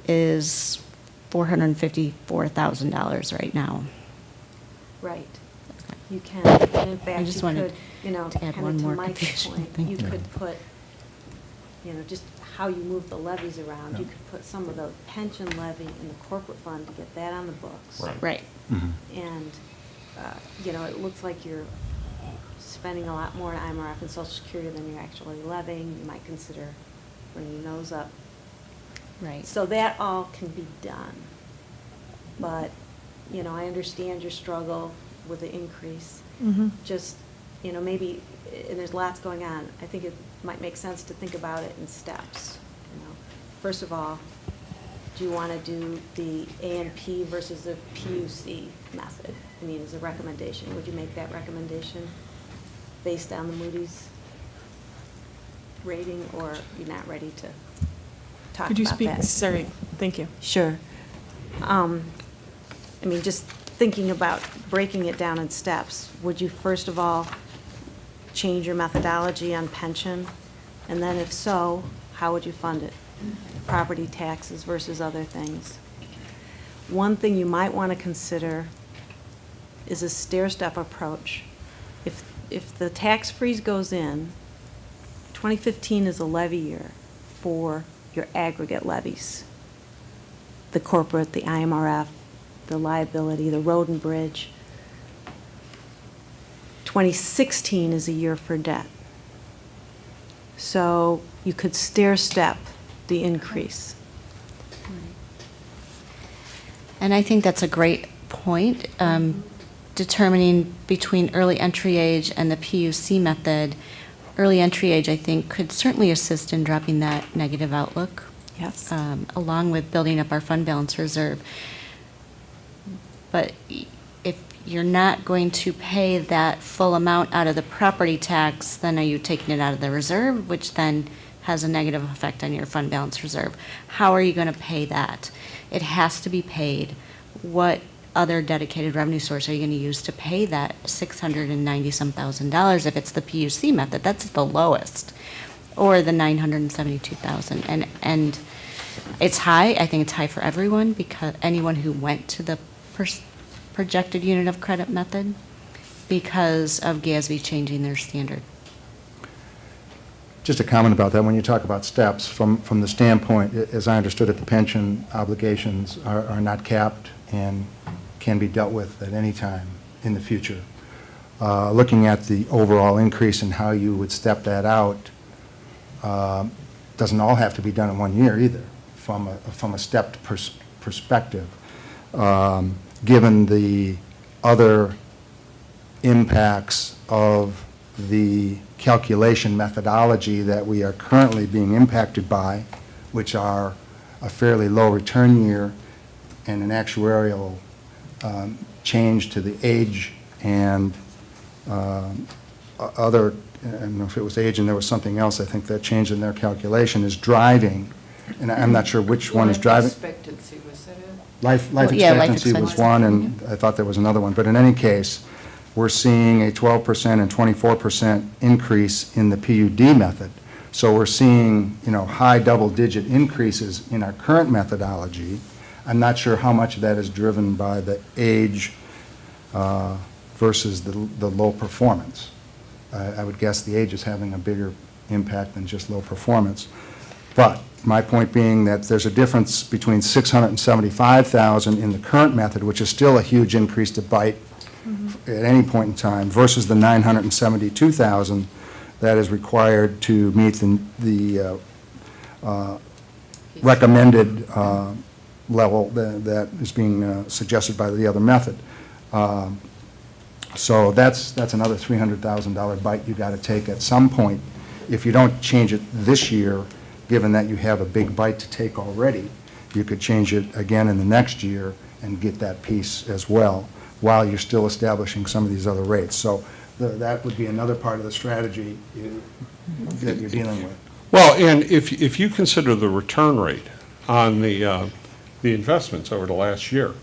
is $454,000 right now? Right. You can. And in fact, just you wanted could, to add kind one of to more Mike's confusion, point, thank you you. could put, just how you move the levies around. You could put some of the pension levy in the corporate fund to get that on the books. Right. And, it looks like you're spending a lot more on IMRF and Social Security than you're actually levying. You might consider bringing those up. Right. So that all can be done. But, I understand your struggle with the increase. Just, maybe, and there's lots going on, I think it might make sense to think about it in steps. First of all, do you want to do the A&P versus the PUC method? I mean, as a recommendation, would you make that recommendation based on the Moody's rating, or you're not ready to talk about that? Could you speak? Sorry, thank you. Sure. Just thinking about breaking it down in steps, would you first of all change your methodology on pension? And then if so, how would you fund it? Property taxes versus other things. One thing you might want to consider is a stair-step approach. If the tax freeze goes in, 2015 is a levy year for your aggregate levies. The corporate, the IMRF, the liability, the road and bridge. 2016 is a year for debt. So you could stair-step the increase. And I think that's a great point. Determining between early entry age and the PUC method, early entry age, I think, could certainly assist in dropping that negative outlook, Yes. along with building up our fund balance reserve. But if you're not going to pay that full amount out of the property tax, then are you taking it out of the reserve, which then has a negative effect on your fund balance reserve? How are you going to pay that? It has to be paid. What other dedicated revenue source are you going to use to pay that $690-some thousand if it's the PUC method? That's the lowest, or the $972,000. And it's high. I think it's high for everyone, because anyone who went to the projected unit of credit method, because of GASB changing their standard. Just a comment about that. When you talk about steps, from the standpoint, as I understood it, the pension obligations are not capped and can be dealt with at any time in the future. Looking at the overall increase and how you would step that out, doesn't all have to be done in 1 year either, from a stepped perspective. Given the other impacts of the calculation methodology that we are currently being impacted by, which are a fairly low return year and an actuarial change to the age and other, I don't know if it was age and there was something else, I think that change in their calculation is driving, and I'm not sure which one is driving. Life expectancy, was that it? Life Yeah, life expectancy was expectancy. one, and I thought there was another one. But in any case, we're seeing a 12% and 24% increase in the PUD method. So we're seeing, high double-digit increases in our current methodology. I'm not sure how much of that is driven by the age versus the low performance. I would guess the age is having a bigger impact than just low performance. But my point being that there's a difference between 675,000 in the current method, which is still a huge increase to bite at any point in time, versus the 972,000 that is required to meet the recommended level that is being suggested by the other method. So that's another $300,000 bite you got to take at some point. If you don't change it this year, given that you have a big bite to take already, you could change it again in the next year and get that piece as well, while you're still establishing some of these other rates. So that would be another part of the strategy that you're dealing with. Well, and if you consider the return rate on the investments over the last year,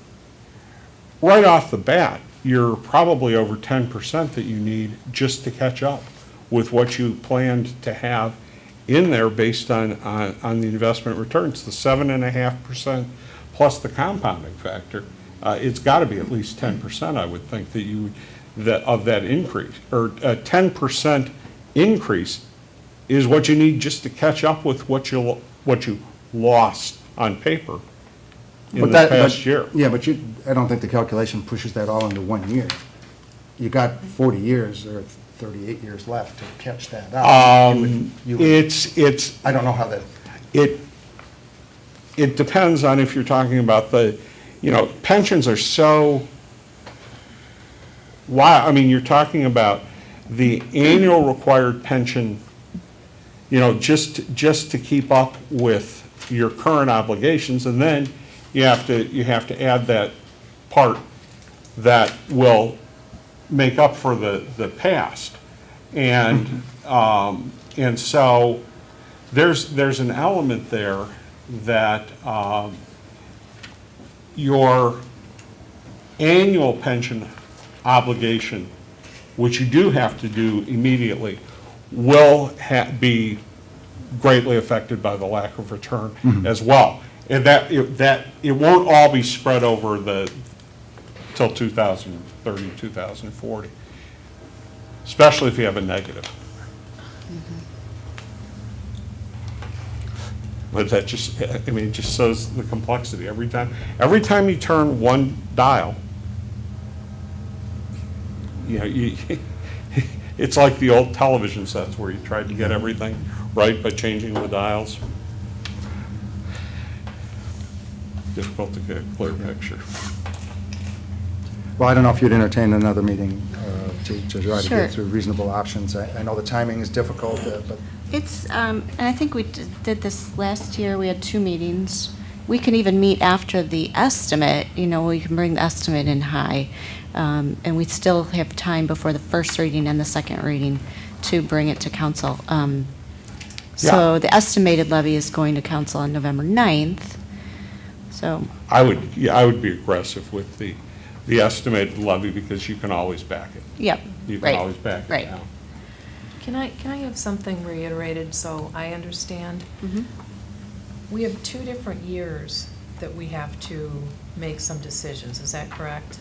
right off the bat, you're probably over 10% that you need just to catch up with what you planned to have in there based on the investment returns, the 7.5% plus the compounding factor. It's got to be at least 10%, I would think, of that increase, or a 10% increase is what you need just to catch up with what you lost on paper in the past year. Yeah, but I don't think the calculation pushes that all into 1 year. You got 40 years or 38 years left to catch that up. You would- I don't know how that, It depends on if you're talking about pensions are so, you're talking about the annual required pension, just to keep up with your current obligations, and then you have to add that part that will make up for the past. And so there's an element there that your annual pension obligation, which you do have to do immediately, will be greatly affected by the lack of return as well. And that it won't all be spread over till 2030, 2040, especially if you have a negative. But that just, it just shows the complexity. Every time you turn one dial, it's like the old television sets where you tried to get everything right by changing the dials. Difficult to get a clear picture. well, I don't know if you'd entertain another meeting to try to Sure. get through reasonable options. I know the timing is difficult, but It's, and I think we did this last year, we had 2 meetings. We can even meet after the estimate, we can bring the estimate in high. And we still have time before the first reading and the second reading to bring it to council. So the estimated levy is going to council on November 9th, so. I would be aggressive with the estimated levy because you can always back it. Yep, You can right, always back it right. down. Can I have something reiterated so I understand? Mhm. We have 2 different years that we have to make some decisions, is that correct?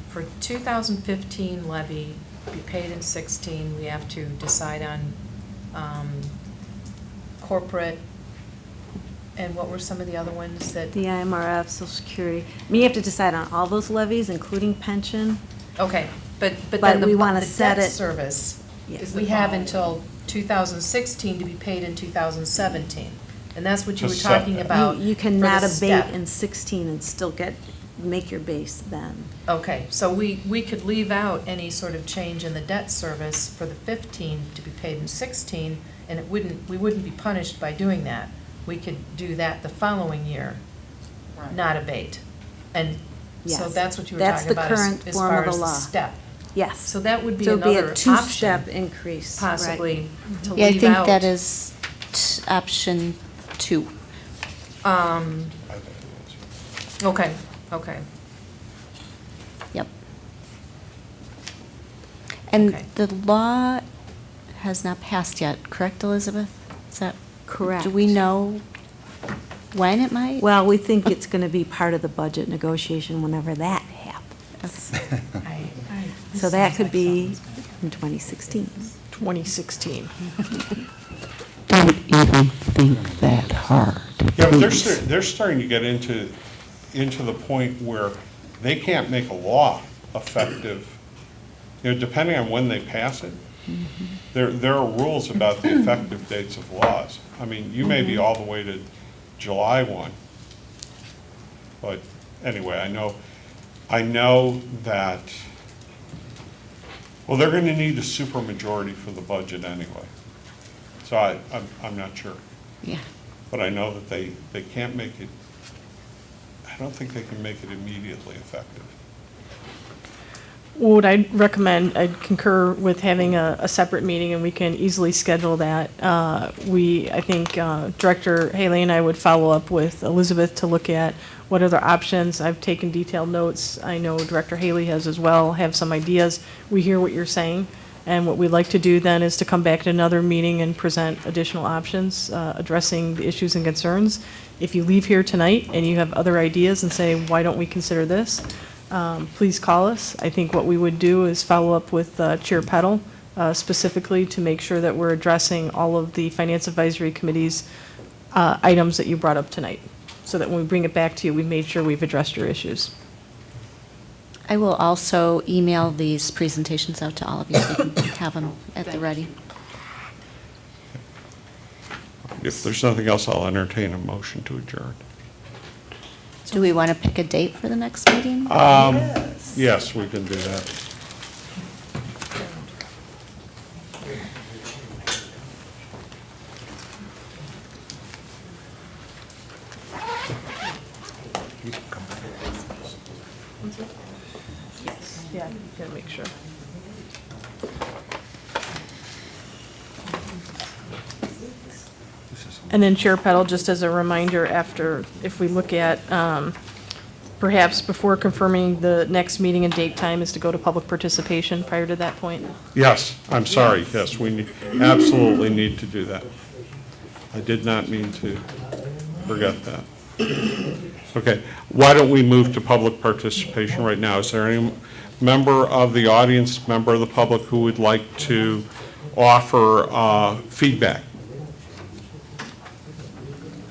For 2015 levy, be paid in 16, we have to decide on corporate, and what were some of the other ones that? The IMRF, Social Security. You have to decide on all those levies, including pension. Okay, but But then we wanna the set debt it- service, Yes. we have until 2016 to be paid in 2017. And that's what you To were set talking that. about. You for cannot the abate step. in 16 and still make your base then. Okay, so we could leave out any sort of change in the debt service for the 15 to be paid in 16, and we wouldn't be punished by doing that. We could do that the following year, not abate. And Yes. So that's what you were That's talking the about current as form far of the as the law. step. Yes. So that would be So it'd be another a option, two-step increase. right. possibly, to Yeah, I leave think out. that is option 2. Okay, okay. Yep. And Okay. the law has not passed yet, correct, Elizabeth? Is that? Correct. Do we know when it might? Well, we think it's going to be part of the budget negotiation whenever that happens. So that could be in 2016. 2016. Don't even think that hard. Yeah, but please. they're starting to get into the point where they can't make a law effective, depending on when they pass it. There are rules about the effective dates of laws. I mean, you may be all the way to July 1. But anyway, I know that, well, they're gonna need a supermajority for the budget anyway. So I'm not sure. Yeah. But I know that they can't make it, I don't think they can make it immediately effective. What I'd recommend, I'd concur with having a separate meeting, and we can easily schedule that. I think Director Haley and I would follow up with Elizabeth to look at what other options. I've taken detailed notes. I know Director Haley has as well, have some ideas. We hear what you're saying, and what we'd like to do then is to come back at another meeting and present additional options, addressing the issues and concerns. If you leave here tonight and you have other ideas and say, why don't we consider this? Please call us. I think what we would do is follow up with Chair Petal specifically to make sure that we're addressing all of the Finance Advisory Committee's items that you brought up tonight, so that when we bring it back to you, we've made sure we've addressed your issues. I will also email these presentations out to all of you so you can have them at the ready. If there's nothing else, I'll entertain a motion to adjourn. Do we want to pick a date for the next meeting? Yes, we can do that. Yeah, you gotta make sure. And then Chair Petal, just as a reminder, after, if we look at, perhaps before confirming the next meeting and date time is to go to public participation prior to that point. Yes, I'm sorry, yes, we absolutely need to do that. I did not mean to forget that. Okay, why don't we move to public participation right now? Is there any member of the audience, member of the public who would like to offer feedback?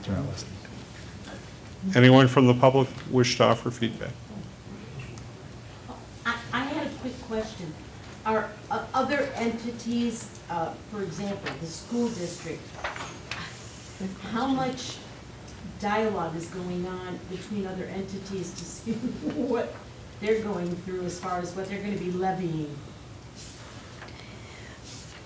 They're not listening. Anyone from the public wish to offer feedback? I had a quick question. Are other entities, for example, the school district, how much dialogue is going on between other entities to see what they're going through as far as what they're going to be levying?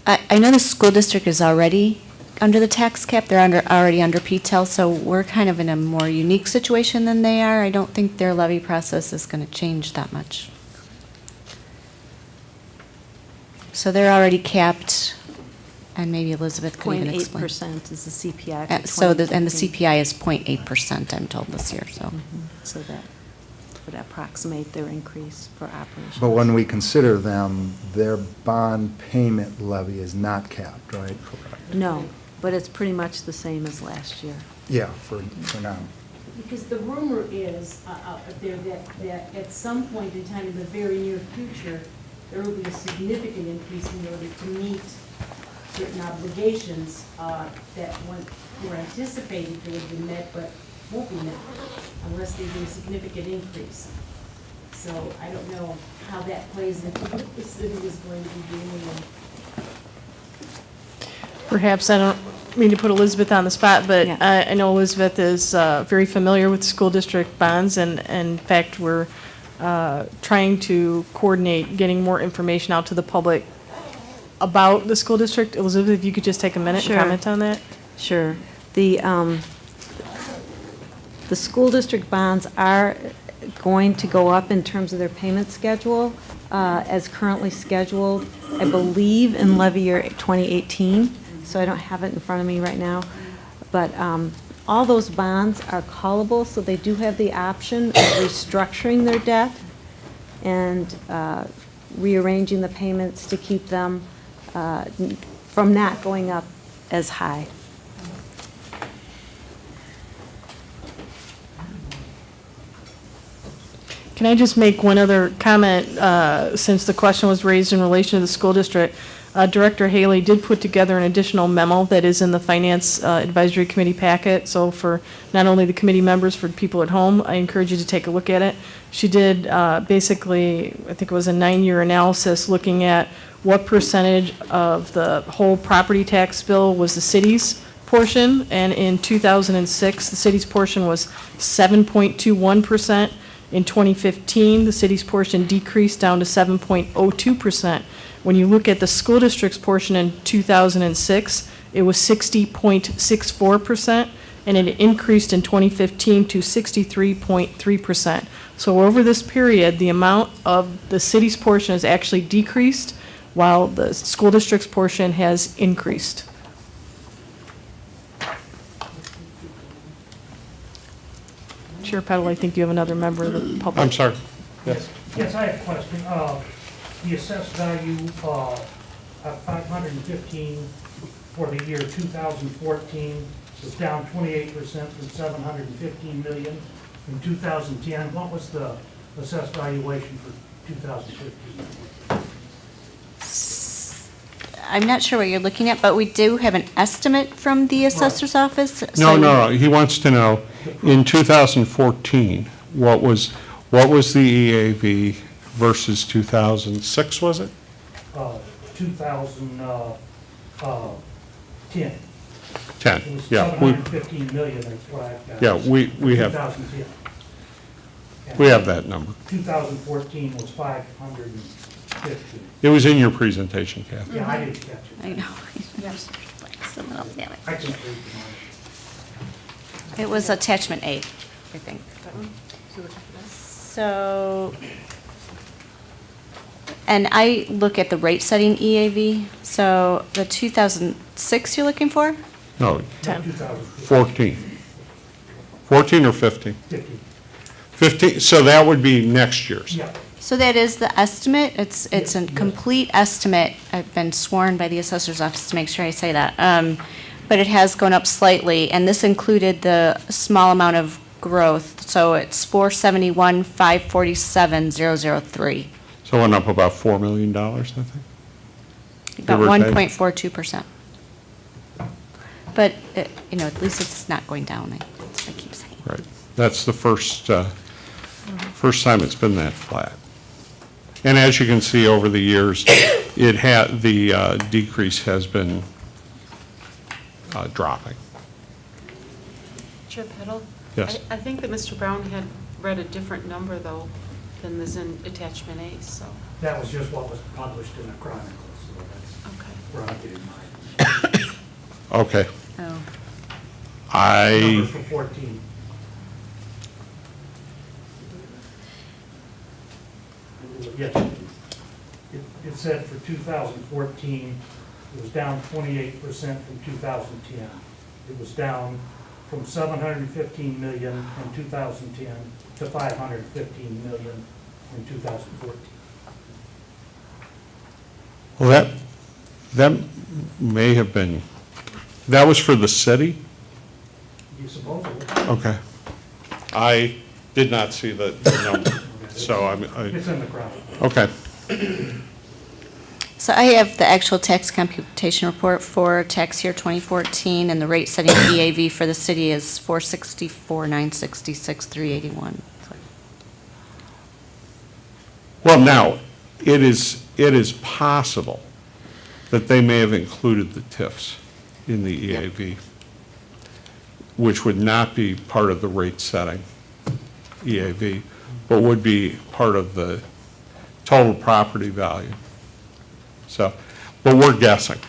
I know the school district is already under the tax cap. They're already under PTEL, so we're kind of in a more unique situation than they are. I don't think their levy process is going to change that much. So they're already capped, and maybe Elizabeth could even explain. 0.8% is the CPI for So, and the 2015. CPI is 0.8%, I'm told, this year, so. So that would approximate their increase for operations. But when we consider them, their bond payment levy is not capped, right? No, but it's pretty much the same as last year. Yeah, for now. Because the rumor is out there that at some point in time in the very near future, there will be a significant increase in order to meet certain obligations that were anticipated to have been met, but won't be met unless there's a significant increase. So I don't know how that plays into what the city is going to be doing. Perhaps, I don't mean to put Elizabeth on the spot, but Yeah. I know Elizabeth is very familiar with school district bonds, and in fact, we're trying to coordinate getting more information out to the public about the school district. Elizabeth, if you could just take a minute Sure. and comment on that? Sure. The school district bonds are going to go up in terms of their payment schedule, as currently scheduled, I believe, in levy year 2018, so I don't have it in front of me right now. But all those bonds are callable, so they do have the option of restructuring their debt and rearranging the payments to keep them from not going up as high. Can I just make one other comment, since the question was raised in relation to the school district? Director Haley did put together an additional memo that is in the Finance Advisory Committee packet. So for not only the committee members, for people at home, I encourage you to take a look at it. She did basically, I think it was a 9-year analysis looking at what percentage of the whole property tax bill was the city's portion. And in 2006, the city's portion was 7.21%. In 2015, the city's portion decreased down to 7.02%. When you look at the school district's portion in 2006, it was 60.64%, and it increased in 2015 to 63.3%. So over this period, the amount of the city's portion has actually decreased, while the school district's portion has increased. Chair Petal, I think you have another member of the public. I'm sorry. Yes. Yes, I have a question. The assessed value of 515 for the year 2014 was down 28% from 715 million in 2010. What was the assessed valuation for 2015? I'm not sure what you're looking at, but we do have an estimate from the assessor's office. No, so- no, he wants to know, in 2014, what was the EAV versus 2006, was it? 2010. 10, It was yeah. 715 million, that's what I've got. Yeah, we have 2010. we have that number. 2014 was 550. It was in your presentation, Kathy. Yeah, I didn't catch it. I know. Someone else have it. I can read mine. It was attachment A, I think. So, and I look at the rate setting EAV, so the 2006 you're looking for? No, 2015. 14. 14 or 15? 50. 15, so that would be next year's. Yeah. So that is the estimate, it's a complete estimate. I've been sworn by the assessor's office to make sure I say that. But it has gone up slightly, and this included the small amount of growth. So it's 471,547,003, So it went up about $4 million, I think. about Give or take. 1.42%. But, at least it's not going down, that's what I keep saying. Right. That's the first time it's been that flat. And as you can see over the years, the decrease has been dropping. Chair Petal? Yes. I think that Mr. Brown had read a different number, though, than is in attachment A, so, That was just what was published in the Chronicle, so that's okay. where I'm getting mine. Okay. Oh. Number for 14. Yes. It said for 2014, it was down 28% from 2010. It was down from 715 million in 2010 to 515 million in 2014. Well, that may have been, that was for the city? You suppose it was? Okay. I did not see the number, so It's in the Chronicle. okay. So I have the actual tax computation report for tax year 2014, and the rate setting EAV for the city is 464,966,381. Well, now, it is possible that they may have included the TIFs in the EAV, which would not be part of the rate setting EAV, but would be part of the total property value. So, but we're guessing.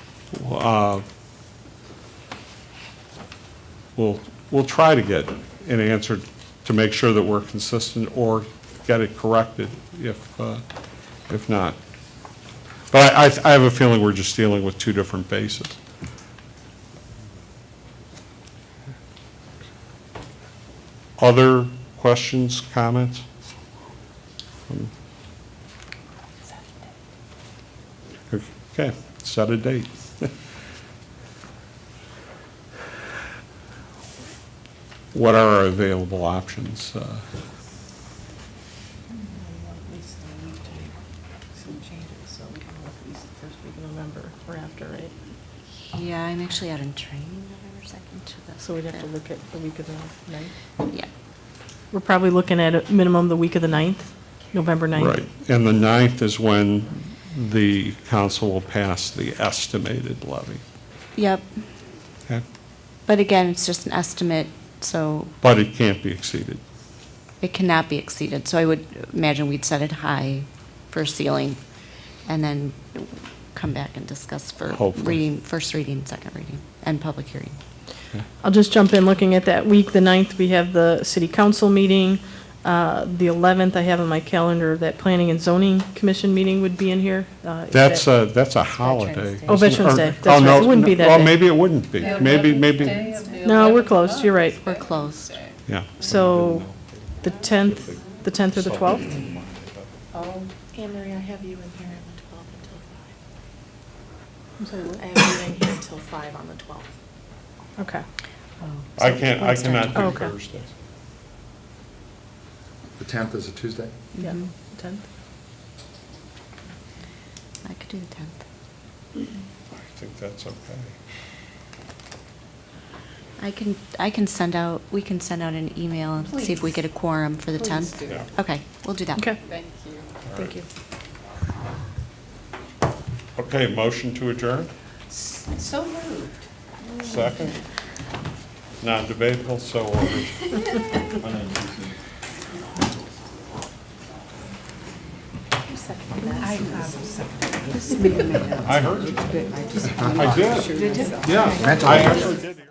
We'll try to get an answer to make sure that we're consistent or get it corrected if not. But I have a feeling we're just dealing with two different bases. Other questions, comments? Okay, set a date. What are our available options? Some changes, so we can look at least the first week of November or after, right? Yeah, I'm actually out in training November 2nd to the. So we'd have to 5th. look at the week of the 9th. Yeah. We're probably looking at a minimum the week of the 9th, November 9th. Right, and the 9th is when the council will pass the estimated levy. Yep. Okay? But again, it's just an estimate, so But it can't be exceeded. it cannot be exceeded. So I would imagine we'd set it high for ceiling and then come back and discuss for Hopefully. reading, first reading, second reading, and public hearing. I'll just jump in, looking at that week, the 9th, we have the city council meeting. The 11th, I have on my calendar, that planning and zoning commission meeting would be in here. Is That's that- a holiday. Oh, Veterans Or- Day. oh, That's right. no, It wouldn't be that Well, day. maybe it wouldn't be. Maybe, No, we're closed, you're right. We're closed. yeah. So the 10th or the 12th? Anne Marie, I have you in here on the 12th until 5. I'm sorry, what? I have you in here until 5 on the 12th. Okay. I cannot do Oh, okay. Thursdays. The 10th is a Tuesday? Yeah, Mhm. 10th. I could do the 10th. I think that's okay. I can send out, we can send out an email and see if we get a quorum for the 10th. Yeah. Okay, we'll do that. Okay. Thank you. Okay, motion to adjourn? So moved. Second? Non-debatable, so ordered. I heard you. I did. Yeah, I actually did.